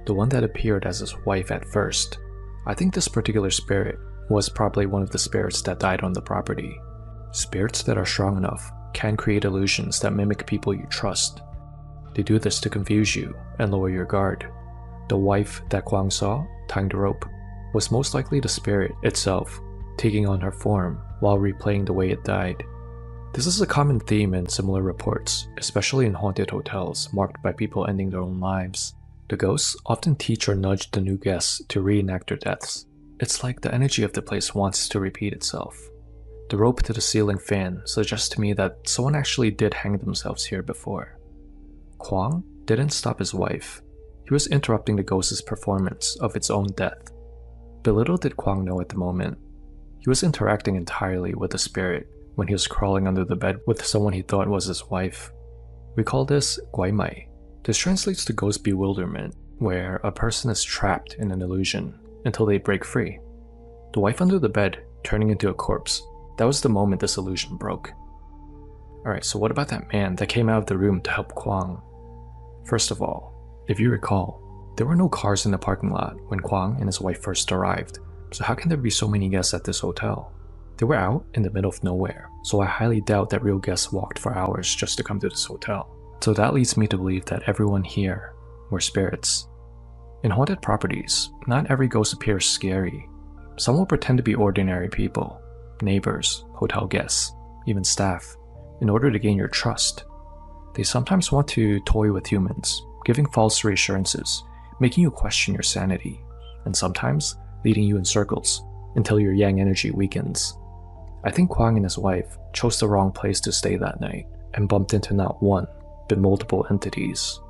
Speaker 2: the one that appeared as his wife at first, I think this particular spirit was probably one of the spirits that died on the property. Spirits that are strong enough can create illusions that mimic people you trust. They do this to confuse you and lower your guard. The wife that Kwang saw, tying the rope, was most likely the spirit itself, taking on her form while replaying the way it died. This is a common theme in similar reports, especially in haunted hotels marked by people ending their own lives. The ghosts often teach or nudge the new guests to reenact their deaths. It's like the energy of the place wants to repeat itself. The rope to the ceiling fan suggests to me that someone actually did hang themselves here before. Kwang didn't stop his wife. He was interrupting the ghost's performance of its own death. But little did Kwang know at the moment, he was interacting entirely with the spirit when he was crawling under the bed with someone he thought was his wife. We call this guaimai. This translates to ghost bewilderment.
Speaker 1: where a person is trapped in an illusion until they break free. The wife under the bed turning into a corpse. That was the moment this illusion broke. Alright, so what about that man that came out of the room to help Kwang? First of all, if you recall, there were no cars in the parking lot when Kwang and his wife first arrived, so how can there be so many guests at this hotel? They were out in the middle of nowhere, so I highly doubt that real guests walked for hours just to come to this hotel. So that leads me to believe that everyone here were spirits. In haunted properties, not every ghost appears scary. Some will pretend to be ordinary people, neighbors, hotel guests, even staff, in order to gain your trust. They sometimes want to toy with humans, giving false reassurances, making you question your sanity, and sometimes leading you in circles until your yang energy weakens. I think Kwang and his wife chose the wrong place to stay that night and bumped into not one, but multiple entities.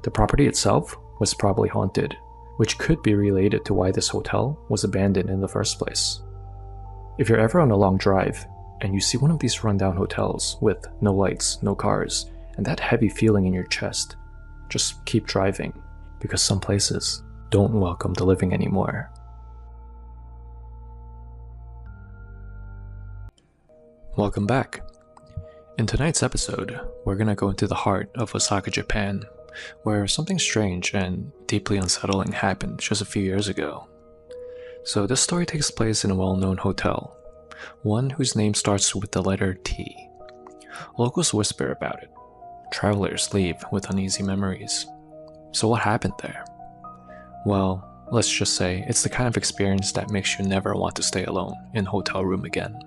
Speaker 1: The property itself was probably haunted, which could be related to why this hotel was abandoned in the first place. If you're ever on a long drive and you see one of these rundown hotels with no lights, no cars, and that heavy feeling in your chest, just keep driving, because some places don't welcome the living anymore. Welcome back. In tonight's episode, we're gonna go into the heart of Osaka, Japan, where something strange and deeply unsettling happened just a few years ago. So this story takes place in a well-known hotel, one whose name starts with the letter T. Locals whisper about it. Travelers leave with uneasy memories. So what happened there? Well, let's just say it's the kind of experience that makes you never want to stay alone in a hotel room again.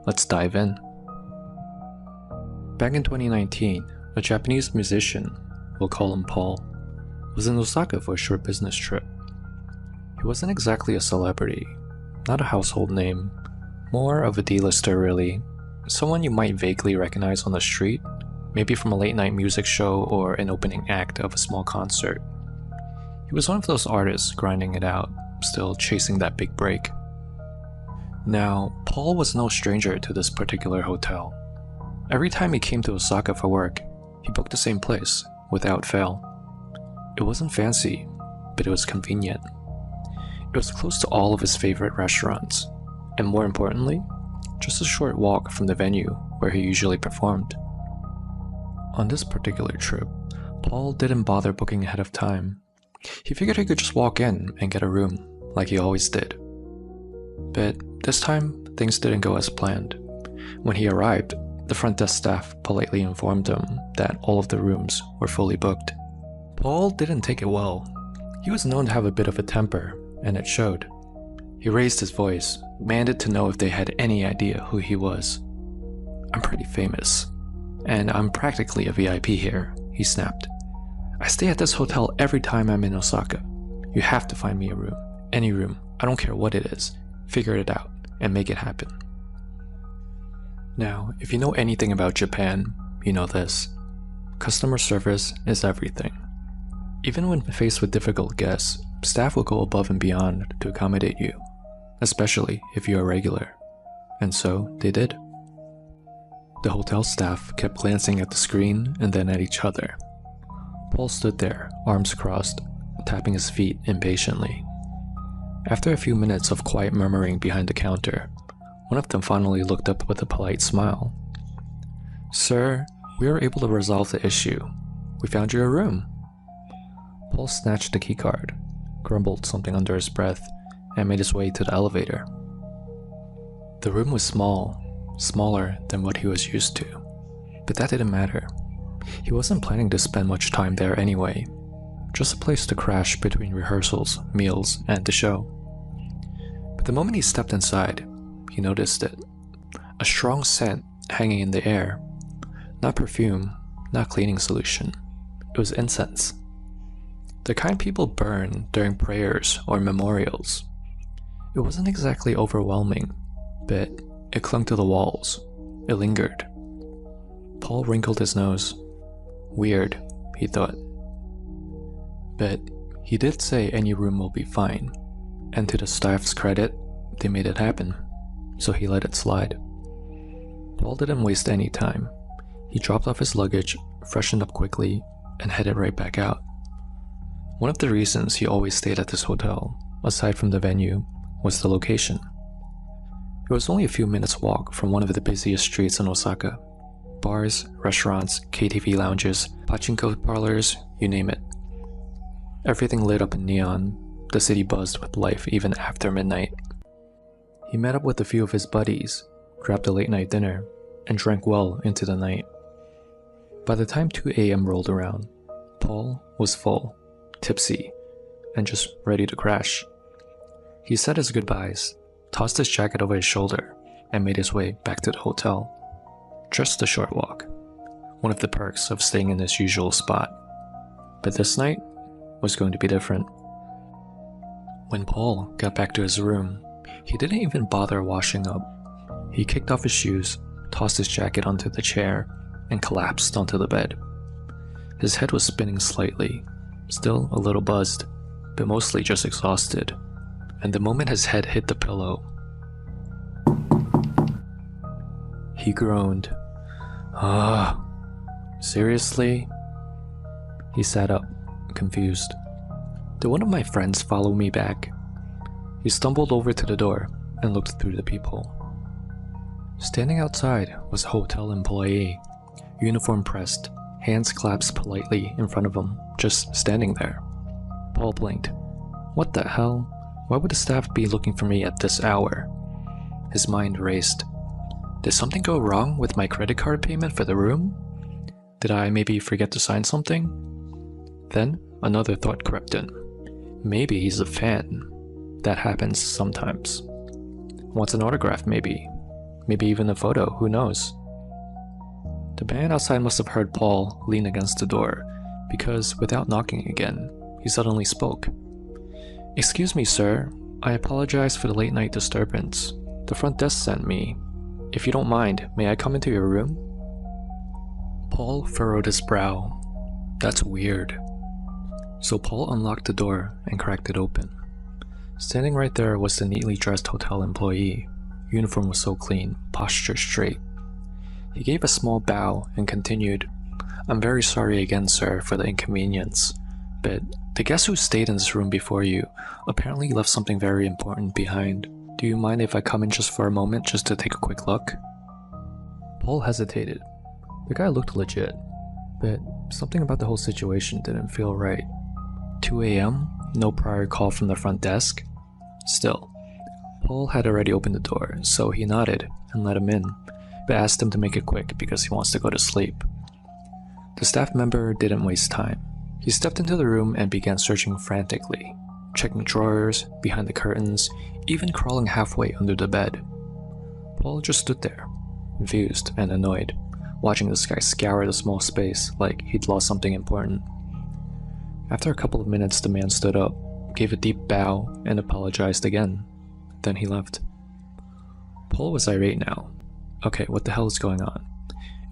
Speaker 1: Let's dive in. Back in 2019, a Japanese musician, we'll call him Paul, was in Osaka for a short business trip. He wasn't exactly a celebrity, not a household name, more of a D-lister really, someone you might vaguely recognize on the street, maybe from a late-night music show or an opening act of a small concert. He was one of those artists grinding it out, still chasing that big break. Now, Paul was no stranger to this particular hotel. Every time he came to Osaka for work, he booked the same place, without fail. It wasn't fancy, but it was convenient. It was close to all of his favorite restaurants, and more importantly, just a short walk from the venue where he usually performed. On this particular trip, Paul didn't bother booking ahead of time. He figured he could just walk in and get a room, like he always did. But this time, things didn't go as planned. When he arrived, the front desk staff politely informed him that all of the rooms were fully booked. Paul didn't take it well. He was known to have a bit of a temper, and it showed. He raised his voice, demanded to know if they had any idea who he was. "I'm pretty famous, and I'm practically a VIP here," he snapped. "I stay at this hotel every time I'm in Osaka. You have to find me a room. Any room. I don't care what it is. Figure it out, and make it happen." Now, if you know anything about Japan, you know this. Customer service is everything. Even when faced with difficult guests, staff will go above and beyond to accommodate you, especially if you're a regular. And so, they did. The hotel staff kept glancing at the screen and then at each other. Paul stood there, arms crossed, tapping his feet impatiently. After a few minutes of quiet murmuring behind the counter, one of them finally looked up with a polite smile. "Sir, we were able to resolve the issue. We found you a room." Paul snatched the keycard, grumbled something under his breath, and made his way to the elevator. The room was small, smaller than what he was used to, but that didn't matter. He wasn't planning to spend much time there anyway, just a place to crash between rehearsals, meals, and the show. But the moment he stepped inside, he noticed it. A strong scent hanging in the air. Not perfume, not cleaning solution. It was incense. The kind people burn during prayers or memorials. It wasn't exactly overwhelming, but it clung to the walls. It lingered. Paul wrinkled his nose. Weird, he thought. But he did say any room will be fine, and to the staff's credit, they made it happen, so he let it slide. Paul didn't waste any time. He dropped off his luggage, freshened up quickly, and headed right back out.
Speaker 2: One of the reasons he always stayed at this hotel, aside from the venue, was the location. It was only a few minutes' walk from one of the busiest streets in Osaka. Bars, restaurants, KTV lounges, pachinko parlors, you name it. Everything lit up in neon. The city buzzed with life even after midnight. He met up with a few of his buddies, grabbed a late-night dinner, and drank well into the night. By the time 2 a.m. rolled around, Paul was full, tipsy, and just ready to crash. He said his goodbyes, tossed his jacket over his shoulder, and made his way back to the hotel. Just a short walk, one of the perks of staying in his usual spot. But this night was going to be different. When Paul got back to his room, he didn't even bother washing up. He kicked off his shoes, tossed his jacket onto the chair, and collapsed onto the bed. His head was spinning slightly, still a little buzzed, but mostly just exhausted. And the moment his head hit the pillow, he groaned. Ah, seriously? He sat up, confused. Did one of my friends follow me back? He stumbled over to the door and looked through the people. Standing outside was a hotel employee, uniform pressed, hands clasped politely in front of him, just standing there. Paul blinked. What the hell? Why would the staff be looking for me at this hour? His mind raced. Did something go wrong with my credit card payment for the room? Did I maybe forget to sign something? Then another thought crept in. Maybe he's a fan. That happens sometimes. Wants an autograph maybe. Maybe even a photo, who knows? The man outside must have heard Paul lean against the door, because without knocking again, he suddenly spoke. Excuse me, sir. I apologize for the late night disturbance. The front desk sent me. If you don't mind, may I come into your room? Paul furrowed his brow. That's weird. So Paul unlocked the door and cracked it open. Standing right there was the neatly dressed hotel employee. Uniform was so clean, posture straight. He gave a small bow and continued, I'm very sorry again, sir, for the inconvenience, but the guest who stayed in this room before you apparently left something very important behind. Do you mind if I come in just for a moment just to take a quick look? Paul hesitated. The guy looked legit, but something about the whole situation didn't feel right. 2 a.m., no prior call from the front desk. Still, Paul had already opened the door, so he nodded and let him in, but asked him to make it quick because he wants to go to sleep. The staff member didn't waste time. He stepped into the room and began searching frantically, checking drawers, behind the curtains, even crawling halfway under the bed. Paul just stood there, confused and annoyed, watching this guy scour the small space like he'd lost something important. After a couple of minutes, the man stood up, gave a deep bow, and apologized again. Then he left. Paul was irate now. Okay, what the hell is going on?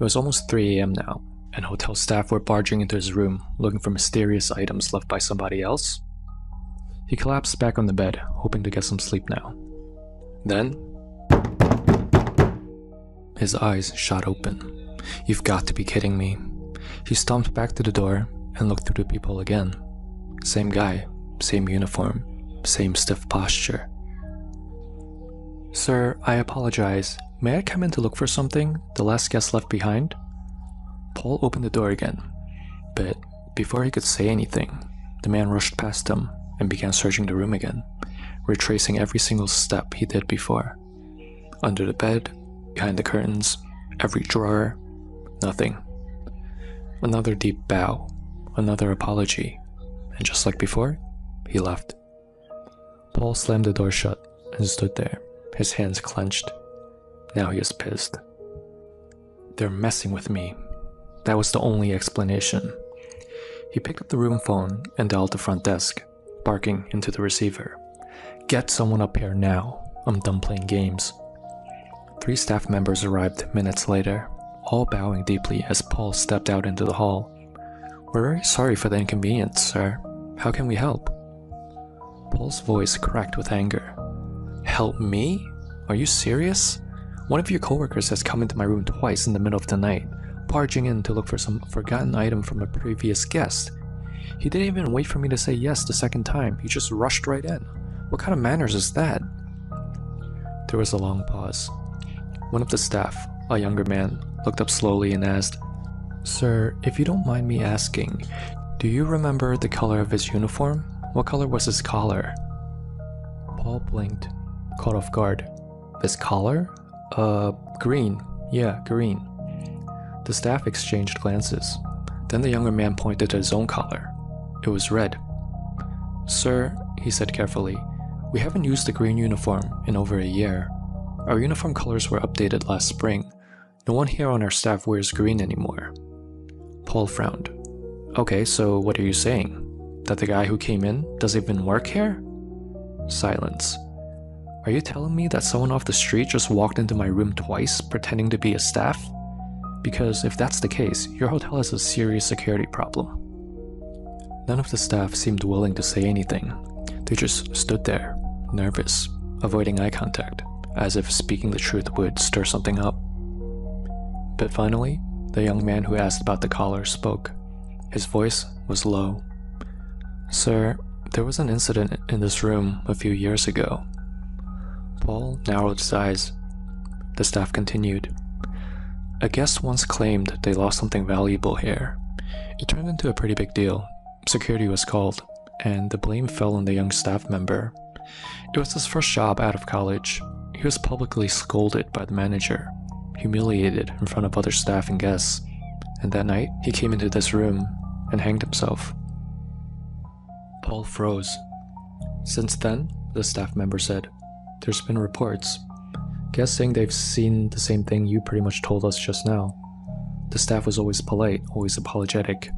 Speaker 2: It was almost 3 a.m. now, and hotel staff were barging into his room, looking for mysterious items left by somebody else. He collapsed back on the bed, hoping to get some sleep now. Then, his eyes shot open. You've got to be kidding me. He stomped back to the door and looked through the people again. Same guy, same uniform, same stiff posture. Sir, I apologize. May I come in to look for something the last guest left behind? Paul opened the door again, but before he could say anything, the man rushed past him and began searching the room again, retracing every single step he did before. Under the bed, behind the curtains, every drawer, nothing. Another deep bow, another apology, and just like before, he left. Paul slammed the door shut and stood there, his hands clenched. Now he is pissed. They're messing with me. That was the only explanation. He picked up the room phone and dialed the front desk, barking into the receiver. Get someone up here now. I'm done playing games. 3 staff members arrived minutes later, all bowing deeply as Paul stepped out into the hall. We're very sorry for the inconvenience, sir. How can we help? Paul's voice cracked with anger. Help me? Are you serious? One of your coworkers has come into my room twice in the middle of the night, barging in to look for some forgotten item from a previous guest. He didn't even wait for me to say yes the second time. He just rushed right in. What kind of manners is that? There was a long pause. One of the staff, a younger man, looked up slowly and asked, "Sir, if you don't mind me asking, do you remember the color of his uniform? What color was his collar?" Paul blinked, caught off guard. His collar? Green. Yeah, green. The staff exchanged glances. Then the younger man pointed to his own collar. It was red. "Sir," he said carefully, "we haven't used the green uniform in over a year. Our uniform colors were updated last spring. No one here on our staff wears green anymore." Paul frowned. "Okay, so what are you saying? That the guy who came in doesn't even work here?" Silence. "Are you telling me that someone off the street just walked into my room twice pretending to be a staff? Because if that's the case, your hotel has a serious security problem." None of the staff seemed willing to say anything. They just stood there, nervous, avoiding eye contact, as if speaking the truth would stir something up. But finally, the young man who asked about the collar spoke. His voice was low. "Sir, there was an incident in this room a few years ago." Paul narrowed his eyes. The staff continued. "A guest once claimed they lost something valuable here. It turned into a pretty big deal. Security was called, and the blame fell on the young staff member. It was his first job out of college. He was publicly scolded by the manager, humiliated in front of other staff and guests, and that night he came into this room and hanged himself." Paul froze. "Since then," the staff member said, "there's been reports. Guests saying they've seen the same thing you pretty much told us just now. The staff was always polite, always apologetic."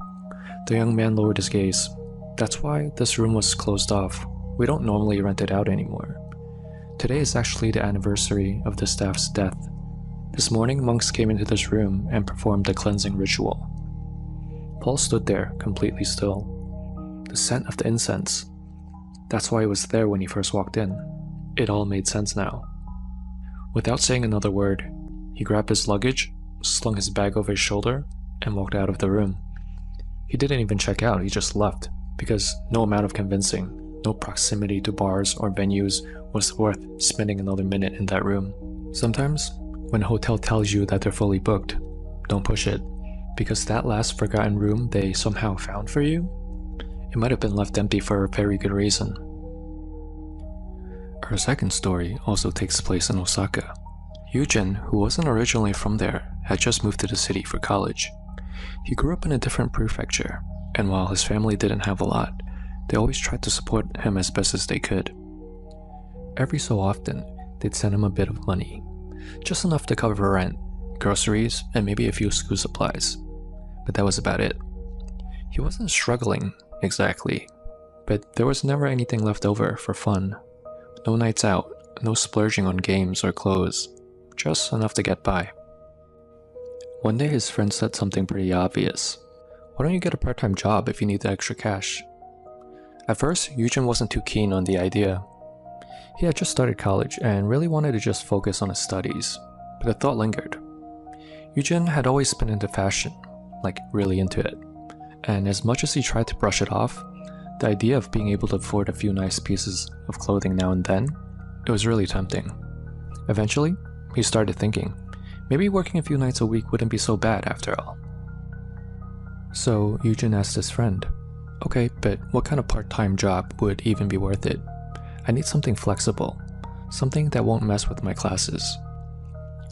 Speaker 2: The young man lowered his gaze. "That's why this room was closed off. We don't normally rent it out anymore. Today is actually the anniversary of the staff's death. This morning, monks came into this room and performed a cleansing ritual." Paul stood there, completely still. The scent of the incense. That's why it was there when he first walked in. It all made sense now. Without saying another word, he grabbed his luggage, slung his bag over his shoulder, and walked out of the room. He didn't even check out, he just left, because no amount of convincing, no proximity to bars or venues was worth spending another minute in that room. Sometimes, when a hotel tells you that they're fully booked, don't push it, because that last forgotten room they somehow found for you, it might have been left empty for a very good reason. Our second story also takes place in Osaka. Yujin, who wasn't originally from there, had just moved to the city for college. He grew up in a different prefecture, and while his family didn't have a lot, they always tried to support him as best as they could. Every so often, they'd send him a bit of money, just enough to cover rent, groceries, and maybe a few school supplies. But that was about it. He wasn't struggling, exactly, but there was never anything left over for fun. No nights out, no splurging on games or clothes, just enough to get by. One day his friend said something pretty obvious. "Why don't you get a part-time job if you need the extra cash?" At first, Yujin wasn't too keen on the idea. He had just started college and really wanted to just focus on his studies, but the thought lingered. Yujin had always been into fashion, like really into it, and as much as he tried to brush it off, the idea of being able to afford a few nice pieces of clothing now and then, it was really tempting. Eventually, he started thinking, maybe working a few nights a week wouldn't be so bad after all. So Yujin asked his friend, "Okay, but what kind of part-time job would even be worth it? I need something flexible, something that won't mess with my classes."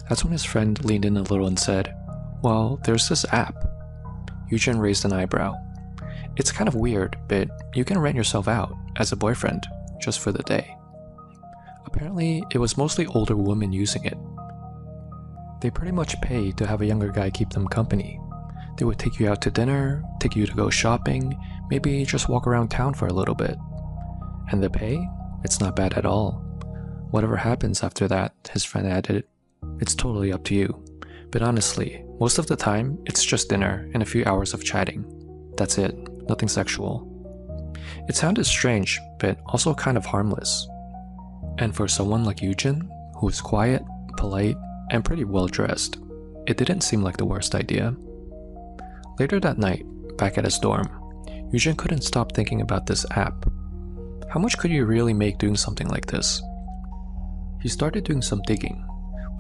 Speaker 2: That's when his friend leaned in a little and said, "Well, there's this app." Yujin raised an eyebrow. "It's kind of weird, but you can rent yourself out as a boyfriend just for the day." Apparently, it was mostly older women using it. They pretty much pay to have a younger guy keep them company. They would take you out to dinner, take you to go shopping, maybe just walk around town for a little bit. And the pay? It's not bad at all. Whatever happens after that, his friend added, it's totally up to you. But honestly, most of the time, it's just dinner and a few hours of chatting. That's it, nothing sexual. It sounded strange, but also kind of harmless. And for someone like Yujin, who was quiet, polite, and pretty well dressed, it didn't seem like the worst idea. Later that night, back at his dorm, Eugen couldn't stop thinking about this app. How much could you really make doing something like this? He started doing some digging,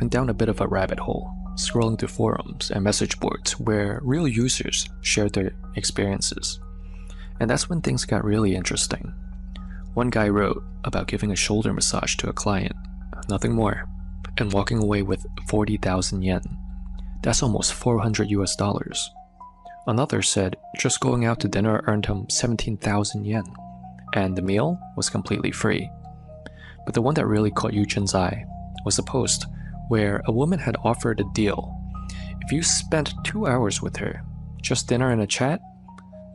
Speaker 2: went down a bit of a rabbit hole, scrolling through forums and message boards where real users shared their experiences. And that's when things got really interesting. One guy wrote about giving a shoulder massage to a client, nothing more, and walking away with 40,000 yen. That's almost $400. Another said just going out to dinner earned him 17,000 yen, and the meal was completely free. But the one that really caught Eugen's eye was a post where a woman had offered a deal. If you spent 2 hours with her, just dinner and a chat,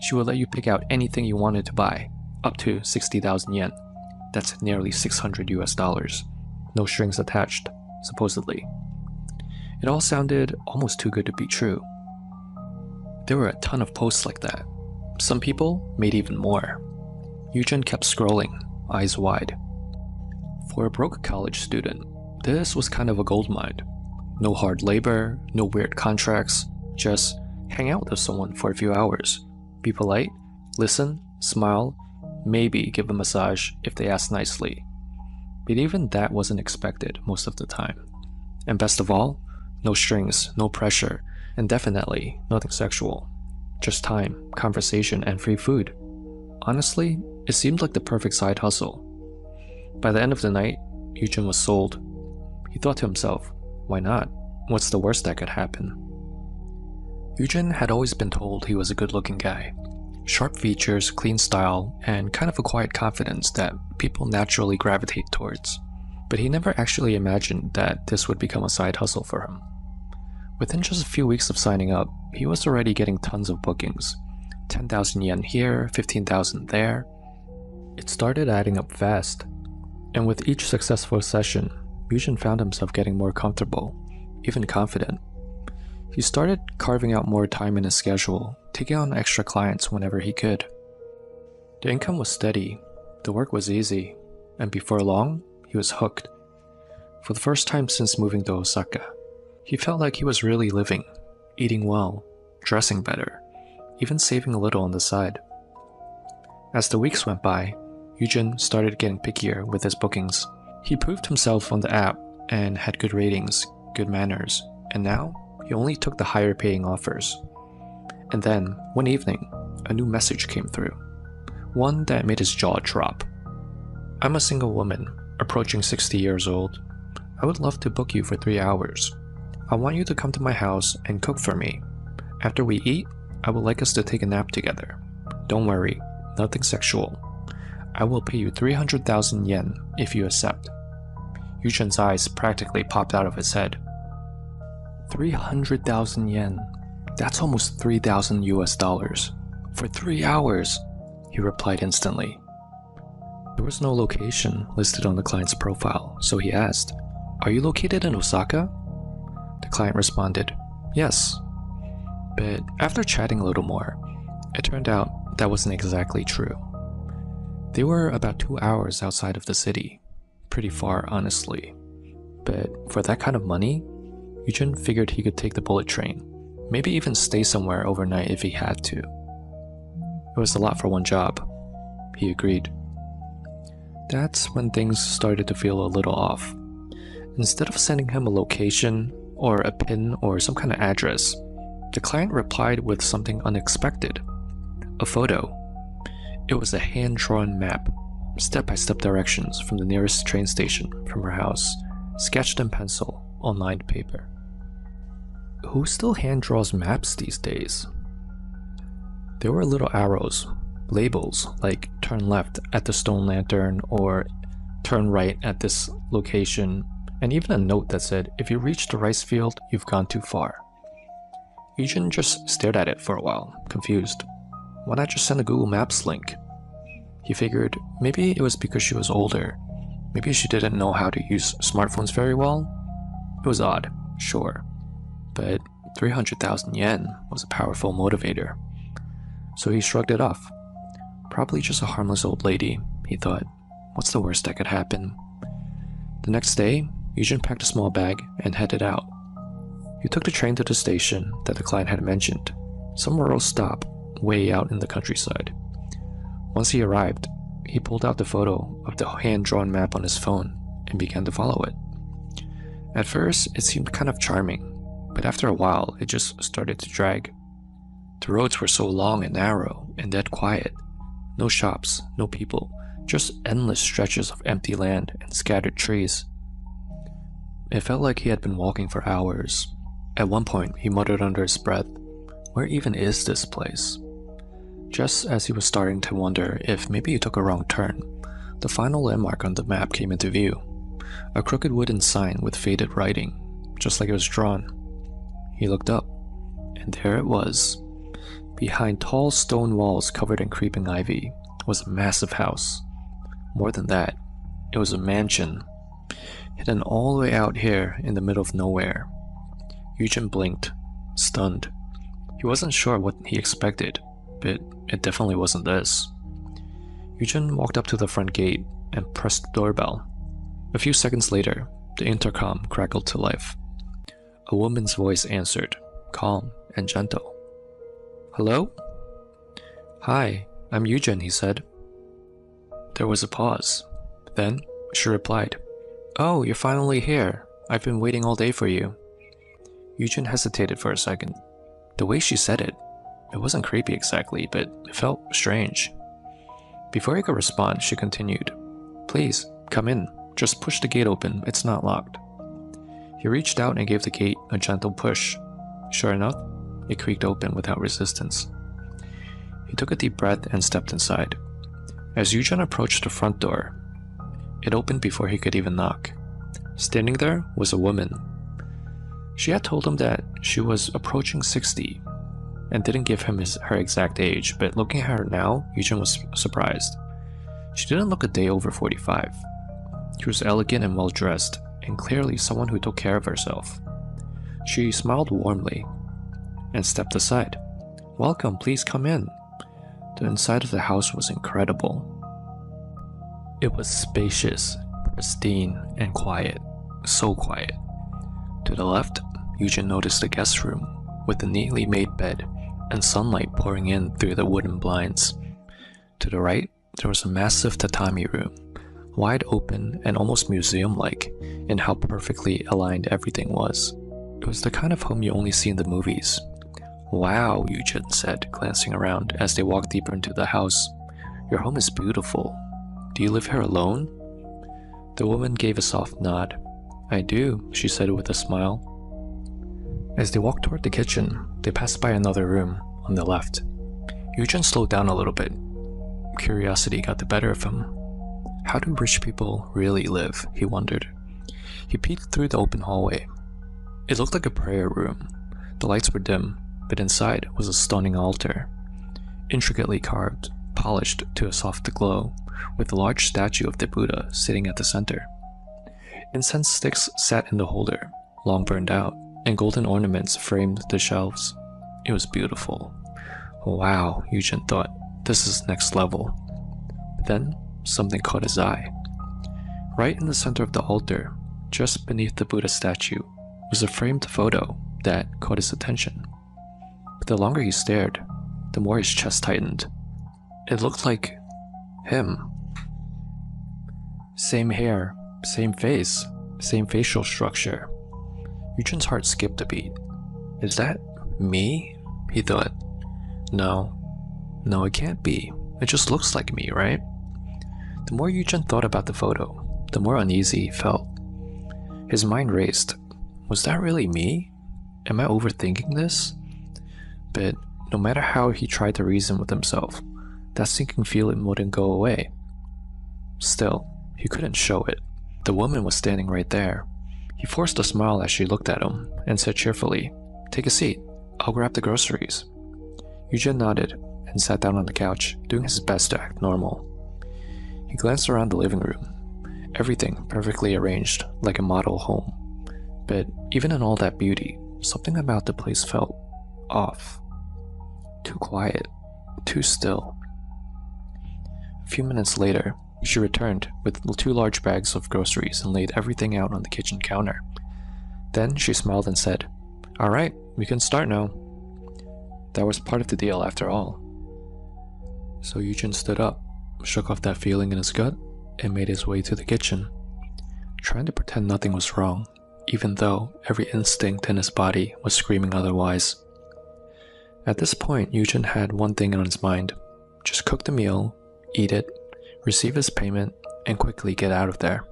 Speaker 2: she would let you pick out anything you wanted to buy, up to 60,000 yen. That's nearly $600. No strings attached, supposedly. It all sounded almost too good to be true. There were a ton of posts like that. Some people made even more. Eugen kept scrolling, eyes wide. For a broke college student, this was kind of a goldmine. No hard labor, no weird contracts, just hang out with someone for a few hours. Be polite, listen, smile, maybe give a massage if they ask nicely. But even that wasn't expected most of the time. And best of all, no strings, no pressure, and definitely nothing sexual. Just time, conversation, and free food. Honestly, it seemed like the perfect side hustle. By the end of the night, Eugen was sold. He thought to himself, why not? What's the worst that could happen? Eugen had always been told he was a good-looking guy. Sharp features, clean style, and kind of a quiet confidence that people naturally gravitate towards. But he never actually imagined that this would become a side hustle for him. Within just a few weeks of signing up, he was already getting tons of bookings. 10,000 yen here, 15,000 there. It started adding up fast. And with each successful session, Eugen found himself getting more comfortable, even confident. He started carving out more time in his schedule, taking on extra clients whenever he could. The income was steady, the work was easy, and before long, he was hooked. For the first time since moving to Osaka, he felt like he was really living, eating well, dressing better, even saving a little on the side. As the weeks went by, Eugen started getting pickier with his bookings. He proved himself on the app and had good ratings, good manners, and now he only took the higher paying offers. And then, one evening, a new message came through. One that made his jaw drop. I'm a single woman, approaching 60 years old. I would love to book you for 3 hours. I want you to come to my house and cook for me. After we eat, I would like us to take a nap together. Don't worry, nothing sexual. I will pay you 300,000 yen if you accept. Eugen's eyes practically popped out of his head. 300,000 yen. That's almost $3,000. For 3 hours, he replied instantly. There was no location listed on the client's profile, so he asked, "Are you located in Osaka?" The client responded, "Yes." But after chatting a little more, it turned out that wasn't exactly true. They were about 2 hours outside of the city. Pretty far, honestly. But for that kind of money, Eugen figured he could take the bullet train, maybe even stay somewhere overnight if he had to. It was a lot for one job. He agreed. That's when things started to feel a little off. Instead of sending him a location, or a pin, or some kind of address, the client replied with something unexpected. A photo. It was a hand-drawn map, step-by-step directions from the nearest train station from her house, sketched in pencil on lined paper. Who still hand-draws maps these days? There were little arrows, labels like turn left at the stone lantern or turn right at this location, and even a note that said, if you reach the rice field, you've gone too far. Eugen just stared at it for a while, confused. Why not just send a Google Maps link? He figured maybe it was because she was older. Maybe she didn't know how to use smartphones very well. It was odd, sure. But 300,000 yen was a powerful motivator. So he shrugged it off. Probably just a harmless old lady, he thought. What's the worst that could happen? The next day, Eugen packed a small bag and headed out. He took the train to the station that the client had mentioned, some rural stop way out in the countryside. Once he arrived, he pulled out the photo of the hand-drawn map on his phone and began to follow it. At first, it seemed kind of charming, but after a while, it just started to drag. The roads were so long and narrow and dead quiet. No shops, no people, just endless stretches of empty land and scattered trees. It felt like he had been walking for hours. At one point, he muttered under his breath, "Where even is this place?" Just as he was starting to wonder if maybe he took a wrong turn, the final landmark on the map came into view. A crooked wooden sign with faded writing, just like it was drawn. He looked up, and there it was. Behind tall stone walls covered in creeping ivy was a massive house. More than that, it was a mansion, hidden all the way out here in the middle of nowhere. Eugen blinked, stunned. He wasn't sure what he expected, but it definitely wasn't this. Eugen walked up to the front gate and pressed the doorbell. A few seconds later, the intercom crackled to life. A woman's voice answered, calm and gentle. "Hello?" "Hi, I'm Eugen," he said. There was a pause. Then, she replied, "Oh, you're finally here. I've been waiting all day for you." Eugen hesitated for a second. The way she said it wasn't creepy exactly, but it felt strange. Before he could respond, she continued, "Please, come in. Just push the gate open, it's not locked." He reached out and gave the gate a gentle push. Sure enough, it creaked open without resistance. He took a deep breath and stepped inside. As Eugen approached the front door, it opened before he could even knock. Standing there was a woman. She had told him that she was approaching 60 and didn't give him her exact age, but looking at her now, Eugen was surprised. She didn't look a day over 45. She was elegant and well-dressed, and clearly someone who took care of herself. She smiled warmly and stepped aside. "Welcome, please come in." The inside of the house was incredible. It was spacious, pristine, and quiet. So quiet. To the left, Eugen noticed a guest room with a neatly made bed and sunlight pouring in through the wooden blinds. To the right, there was a massive tatami room, wide open and almost museum-like in how perfectly aligned everything was. It was the kind of home you only see in the movies. "Wow," Eugen said, glancing around as they walked deeper into the house. "Your home is beautiful. Do you live here alone?" The woman gave a soft nod. "I do," she said with a smile. As they walked toward the kitchen, they passed by another room on the left. Eugen slowed down a little bit. Curiosity got the better of him. How do rich people really live, he wondered. He peeked through the open hallway. It looked like a prayer room. The lights were dim, but inside was a stunning altar. Intricately carved, polished to a soft glow, with a large statue of the Buddha sitting at the center. Incense sticks sat in the holder, long burned out, and golden ornaments framed the shelves. It was beautiful. Wow, Eugen thought, this is next level. But then, something caught his eye. Right in the center of the altar, just beneath the Buddha statue, was a framed photo that caught his attention. But the longer he stared, the more his chest tightened. It looked like him. Same hair, same face, same facial structure. Eugen's heart skipped a beat. Is that me? He thought. No, it can't be. It just looks like me, right? The more Eugen thought about the photo, the more uneasy he felt. His mind raced. Was that really me? Am I overthinking this? But no matter how he tried to reason with himself, that sinking feeling wouldn't go away. Still, he couldn't show it. The woman was standing right there. He forced a smile as she looked at him and said cheerfully, "Take a seat. I'll grab the groceries." Eugen nodded and sat down on the couch, doing his best to act normal. He glanced around the living room. Everything perfectly arranged, like a model home. But even in all that beauty, something about the place felt off. Too quiet, too still. A few minutes later, she returned with 2 large bags of groceries and laid everything out on the kitchen counter. Then she smiled and said, "All right, we can start now." That was part of the deal after all. So Eugen stood up, shook off that feeling in his gut, and made his way to the kitchen, trying to pretend nothing was wrong, even though every instinct in his body was screaming otherwise. At this point, Eugen had one thing on his mind: just cook the meal, eat it, receive his payment, and quickly get out of there.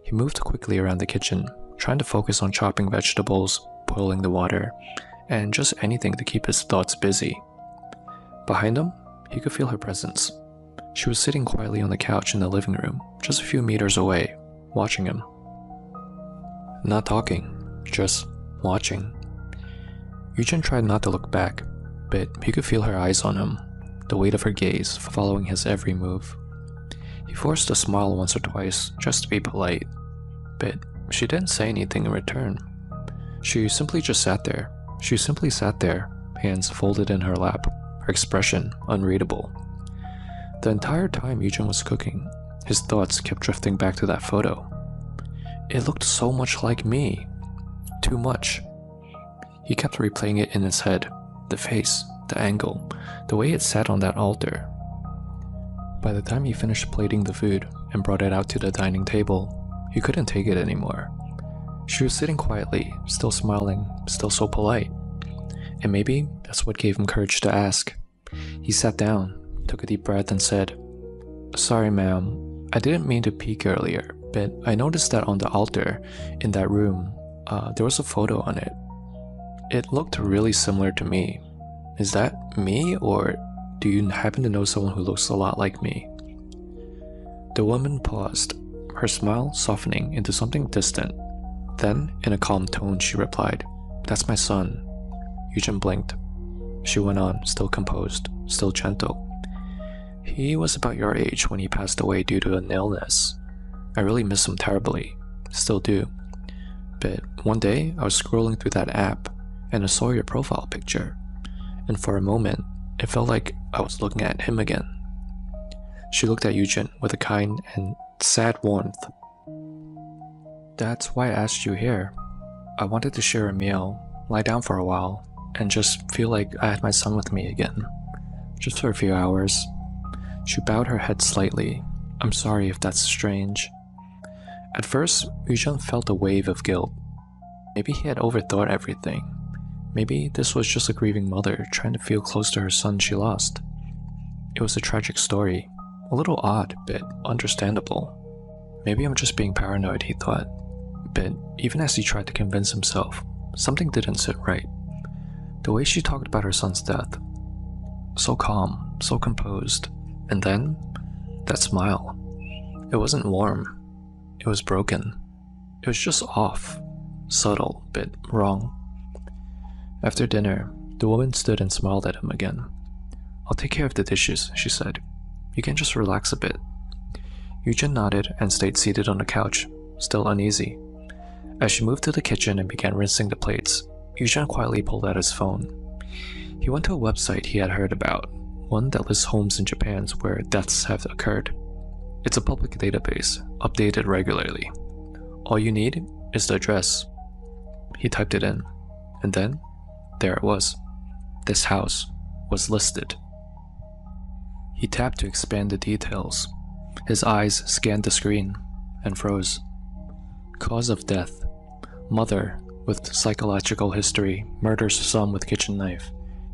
Speaker 2: He moved quickly around the kitchen, trying to focus on chopping vegetables, boiling the water, and just anything to keep his thoughts busy. Behind him, he could feel her presence. She was sitting quietly on the couch in the living room, just a few meters away, watching him. Not talking, just watching. Eugen tried not to look back, but he could feel her eyes on him, the weight of her gaze following his every move. He forced a smile once or twice, just to be polite, but she didn't say anything in return. She simply sat there, hands folded in her lap, her expression unreadable. The entire time Eugen was cooking, his thoughts kept drifting back to that photo. It looked so much like me. Too much. He kept replaying it in his head, the face, the angle, the way it sat on that altar. By the time he finished plating the food and brought it out to the dining table, he couldn't take it anymore. She was sitting quietly, still smiling, still so polite. And maybe that's what gave him courage to ask. He sat down, took a deep breath, and said, "Sorry, ma'am, I didn't mean to peek earlier, but I noticed that on the altar in that room, there was a photo on it. It looked really similar to me. Is that me, or do you happen to know someone who looks a lot like me?" The woman paused, her smile softening into something distant. Then, in a calm tone, she replied, "That's my son." Eugen blinked. She went on, still composed, still gentle. "He was about your age when he passed away due to an illness. I really miss him terribly, still do. But one day, I was scrolling through that app, and I saw your profile picture. And for a moment, it felt like I was looking at him again." She looked at Eugen with a kind and sad warmth. "That's why I asked you here. I wanted to share a meal, lie down for a while, and just feel like I had my son with me again. Just for a few hours." She bowed her head slightly. "I'm sorry if that's strange." At first, Eugen felt a wave of guilt. Maybe he had overthought everything. Maybe this was just a grieving mother trying to feel close to her son she lost. It was a tragic story, a little odd, but understandable. Maybe I'm just being paranoid, he thought. But even as he tried to convince himself, something didn't sit right. The way she talked about her son's death. So calm, so composed. And then, that smile. It wasn't warm. It was broken. It was just off. Subtle, but wrong. After dinner, the woman stood and smiled at him again. "I'll take care of the dishes," she said. "You can just relax a bit." Eugen nodded and stayed seated on the couch, still uneasy. As she moved to the kitchen and began rinsing the plates, Eugen quietly pulled out his phone. He went to a website he had heard about, one that lists homes in Japan where deaths have occurred. It's a public database, updated regularly. All you need is the address. He typed it in, and then, there it was. This house was listed. He tapped to expand the details. His eyes scanned the screen and froze. Cause of death: mother with psychological history murders son with kitchen knife.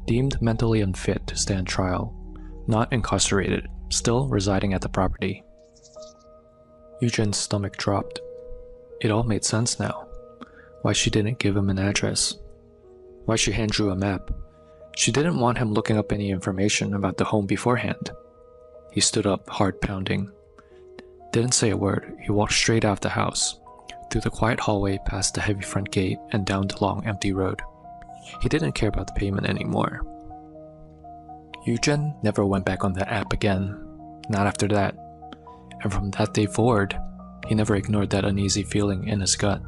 Speaker 2: Deemed mentally unfit to stand trial. Not incarcerated, still residing at the property. Eugen's stomach dropped. It all made sense now. Why she didn't give him an address. Why she hand drew a map. She didn't want him looking up any information about the home beforehand. He stood up, heart pounding. Didn't say a word. He walked straight out of the house, through the quiet hallway past the heavy front gate and down the long empty road. He didn't care about the payment anymore. Eugen never went back on that app again. Not after that. And from that day forward, he never ignored that uneasy feeling in his gut.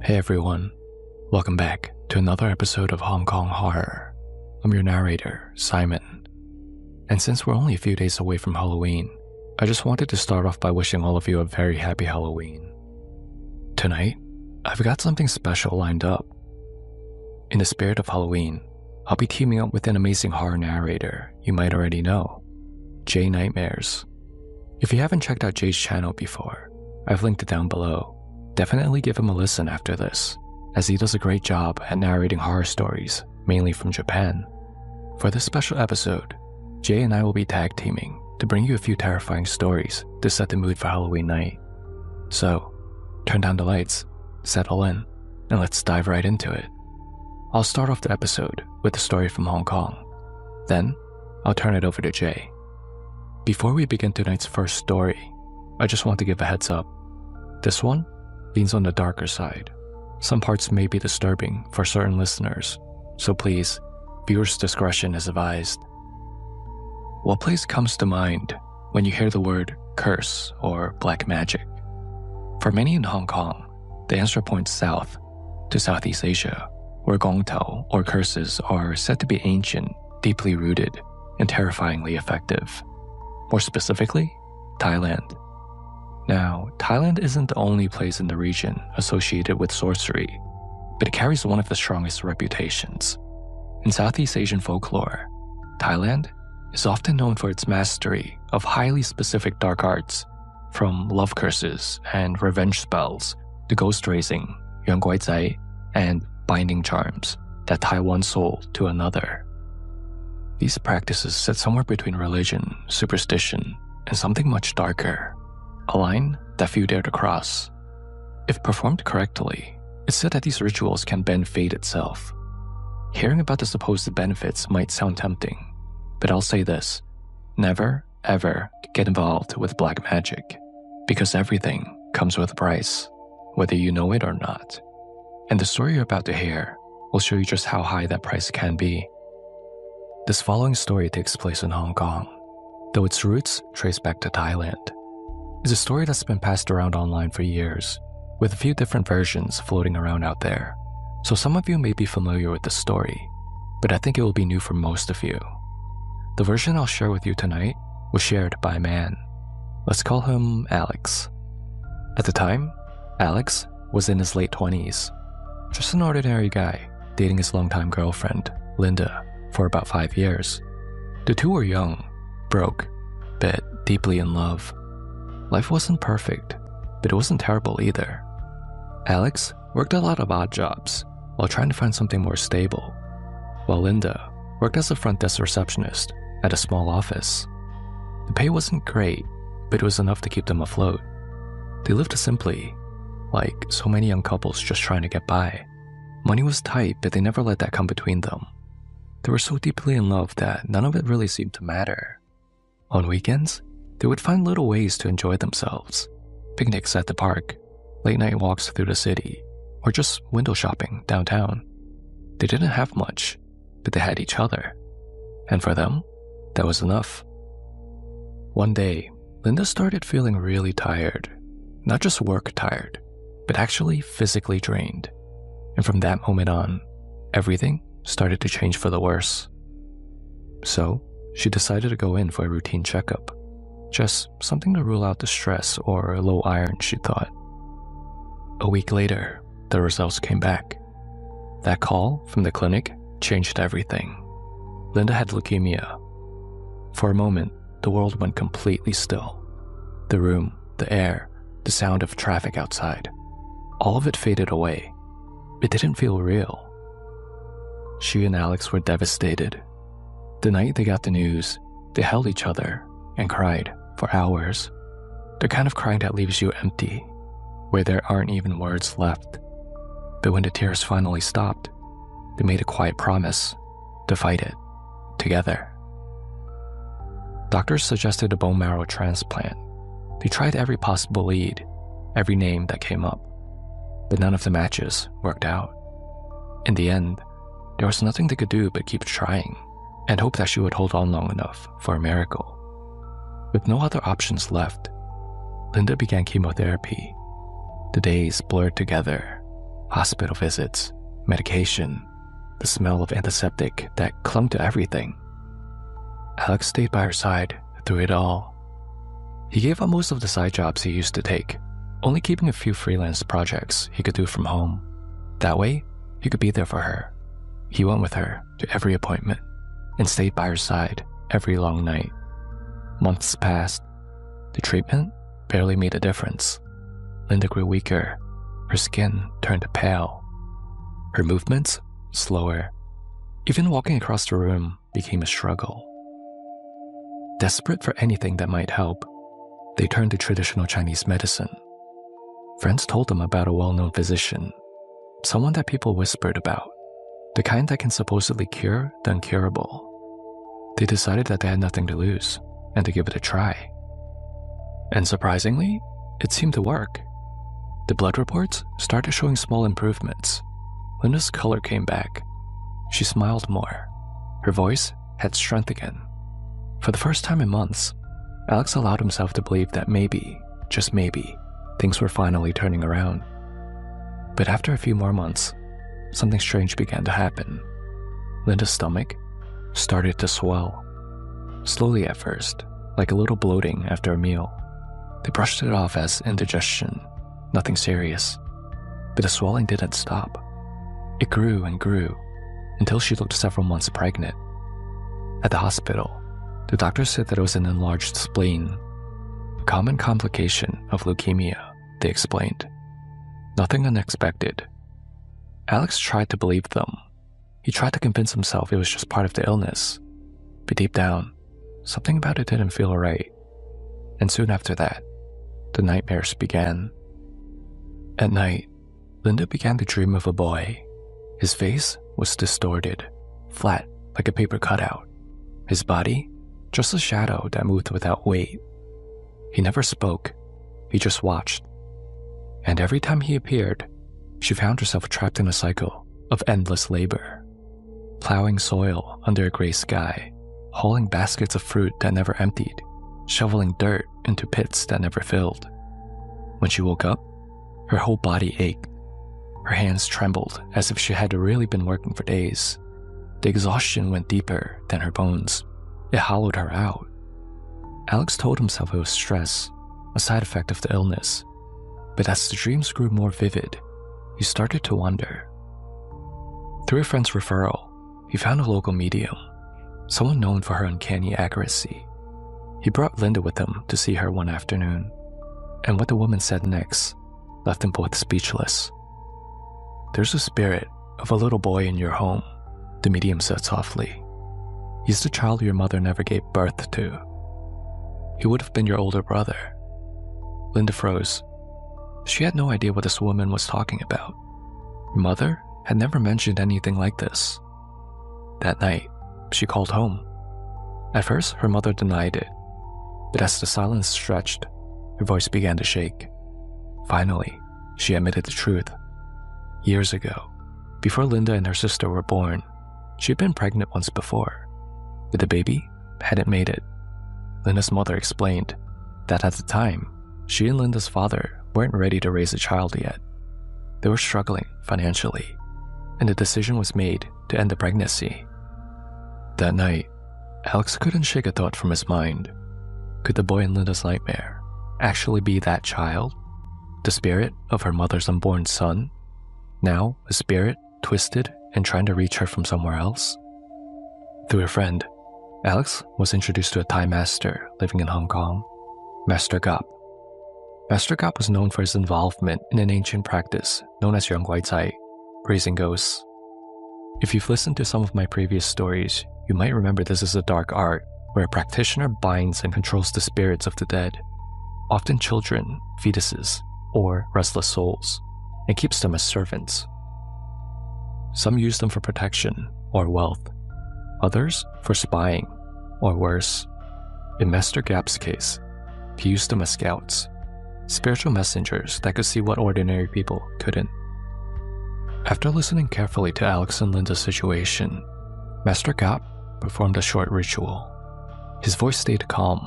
Speaker 2: Hey everyone, welcome back to another episode of Hong Kong Horror. I'm your narrator, Simon. And since we're only a few days away from Halloween, I just wanted to start off by wishing all of you a very happy Halloween. Tonight, I've got something special lined up. In the spirit of Halloween, I'll be teaming up with an amazing horror narrator you might already know, Jay Nightmares. If you haven't checked out Jay's channel before, I've linked it down below. Definitely give him a listen after this, as he does a great job at narrating horror stories, mainly from Japan. For this special episode, Jay and I will be tag teaming to bring you a few terrifying stories to set the mood for Halloween night. So, turn down the lights, settle in, and let's dive right into it. I'll start off the episode with a story from Hong Kong. Then, I'll turn it over to Jay. Before we begin tonight's first story, I just want to give a heads up. This one leans on the darker side. Some parts may be disturbing for certain listeners, so please, viewers' discretion is advised. What place comes to mind when you hear the word curse or black magic? For many in Hong Kong, the answer points south to Southeast Asia, where gong tao or curses are said to be ancient, deeply rooted, and terrifyingly effective. More specifically, Thailand. Now, Thailand isn't the only place in the region associated with sorcery, but it carries one of the strongest reputations. In Southeast Asian folklore, Thailand is often known for its mastery of highly specific dark arts, from love curses and revenge spells to ghost raising, yuan guai zai, and binding charms that tie one soul to another. These practices sit somewhere between religion, superstition, and something much darker, a line that few dare to cross. If performed correctly, it's said that these rituals can bend fate itself. Hearing about the supposed benefits might sound tempting, but I'll say this: never, ever get involved with black magic, because everything comes with a price, whether you know it or not. And the story you're about to hear will show you just how high that price can be. This following story takes place in Hong Kong, though its roots trace back to Thailand. It's a story that's been passed around online for years, with a few different versions floating around out there. So some of you may be familiar with the story, but I think it will be new for most of you. The version I'll share with you tonight was shared by a man. Let's call him Alex. At the time, Alex was in his late 20s, just an ordinary guy dating his longtime girlfriend, Linda, for about 5 years. The two were young, broke, but deeply in love. Life wasn't perfect, but it wasn't terrible either. Alex worked a lot of odd jobs while trying to find something more stable, while Linda worked as a front desk receptionist at a small office. The pay wasn't great, but it was enough to keep them afloat. They lived simply, like so many young couples just trying to get by. Money was tight, but they never let that come between them. They were so deeply in love that none of it really seemed to matter. On weekends, they would find little ways to enjoy themselves: picnics at the park, late-night walks through the city, or just window shopping downtown. They didn't have much, but they had each other. And for them, that was enough. One day, Linda started feeling really tired. Not just work tired, but actually physically drained. And from that moment on, everything started to change for the worse. So, she decided to go in for a routine checkup. Just something to rule out the stress or low iron, she thought. A week later, the results came back. That call from the clinic changed everything. Linda had leukemia. For a moment, the world went completely still. The room, the air, the sound of traffic outside, all of it faded away. It didn't feel real. She and Alex were devastated. The night they got the news, they held each other and cried for hours. The kind of crying that leaves you empty, where there aren't even words left. But when the tears finally stopped, they made a quiet promise to fight it together. Doctors suggested a bone marrow transplant. They tried every possible lead, every name that came up, but none of the matches worked out. In the end, there was nothing they could do but keep trying and hope that she would hold on long enough for a miracle. With no other options left, Linda began chemotherapy. The days blurred together: hospital visits, medication, the smell of antiseptic that clung to everything. Alex stayed by her side through it all. He gave up most of the side jobs he used to take, only keeping a few freelance projects he could do from home. That way, he could be there for her. He went with her to every appointment and stayed by her side every long night. Months passed. The treatment barely made a difference. Linda grew weaker. Her skin turned pale. Her movements slower. Even walking across the room became a struggle. Desperate for anything that might help, they turned to traditional Chinese medicine. Friends told them about a well-known physician, someone that people whispered about, the kind that can supposedly cure the incurable. They decided that they had nothing to lose and to give it a try. And surprisingly, it seemed to work. The blood reports started showing small improvements. Linda's color came back. She smiled more. Her voice had strength again. For the first time in months, Alex allowed himself to believe that maybe, just maybe, things were finally turning around. But after a few more months, something strange began to happen. Linda's stomach started to swell. Slowly at first, like a little bloating after a meal. They brushed it off as indigestion, nothing serious. But the swelling didn't stop. It grew and grew, until she looked several months pregnant. At the hospital, the doctor said that it was an enlarged spleen, a common complication of leukemia, they explained. Nothing unexpected. Alex tried to believe them. He tried to convince himself it was just part of the illness. But deep down, something about it didn't feel right. And soon after that, the nightmares began. At night, Linda began to dream of a boy. His face was distorted, flat like a paper cutout. His body, just a shadow that moved without weight. He never spoke, he just watched. And every time he appeared, she found herself trapped in a cycle of endless labor. Plowing soil under a gray sky, hauling baskets of fruit that never emptied, shoveling dirt into pits that never filled. When she woke up, her whole body ached. Her hands trembled as if she had really been working for days. The exhaustion went deeper than her bones. It hollowed her out. Alex told himself it was stress, a side effect of the illness. But as the dreams grew more vivid, he started to wonder. Through a friend's referral, he found a local medium, someone known for her uncanny accuracy. He brought Linda with him to see her one afternoon, and what the woman said next left them both speechless. "There's a spirit of a little boy in your home," the medium said softly. "He's the child your mother never gave birth to. He would have been your older brother." Linda froze. She had no idea what this woman was talking about. Her mother had never mentioned anything like this. That night, she called home. At first, her mother denied it, but as the silence stretched, her voice began to shake. Finally, she admitted the truth. Years ago, before Linda and her sister were born, she had been pregnant once before, but the baby hadn't made it. Linda's mother explained that at the time, she and Linda's father weren't ready to raise a child yet. They were struggling financially, and the decision was made to end the pregnancy. That night, Alex couldn't shake a thought from his mind. Could the boy in Linda's nightmare actually be that child? The spirit of her mother's unborn son? Now, a spirit twisted and trying to reach her from somewhere else? Through a friend, Alex was introduced to a Thai master living in Hong Kong, Master Gap. Master Gap was known for his involvement in an ancient practice known as Yang Guai Cai, raising ghosts. If you've listened to some of my previous stories, you might remember this is a dark art where a practitioner binds and controls the spirits of the dead, often children, fetuses, or restless souls, and keeps them as servants. Some use them for protection or wealth, others for spying, or worse. In Master Gap's case, he used them as scouts, spiritual messengers that could see what ordinary people couldn't. After listening carefully to Alex and Linda's situation, Master Gap performed a short ritual. His voice stayed calm,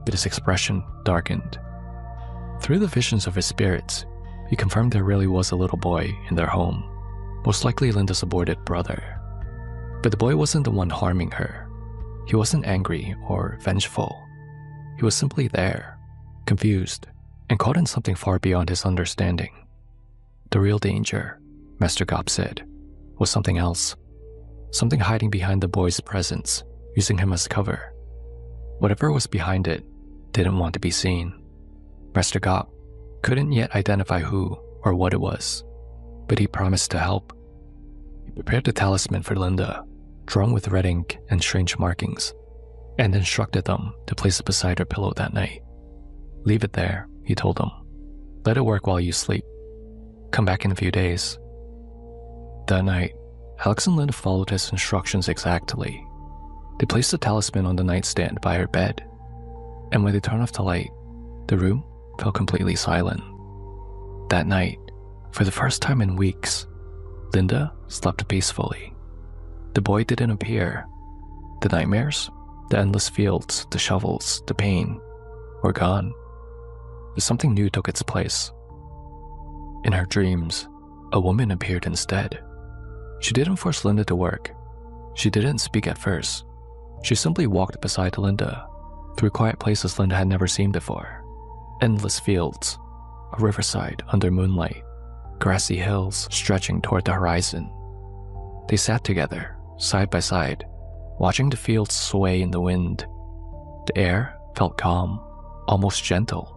Speaker 2: but his expression darkened. Through the visions of his spirits, he confirmed there really was a little boy in their home, most likely Linda's aborted brother. But the boy wasn't the one harming her. He wasn't angry or vengeful. He was simply there, confused, and caught in something far beyond his understanding. The real danger, Master Gop said, was something else. Something hiding behind the boy's presence, using him as cover. Whatever was behind it didn't want to be seen. Master Gop couldn't yet identify who or what it was, but he promised to help. He prepared the talisman for Linda, drawn with red ink and strange markings, and instructed them to place it beside her pillow that night. Leave it there, he told them. Let it work while you sleep. Come back in a few days. That night, Alex and Linda followed his instructions exactly. They placed the talisman on the nightstand by her bed, and when they turned off the light, the room felt completely silent. That night, for the first time in weeks, Linda slept peacefully. The boy didn't appear. The nightmares, the endless fields, the shovels, the pain were gone. But something new took its place. In her dreams, a woman appeared instead. She didn't force Linda to work. She didn't speak at first. She simply walked beside Linda, through quiet places Linda had never seen before. Endless fields, a riverside under moonlight, grassy hills stretching toward the horizon. They sat together, side by side, watching the fields sway in the wind. The air felt calm, almost gentle.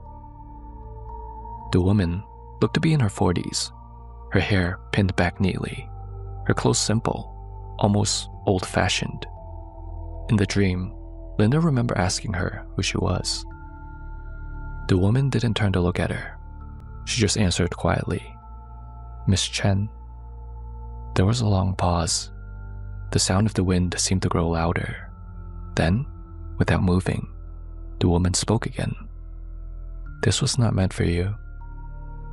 Speaker 2: The woman looked to be in her 40s, her hair pinned back neatly, her clothes simple, almost old-fashioned. In the dream, Linda remembered asking her who she was. The woman didn't turn to look at her. She just answered quietly, "Miss Chen." There was a long pause. The sound of the wind seemed to grow louder. Then, without moving, the woman spoke again. "This was not meant for you.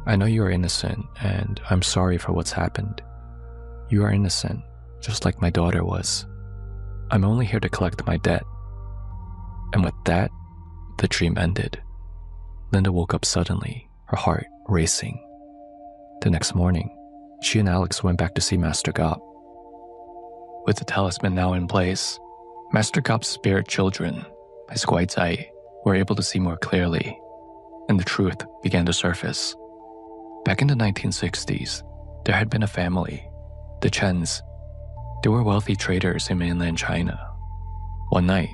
Speaker 2: I know you are innocent, and I'm sorry for what's happened. You are innocent, just like my daughter was. I'm only here to collect my debt." And with that, the dream ended. Linda woke up suddenly, her heart racing. The next morning, she and Alex went back to see Master Gop. With the talisman now in place, Master Gop's spirit children, his Guaizai, were able to see more clearly, and the truth began to surface. Back in the 1960s, there had been a family, the Chens. They were wealthy traders in mainland China. One night,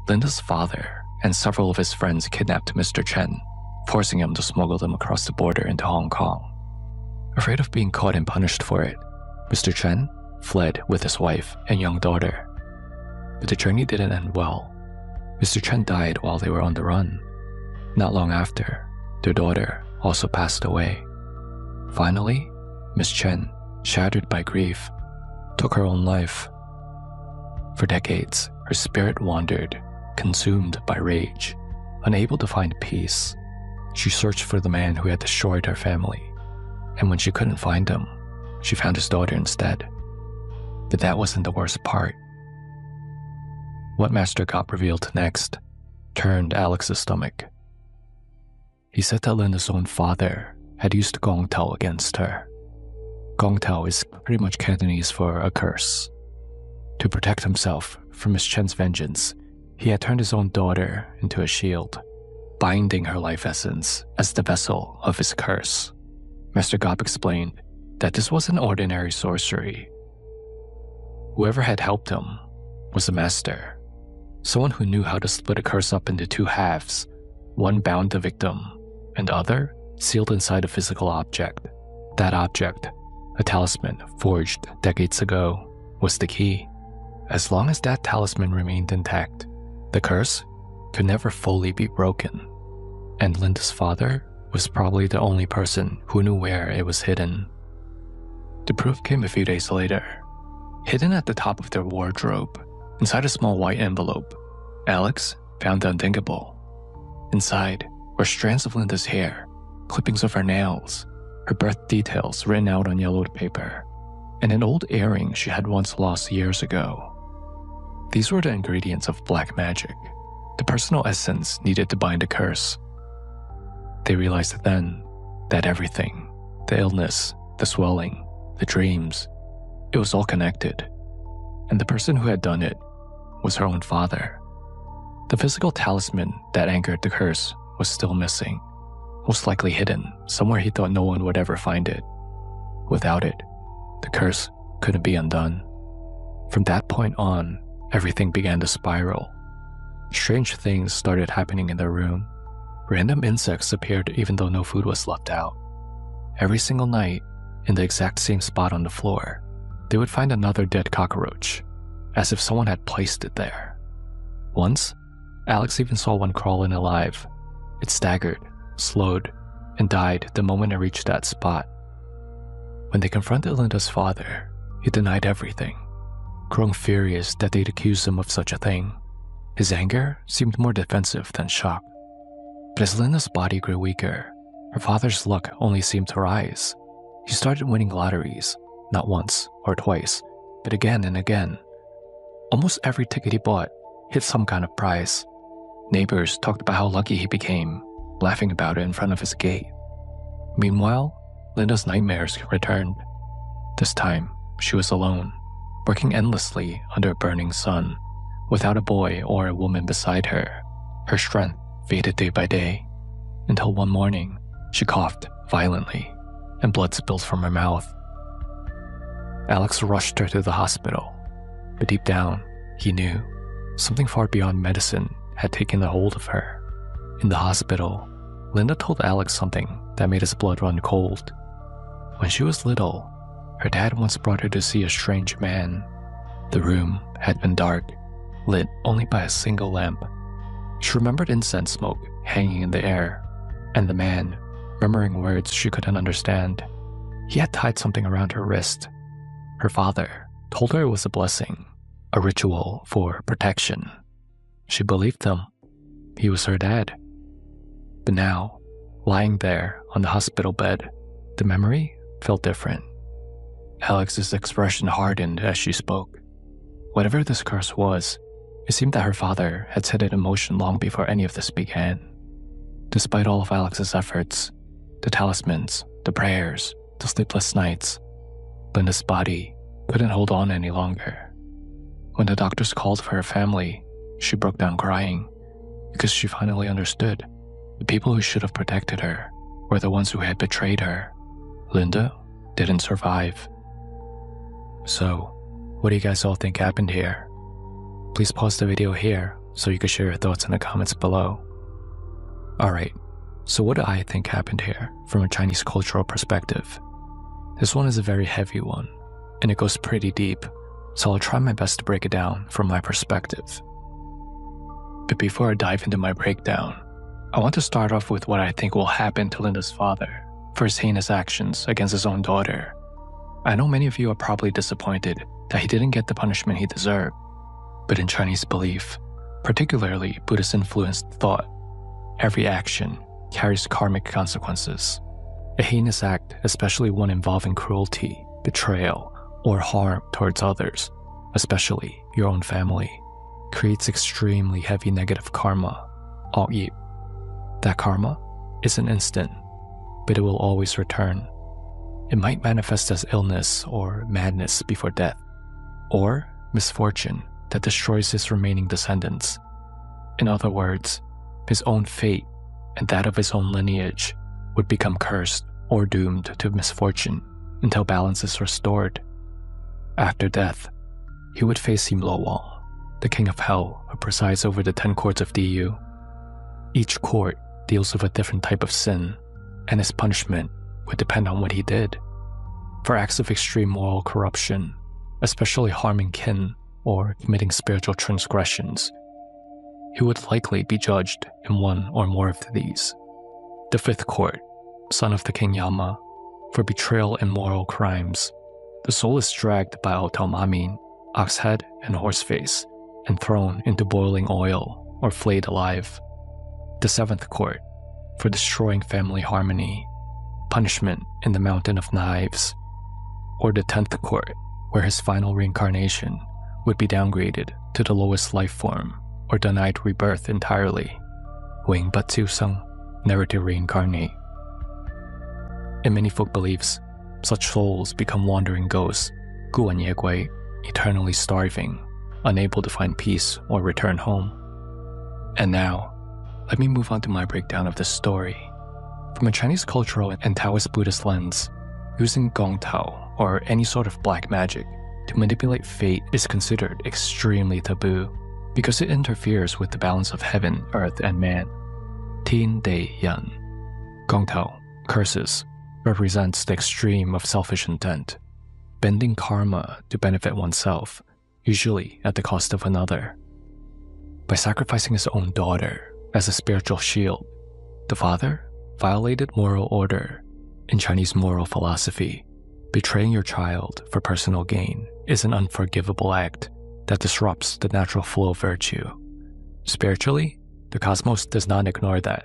Speaker 2: Linda's father and several of his friends kidnapped Mr. Chen, forcing him to smuggle them across the border into Hong Kong. Afraid of being caught and punished for it, Mr. Chen fled with his wife and young daughter. But the journey didn't end well. Mr. Chen died while they were on the run. Not long after, their daughter also passed away. Finally, Miss Chen, shattered by grief, took her own life. For decades, her spirit wandered, consumed by rage, unable to find peace. She searched for the man who had destroyed her family, and when she couldn't find him, she found his daughter instead. But that wasn't the worst part. What Master Gop revealed next turned Alex's stomach. He said that Linda's own father had used Gong Tao against her. Gong Tao is pretty much Cantonese for a curse. To protect himself from Miss Chen's vengeance, he had turned his own daughter into a shield, binding her life essence as the vessel of his curse. Master Gop explained that this wasn't ordinary sorcery. Whoever had helped him was a master, someone who knew how to split a curse up into two halves, one bound the victim, and the other sealed inside a physical object. That object, a talisman forged decades ago, was the key. As long as that talisman remained intact, the curse could never fully be broken. And Linda's father was probably the only person who knew where it was hidden. The proof came a few days later. Hidden at the top of their wardrobe, inside a small white envelope, Alex found the unthinkable. Inside were strands of Linda's hair, clippings of her nails, her birth details written out on yellowed paper, and an old earring she had once lost years ago. These were the ingredients of black magic, the personal essence needed to bind a curse. They realized then that everything, the illness, the swelling, the dreams, it was all connected. and the person who had done it was her own father. The physical talisman that anchored the curse was still missing, most likely hidden somewhere he thought no one would ever find it. Without it, the curse couldn't be undone. From that point on, everything began to spiral. Strange things started happening in their room. Random insects appeared even though no food was left out. Every single night, in the exact same spot on the floor, they would find another dead cockroach, as if someone had placed it there. Once, Alex even saw one crawl in alive. It staggered, slowed, and died the moment it reached that spot. When they confronted Linda's father, he denied everything, growing furious that they'd accused him of such a thing. His anger seemed more defensive than shock. But as Linda's body grew weaker, her father's luck only seemed to rise. He started winning lotteries, not once or twice, but again and again. Almost every ticket he bought hit some kind of prize. Neighbors talked about how lucky he became, laughing about it in front of his gate. Meanwhile, Linda's nightmares returned. This time, she was alone, working endlessly under a burning sun, without a boy or a woman beside her. Her strength faded day by day, until one morning, she coughed violently, and blood spilled from her mouth. Alex rushed her to the hospital, but deep down, he knew something far beyond medicine had taken a hold of her. In the hospital, Linda told Alex something that made his blood run cold. When she was little, her dad once brought her to see a strange man. The room had been dark, lit only by a single lamp. She remembered incense smoke hanging in the air, and the man, murmuring words she couldn't understand. He had tied something around her wrist. Her father told her it was a blessing, a ritual for protection. She believed him. He was her dad. But now, lying there on the hospital bed, the memory felt different. Alex's expression hardened as she spoke. Whatever this curse was, it seemed that her father had set it in motion long before any of this began. Despite all of Alex's efforts, the talismans, the prayers, the sleepless nights, Linda's body couldn't hold on any longer. When the doctors called for her family, she broke down crying because she finally understood. The people who should have protected her were the ones who had betrayed her. Linda didn't survive. So, what do you guys all think happened here? Please pause the video here so you can share your thoughts in the comments below. Alright, so what do I think happened here from a Chinese cultural perspective? This one is a very heavy one, and it goes pretty deep, so I'll try my best to break it down from my perspective. But before I dive into my breakdown, I want to start off with what I think will happen to Linda's father for his heinous actions against his own daughter. I know many of you are probably disappointed that he didn't get the punishment he deserved, but in Chinese belief, particularly Buddhist-influenced thought, every action carries karmic consequences. A heinous act, especially one involving cruelty, betrayal, or harm towards others, especially your own family, creates extremely heavy negative karma, all-yi. That karma isn't instant, but it will always return. It might manifest as illness or madness before death, or misfortune that destroys his remaining descendants. In other words, his own fate and that of his own lineage would become cursed or doomed to misfortune until balance is restored. After death, he would face Himlowal, the king of hell who presides over the 10 courts of Diyu. Each court deals with a different type of sin, and his punishment would depend on what he did. For acts of extreme moral corruption, especially harming kin or committing spiritual transgressions, he would likely be judged in one or more of these. The 5th court, son of the king Yama, for betrayal and moral crimes. The soul is dragged by Otomamin, ox head and horse face, and thrown into boiling oil or flayed alive. The 7th court, for destroying family harmony, punishment in the mountain of knives. Or the 10th court, where his final reincarnation would be downgraded to the lowest life form or denied rebirth entirely, Wing Batsusung, never to reincarnate. In many folk beliefs, such souls become wandering ghosts, Guanyegui, eternally starving, unable to find peace or return home. And now, let me move on to my breakdown of this story. From a Chinese cultural and Taoist Buddhist lens, using Gong Tao or any sort of black magic to manipulate fate is considered extremely taboo because it interferes with the balance of heaven, earth, and man. Tin Dei Yan. Gong Tao, curses, represents the extreme of selfish intent, bending karma to benefit oneself, usually at the cost of another. By sacrificing his own daughter as a spiritual shield, the father violated moral order. In Chinese moral philosophy, betraying your child for personal gain is an unforgivable act that disrupts the natural flow of virtue. Spiritually, the cosmos does not ignore that.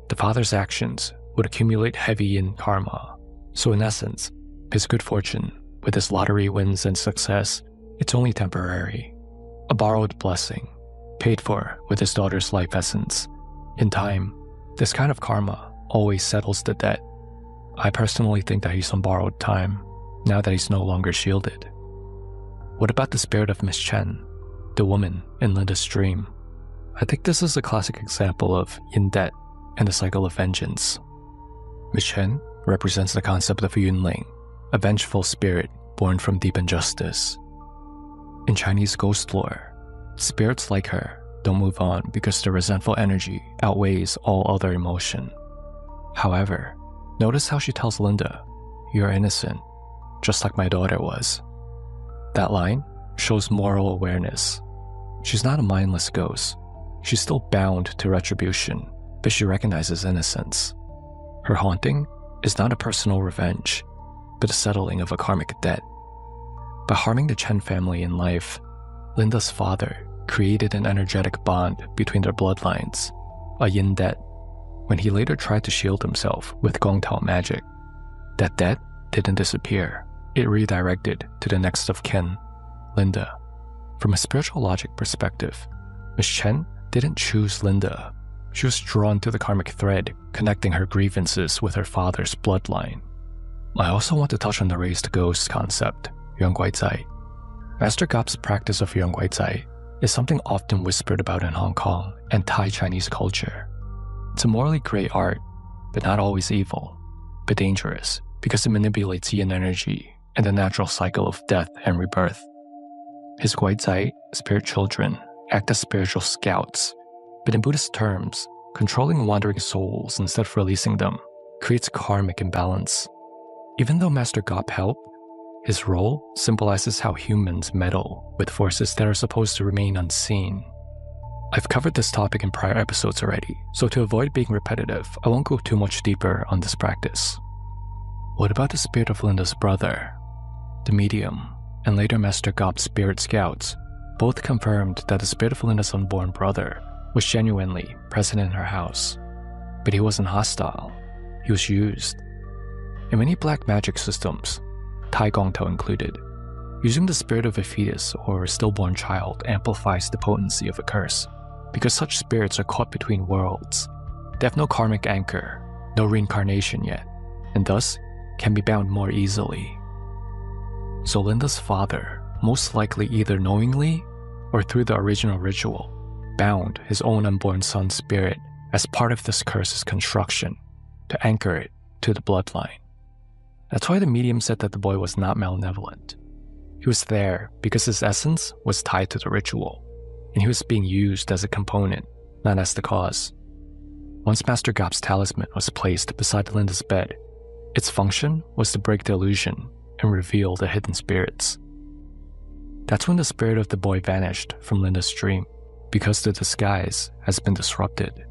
Speaker 2: The father's actions would accumulate heavy in karma, so in essence, his good fortune, with his lottery wins and success, it's only temporary. A borrowed blessing, paid for with his daughter's life essence. In time, this kind of karma always settles the debt. I personally think that he's on borrowed time, now that he's no longer shielded. What about the spirit of Miss Chen, the woman in Linda's dream? I think this is a classic example of yin debt and the cycle of vengeance. Miss Chen represents the concept of a Yunling, a vengeful spirit born from deep injustice. In Chinese ghost lore, spirits like her don't move on because the resentful energy outweighs all other emotion. However, notice how she tells Linda, "You're innocent, just like my daughter was." That line shows moral awareness. She's not a mindless ghost. She's still bound to retribution, but she recognizes innocence. Her haunting is not a personal revenge, but a settling of a karmic debt. By harming the Chen family in life, Linda's father created an energetic bond between their bloodlines, a yin debt. When he later tried to shield himself with Gong Tao magic, that debt didn't disappear. It redirected to the next of kin, Linda. From a spiritual logic perspective, Miss Chen didn't choose Linda. She was drawn to the karmic thread connecting her grievances with her father's bloodline. I also want to touch on the raised ghost concept, Yuanguaizai. Master Gop's practice of Yuanguaizai is something often whispered about in Hong Kong and Thai Chinese culture. It's a morally gray art, but not always evil, but dangerous because it manipulates yin energy and the natural cycle of death and rebirth. His guaizai, spirit children, act as spiritual scouts, but in Buddhist terms, controlling wandering souls instead of releasing them creates karmic imbalance. Even though Master Gop helped, his role symbolizes how humans meddle with forces that are supposed to remain unseen. I've covered this topic in prior episodes already, so to avoid being repetitive, I won't go too much deeper on this practice. What about the spirit of Linda's brother? The medium, and later Master Gop's spirit scouts, both confirmed that the spirit of Linda's unborn brother was genuinely present in her house. But he wasn't hostile, he was used. In many black magic systems, Tai Gong Tao included, using the spirit of a fetus or a stillborn child amplifies the potency of a curse, because such spirits are caught between worlds. They have no karmic anchor, no reincarnation yet, and thus can be bound more easily. So Linda's father, most likely either knowingly or through the original ritual, bound his own unborn son's spirit as part of this curse's construction to anchor it to the bloodline. That's why the medium said that the boy was not malevolent. He was there because his essence was tied to the ritual, and he was being used as a component, not as the cause. Once Master Gop's talisman was placed beside Linda's bed, its function was to break the illusion and reveal the hidden spirits. That's when the spirit of the boy vanished from Linda's dream, because the disguise has been disrupted,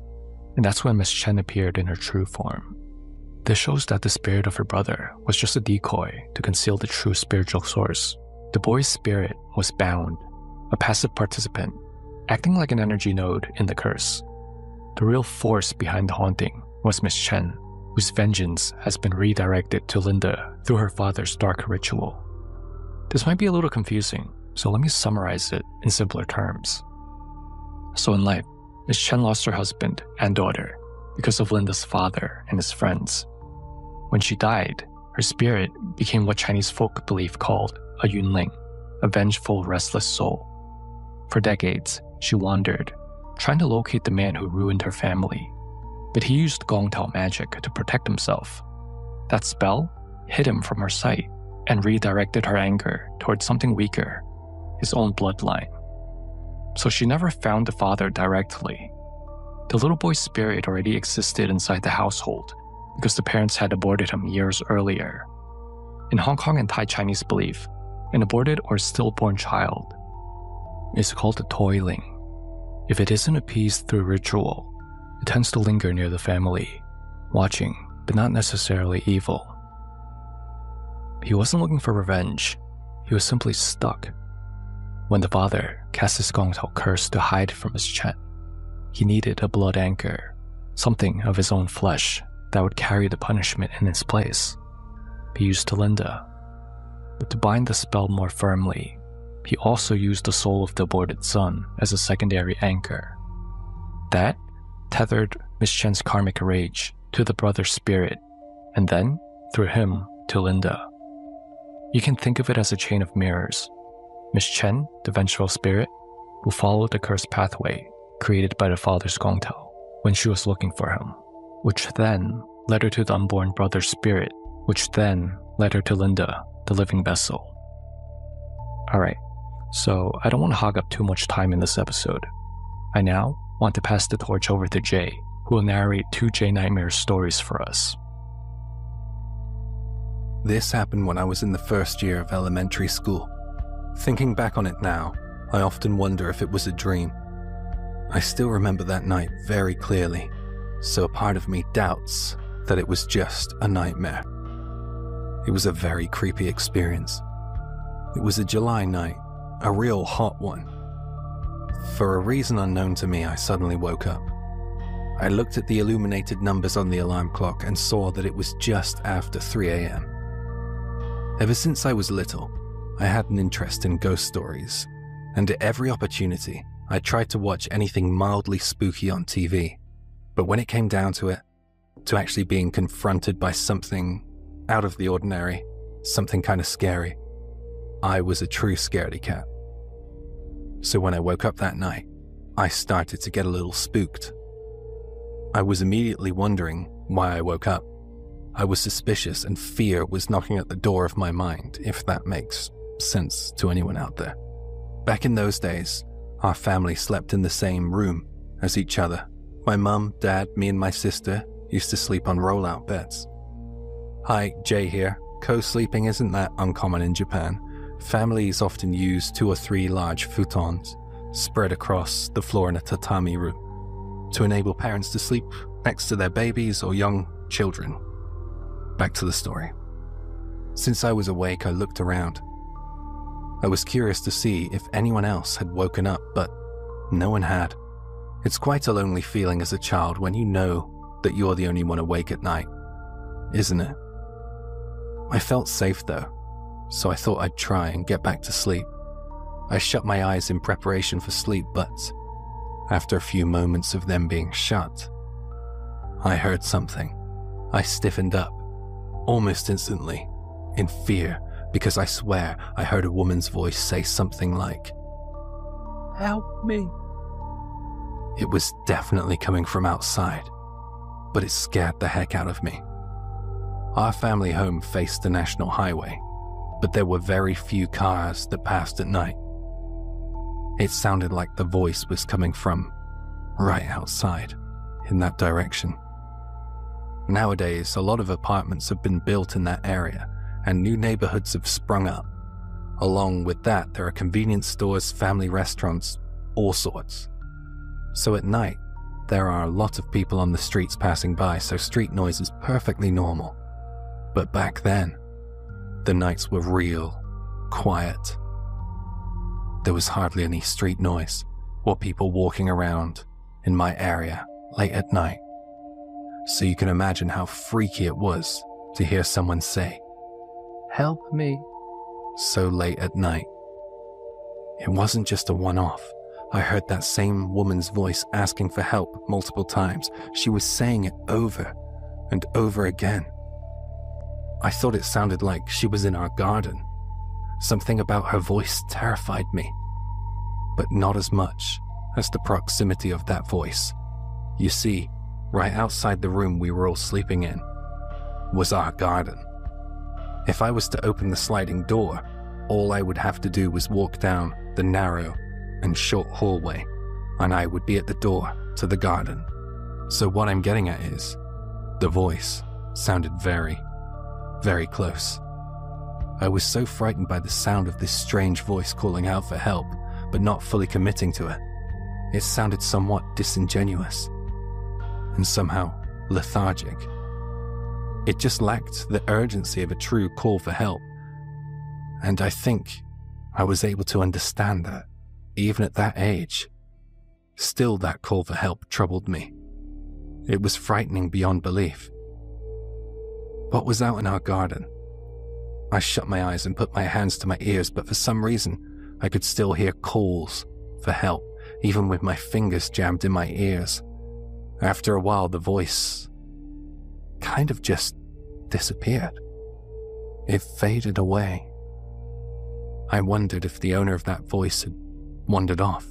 Speaker 2: and that's when Miss Chen appeared in her true form. This shows that the spirit of her brother was just a decoy to conceal the true spiritual source. The boy's spirit was bound, a passive participant, acting like an energy node in the curse. The real force behind the haunting was Miss Chen, whose vengeance has been redirected to Linda through her father's dark ritual. This might be a little confusing, so let me summarize it in simpler terms. So in life, Miss Chen lost her husband and daughter because of Linda's father and his friends. When she died, her spirit became what Chinese folk belief called a Yunling, a vengeful, restless soul. For decades, she wandered, trying to locate the man who ruined her family. But he used Gong Tao magic to protect himself. That spell hid him from her sight and redirected her anger towards something weaker, his own bloodline. So she never found the father directly. The little boy's spirit already existed inside the household because the parents had aborted him years earlier. In Hong Kong and Thai Chinese belief, an aborted or stillborn child is called a toiling. If it isn't appeased through ritual, it tends to linger near the family, watching, but not necessarily evil. He wasn't looking for revenge, he was simply stuck. When the father cast his Gong Tao curse to hide from Miss Chen, he needed a blood anchor, something of his own flesh that would carry the punishment in its place. He used Linda, but to bind the spell more firmly, he also used the soul of the aborted son as a secondary anchor. That tethered Miss Chen's karmic rage to the brother's spirit, and then, through him, to Linda. You can think of it as a chain of mirrors. Miss Chen, the vengeful spirit, who followed the cursed pathway created by the father's Gong Tao when she was looking for him, which then led her to the unborn brother's spirit, which then led her to Linda, the living vessel. Alright, so I don't want to hog up too much time in this episode. I now want to pass the torch over to Jay, who will narrate 2 Jay Nightmare stories for us.
Speaker 4: This happened when I was in the first year of elementary school. Thinking back on it now, I often wonder if it was a dream. I still remember that night very clearly, so a part of me doubts that it was just a nightmare. It was a very creepy experience. It was a July night, a real hot one. For a reason unknown to me, I suddenly woke up. I looked at the illuminated numbers on the alarm clock and saw that it was just after 3 a.m. Ever since I was little, I had an interest in ghost stories, and at every opportunity, I tried to watch anything mildly spooky on TV. But when it came down to it, to actually being confronted by something out of the ordinary, something kind of scary, I was a true scaredy cat. So when I woke up that night, I started to get a little spooked. I was immediately wondering why I woke up. I was suspicious and fear was knocking at the door of my mind, if that makes sense to anyone out there. Back in those days, our family slept in the same room as each other. My mum, dad, me and my sister used to sleep on roll-out beds. Hi, Jay here. Co-sleeping isn't that uncommon in Japan. Families often use 2 or 3 large futons spread across the floor in a tatami room to enable parents to sleep next to their babies or young children. Back to the story. Since I was awake, I looked around. I was curious to see if anyone else had woken up, but no one had. It's quite a lonely feeling as a child when you know that you're the only one awake at night, isn't it? I felt safe though, so I thought I'd try and get back to sleep. I shut my eyes in preparation for sleep, but after a few moments of them being shut, I heard something. I stiffened up, almost instantly, in fear, because I swear I heard a woman's voice say something like, "Help me." It was definitely coming from outside, but it scared the heck out of me. Our family home faced the national highway, but there were very few cars that passed at night. It sounded like the voice was coming from right outside, in that direction. Nowadays, a lot of apartments have been built in that area, and new neighborhoods have sprung up. Along with that, there are convenience stores, family restaurants, all sorts. So at night, there are a lot of people on the streets passing by, so street noise is perfectly normal. But back then, the nights were real quiet. There was hardly any street noise or people walking around in my area late at night. So you can imagine how freaky it was to hear someone say, "Help me," so late at night. It wasn't just a one-off. I heard that same woman's voice asking for help multiple times. She was saying it over and over again. I thought it sounded like she was in our garden. Something about her voice terrified me, but not as much as the proximity of that voice. You see, right outside the room we were all sleeping in was our garden. If I was to open the sliding door, all I would have to do was walk down the narrow and short hallway, and I would be at the door to the garden. So what I'm getting at is, the voice sounded very, very close. I was so frightened by the sound of this strange voice calling out for help, but not fully committing to it. It sounded somewhat disingenuous and somehow lethargic. It just lacked the urgency of a true call for help. And I think I was able to understand that, even at that age. Still, that call for help troubled me. It was frightening beyond belief. What was out in our garden? I shut my eyes and put my hands to my ears, but for some reason, I could still hear calls for help, even with my fingers jammed in my ears. After a while, the voice kind of just disappeared. It faded away. I wondered if the owner of that voice had wandered off.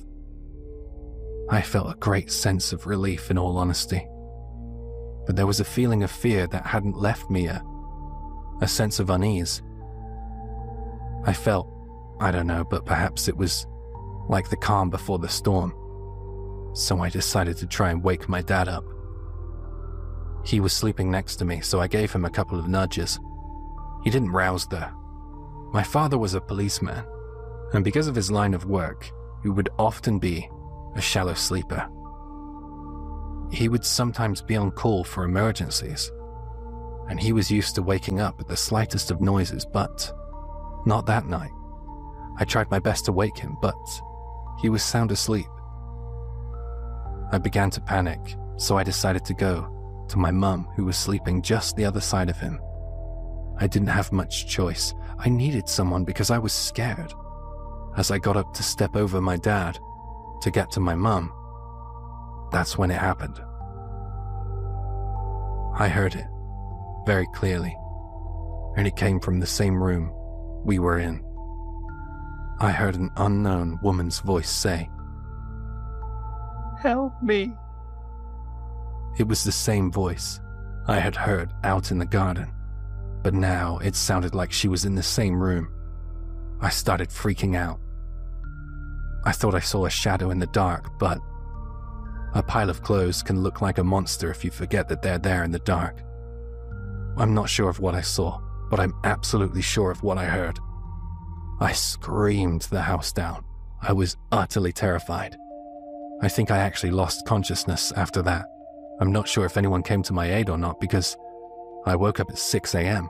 Speaker 4: I felt a great sense of relief, in all honesty. But there was a feeling of fear that hadn't left me yet, a sense of unease. I felt, I don't know, but perhaps it was like the calm before the storm. So I decided to try and wake my dad up. He was sleeping next to me, so I gave him a couple of nudges. He didn't rouse though. My father was a policeman, and because of his line of work, he would often be a shallow sleeper. He would sometimes be on call for emergencies, and he was used to waking up at the slightest of noises, but not that night. I tried my best to wake him, but he was sound asleep. I began to panic, so I decided to go to my mum, who was sleeping just the other side of him. I didn't have much choice. I needed someone because I was scared. As I got up to step over my dad to get to my mum, that's when it happened. I heard it very clearly, and it came from the same room we were in. I heard an unknown woman's voice say, "Help me." It was the same voice I had heard out in the garden, but now it sounded like she was in the same room. I started freaking out. I thought I saw a shadow in the dark, but a pile of clothes can look like a monster if you forget that they're there in the dark. I'm not sure of what I saw, but I'm absolutely sure of what I heard. I screamed the house down. I was utterly terrified. I think I actually lost consciousness after that. I'm not sure if anyone came to my aid or not because I woke up at 6 a.m.,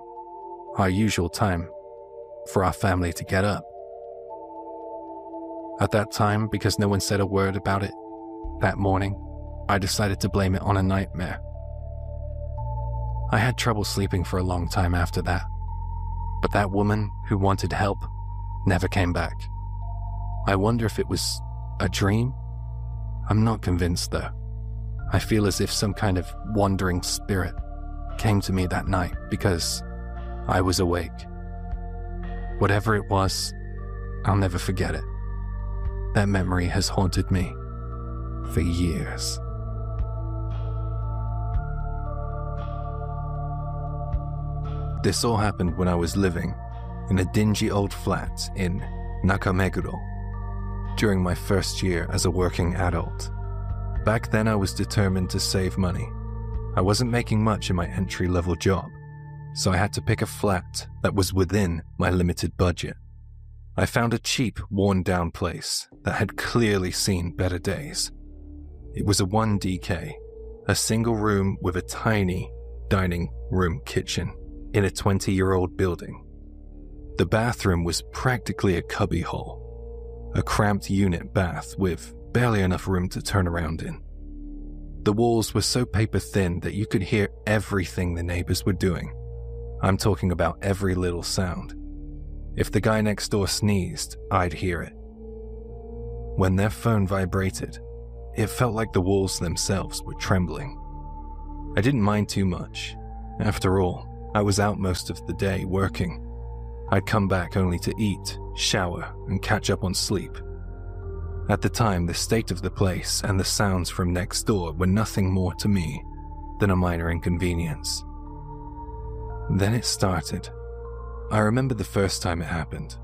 Speaker 4: our usual time for our family to get up. At that time, because no one said a word about it that morning, I decided to blame it on a nightmare. I had trouble sleeping for a long time after that, but that woman who wanted help never came back. I wonder if it was a dream? I'm not convinced though. I feel as if some kind of wandering spirit came to me that night because I was awake. Whatever it was, I'll never forget it. That memory has haunted me for years. This all happened when I was living in a dingy old flat in Nakameguro during my first year as a working adult. Back then I was determined to save money. I wasn't making much in my entry-level job, so I had to pick a flat that was within my limited budget. I found a cheap, worn-down place that had clearly seen better days. It was a 1DK, a single room with a tiny dining room kitchen in a 20-year-old building. The bathroom was practically a cubbyhole, a cramped unit bath with barely enough room to turn around in. The walls were so paper-thin that you could hear everything the neighbors were doing. I'm talking about every little sound. If the guy next door sneezed, I'd hear it. When their phone vibrated, it felt like the walls themselves were trembling. I didn't mind too much. After all, I was out most of the day working. I'd come back only to eat, shower, and catch up on sleep. At the time, the state of the place and the sounds from next door were nothing more to me than a minor inconvenience. Then it started. I remember the first time it happened.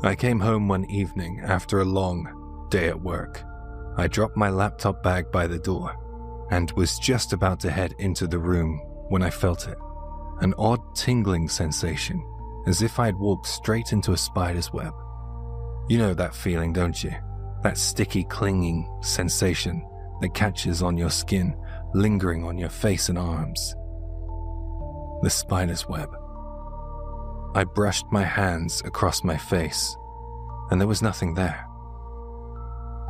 Speaker 4: I came home one evening after a long day at work. I dropped my laptop bag by the door and was just about to head into the room when I felt it. An odd tingling sensation, as if I'd walked straight into a spider's web. You know that feeling, don't you? That sticky, clinging sensation that catches on your skin, lingering on your face and arms. The spider's web. I brushed my hands across my face, and there was nothing there.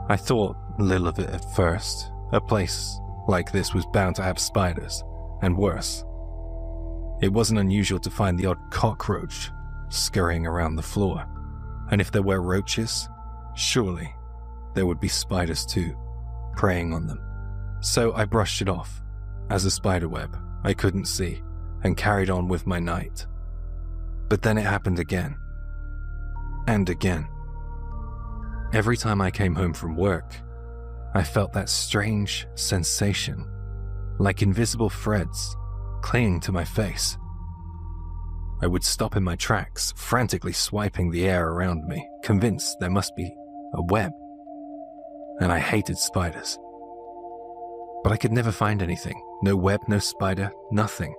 Speaker 4: I thought little of it at first. A place like this was bound to have spiders, and worse. It wasn't unusual to find the odd cockroach scurrying around the floor, and if there were roaches, surely there would be spiders too, preying on them. So I brushed it off as a spiderweb I couldn't see and carried on with my night. But then it happened again. And again. Every time I came home from work, I felt that strange sensation, like invisible threads clinging to my face. I would stop in my tracks, frantically swiping the air around me, convinced there must be a web. And I hated spiders. But I could never find anything. No web, no spider, nothing.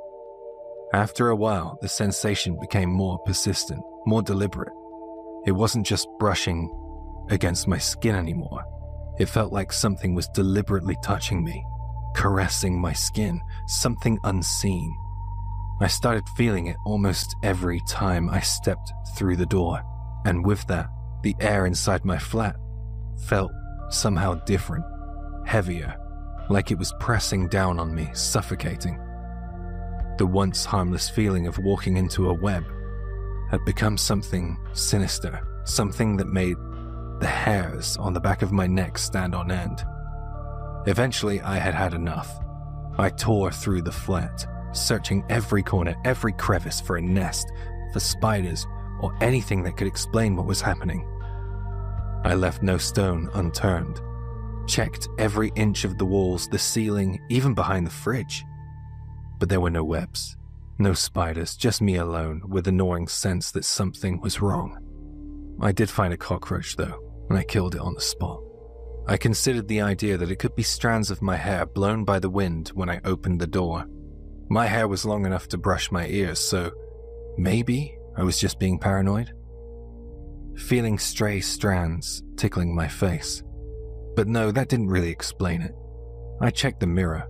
Speaker 4: After a while, the sensation became more persistent, more deliberate. It wasn't just brushing against my skin anymore. It felt like something was deliberately touching me, caressing my skin, something unseen. I started feeling it almost every time I stepped through the door, and with that, the air inside my flat felt somehow different, heavier, like it was pressing down on me, suffocating. The once harmless feeling of walking into a web had become something sinister, something that made the hairs on the back of my neck stand on end. Eventually, I had had enough. I tore through the flat, searching every corner, every crevice for a nest, for spiders, or anything that could explain what was happening. I left no stone unturned, checked every inch of the walls, the ceiling, even behind the fridge. But there were no webs, no spiders, just me alone with a gnawing sense that something was wrong. I did find a cockroach though, and I killed it on the spot. I considered the idea that it could be strands of my hair blown by the wind when I opened the door. My hair was long enough to brush my ears, so maybe I was just being paranoid. Feeling stray strands tickling my face. But no, that didn't really explain it. I checked the mirror,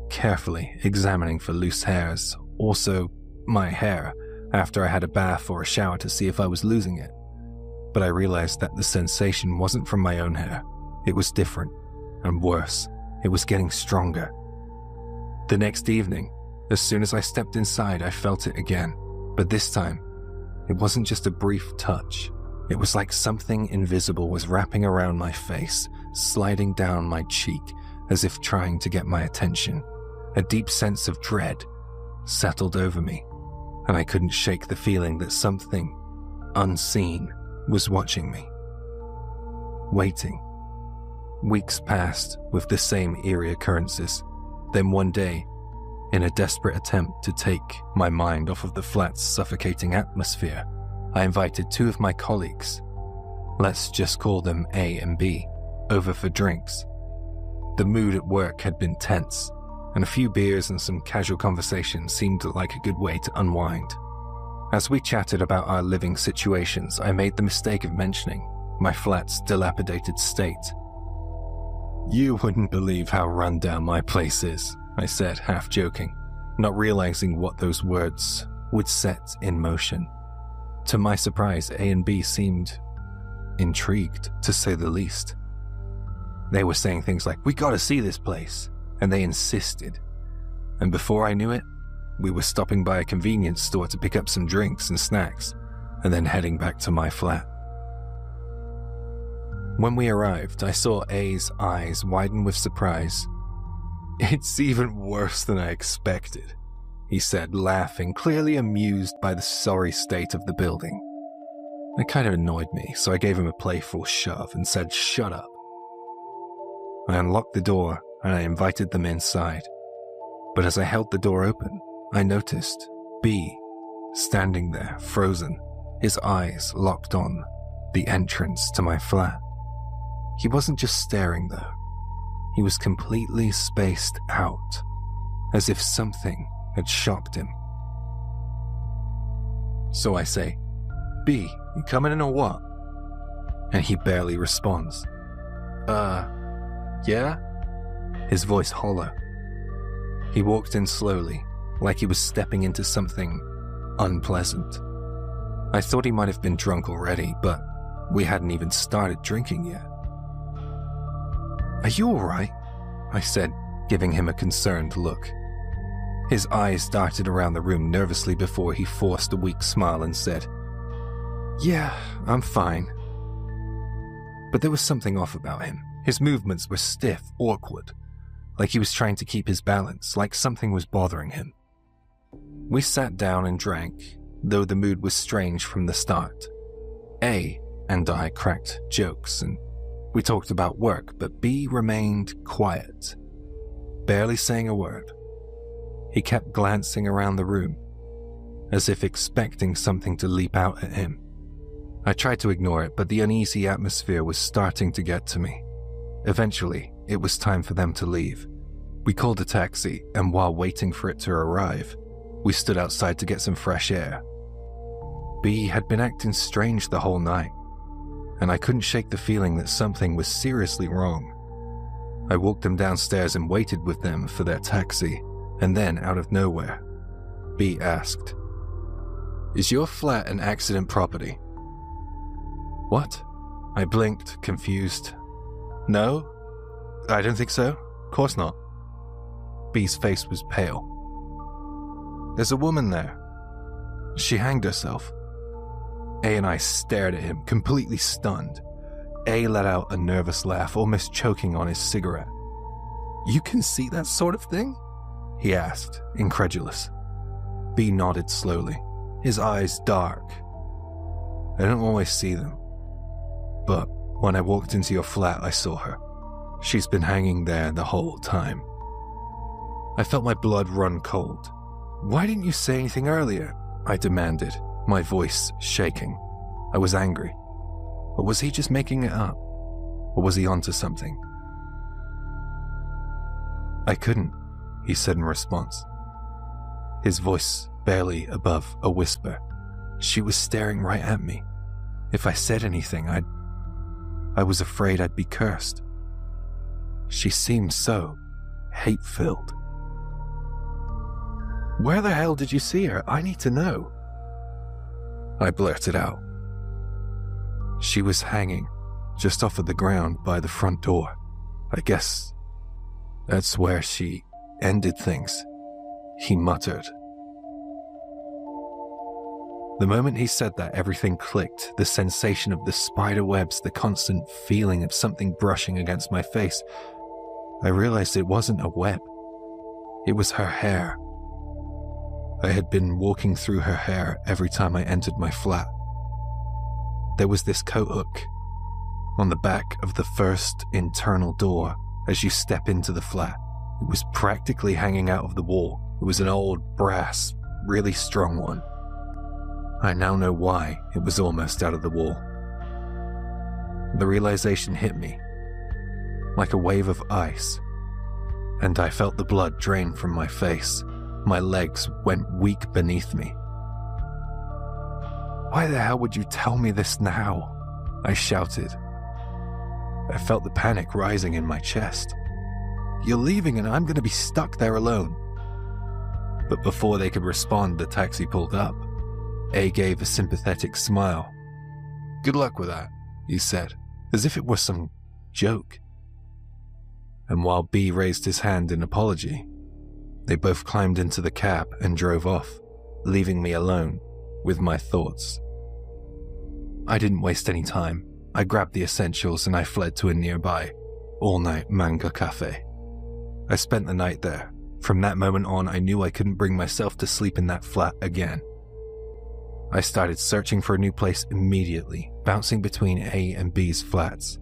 Speaker 4: carefully examining for loose hairs, also my hair, after I had a bath or a shower to see if I was losing it. But I realized that the sensation wasn't from my own hair. It was different, and worse, it was getting stronger. The next evening, as soon as I stepped inside, I felt it again. But this time, it wasn't just a brief touch. It was like something invisible was wrapping around my face, sliding down my cheek, as if trying to get my attention. A deep sense of dread settled over me, and I couldn't shake the feeling that something unseen was watching me. Waiting. Weeks passed with the same eerie occurrences. Then one day, in a desperate attempt to take my mind off of the flat's suffocating atmosphere, I invited two of my colleagues, let's just call them A and B, over for drinks. The mood at work had been tense, and a few beers and some casual conversation seemed like a good way to unwind. As we chatted about our living situations, I made the mistake of mentioning my flat's dilapidated state. "You wouldn't believe how run down my place is," I said, half joking, not realizing what those words would set in motion. To my surprise, A and B seemed intrigued, to say the least. They were saying things like, "We gotta see this place," and they insisted. And before I knew it, we were stopping by a convenience store to pick up some drinks and snacks, and then heading back to my flat. When we arrived, I saw A's eyes widen with surprise. "It's even worse than I expected," he said, laughing, clearly amused by the sorry state of the building. It kind of annoyed me, so I gave him a playful shove and said, "Shut up." I unlocked the door and I invited them inside. But as I held the door open, I noticed B standing there, frozen, his eyes locked on the entrance to my flat. He wasn't just staring though. He was completely spaced out, as if something had shocked him. So I say, "B, you coming in or what?" And he barely responds. Yeah? His voice hollow. He walked in slowly, like he was stepping into something unpleasant. I thought he might have been drunk already, but we hadn't even started drinking yet. "Are you alright?" I said, giving him a concerned look. His eyes darted around the room nervously before he forced a weak smile and said, "Yeah, I'm fine." But there was something off about him. His movements were stiff, awkward, like he was trying to keep his balance, like something was bothering him. We sat down and drank, though the mood was strange from the start. A and I cracked jokes and we talked about work, but B remained quiet, barely saying a word. He kept glancing around the room, as if expecting something to leap out at him. I tried to ignore it, but the uneasy atmosphere was starting to get to me. Eventually, it was time for them to leave. We called a taxi, and while waiting for it to arrive, we stood outside to get some fresh air. B had been acting strange the whole night, and I couldn't shake the feeling that something was seriously wrong. I walked them downstairs and waited with them for their taxi, and then, out of nowhere, B asked, "Is your flat an accident property?" "What?" I blinked, confused. "No, I don't think so. Of course not." B's face was pale. "There's a woman there. She hanged herself." A and I stared at him, completely stunned. A let out a nervous laugh, almost choking on his cigarette. "You can see that sort of thing?" he asked, incredulous. B nodded slowly, his eyes dark. "I don't always see them, but when I walked into your flat, I saw her. She's been hanging there the whole time." I felt my blood run cold. "Why didn't you say anything earlier?" I demanded, my voice shaking. I was angry. Or was he just making it up? Or was he onto something? "I couldn't," he said in response, his voice barely above a whisper. She was staring right at me. If I said anything, I was afraid I'd be cursed. She seemed so hate-filled. "Where the hell did you see her? I need to know." I blurted out. She was hanging just off of the ground by the front door. I guess that's where she ended things, he muttered. The moment he said that, everything clicked. The sensation of the spider webs, the constant feeling of something brushing against my face. I realized it wasn't a web. It was her hair. I had been walking through her hair every time I entered my flat. There was this coat hook on the back of the first internal door as you step into the flat. It was practically hanging out of the wall. It was an old brass, really strong one. I now know why it was almost out of the wall. The realization hit me like a wave of ice, and I felt the blood drain from my face. My legs went weak beneath me. "Why the hell would you tell me this now?" I shouted. I felt the panic rising in my chest. "You're leaving and I'm going to be stuck there alone." But before they could respond, the taxi pulled up. A gave a sympathetic smile. "Good luck with that," he said, as if it was some joke. And while B raised his hand in apology, they both climbed into the cab and drove off, leaving me alone with my thoughts. I didn't waste any time. I grabbed the essentials and I fled to a nearby all-night manga cafe. I spent the night there, From that moment on, I knew I couldn't bring myself to sleep in that flat again. I started searching for a new place immediately, bouncing between A and B's flats,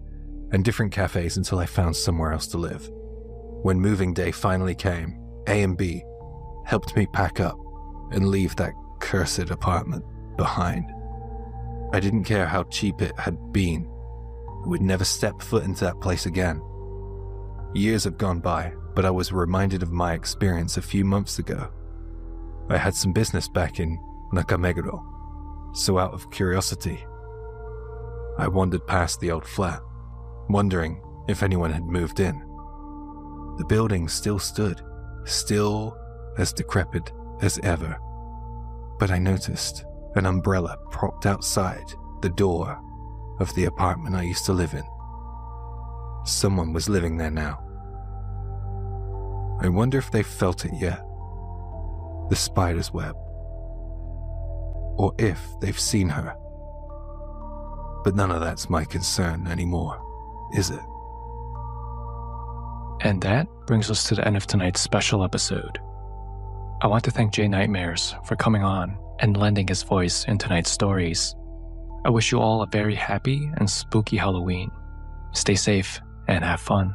Speaker 4: and different cafes until I found somewhere else to live. When moving day finally came, A and B helped me pack up and leave that cursed apartment behind. I didn't care how cheap it had been. I would never step foot into that place again. Years have gone by, but I was reminded of my experience a few months ago. I had some business back in Nakameguro, so out of curiosity, I wandered past the old flat, wondering if anyone had moved in. The building still stood, still as decrepit as ever, but I noticed an umbrella propped outside the door of the apartment I used to live in. Someone was living there now. I wonder if they've felt it yet, the spider's web, or if they've seen her. But none of that's my concern anymore, is it?
Speaker 2: And that brings us to the end of tonight's special episode. I want to thank Jay Nightmares for coming on and lending his voice in tonight's stories. I wish you all a very happy and spooky Halloween. Stay safe and have fun.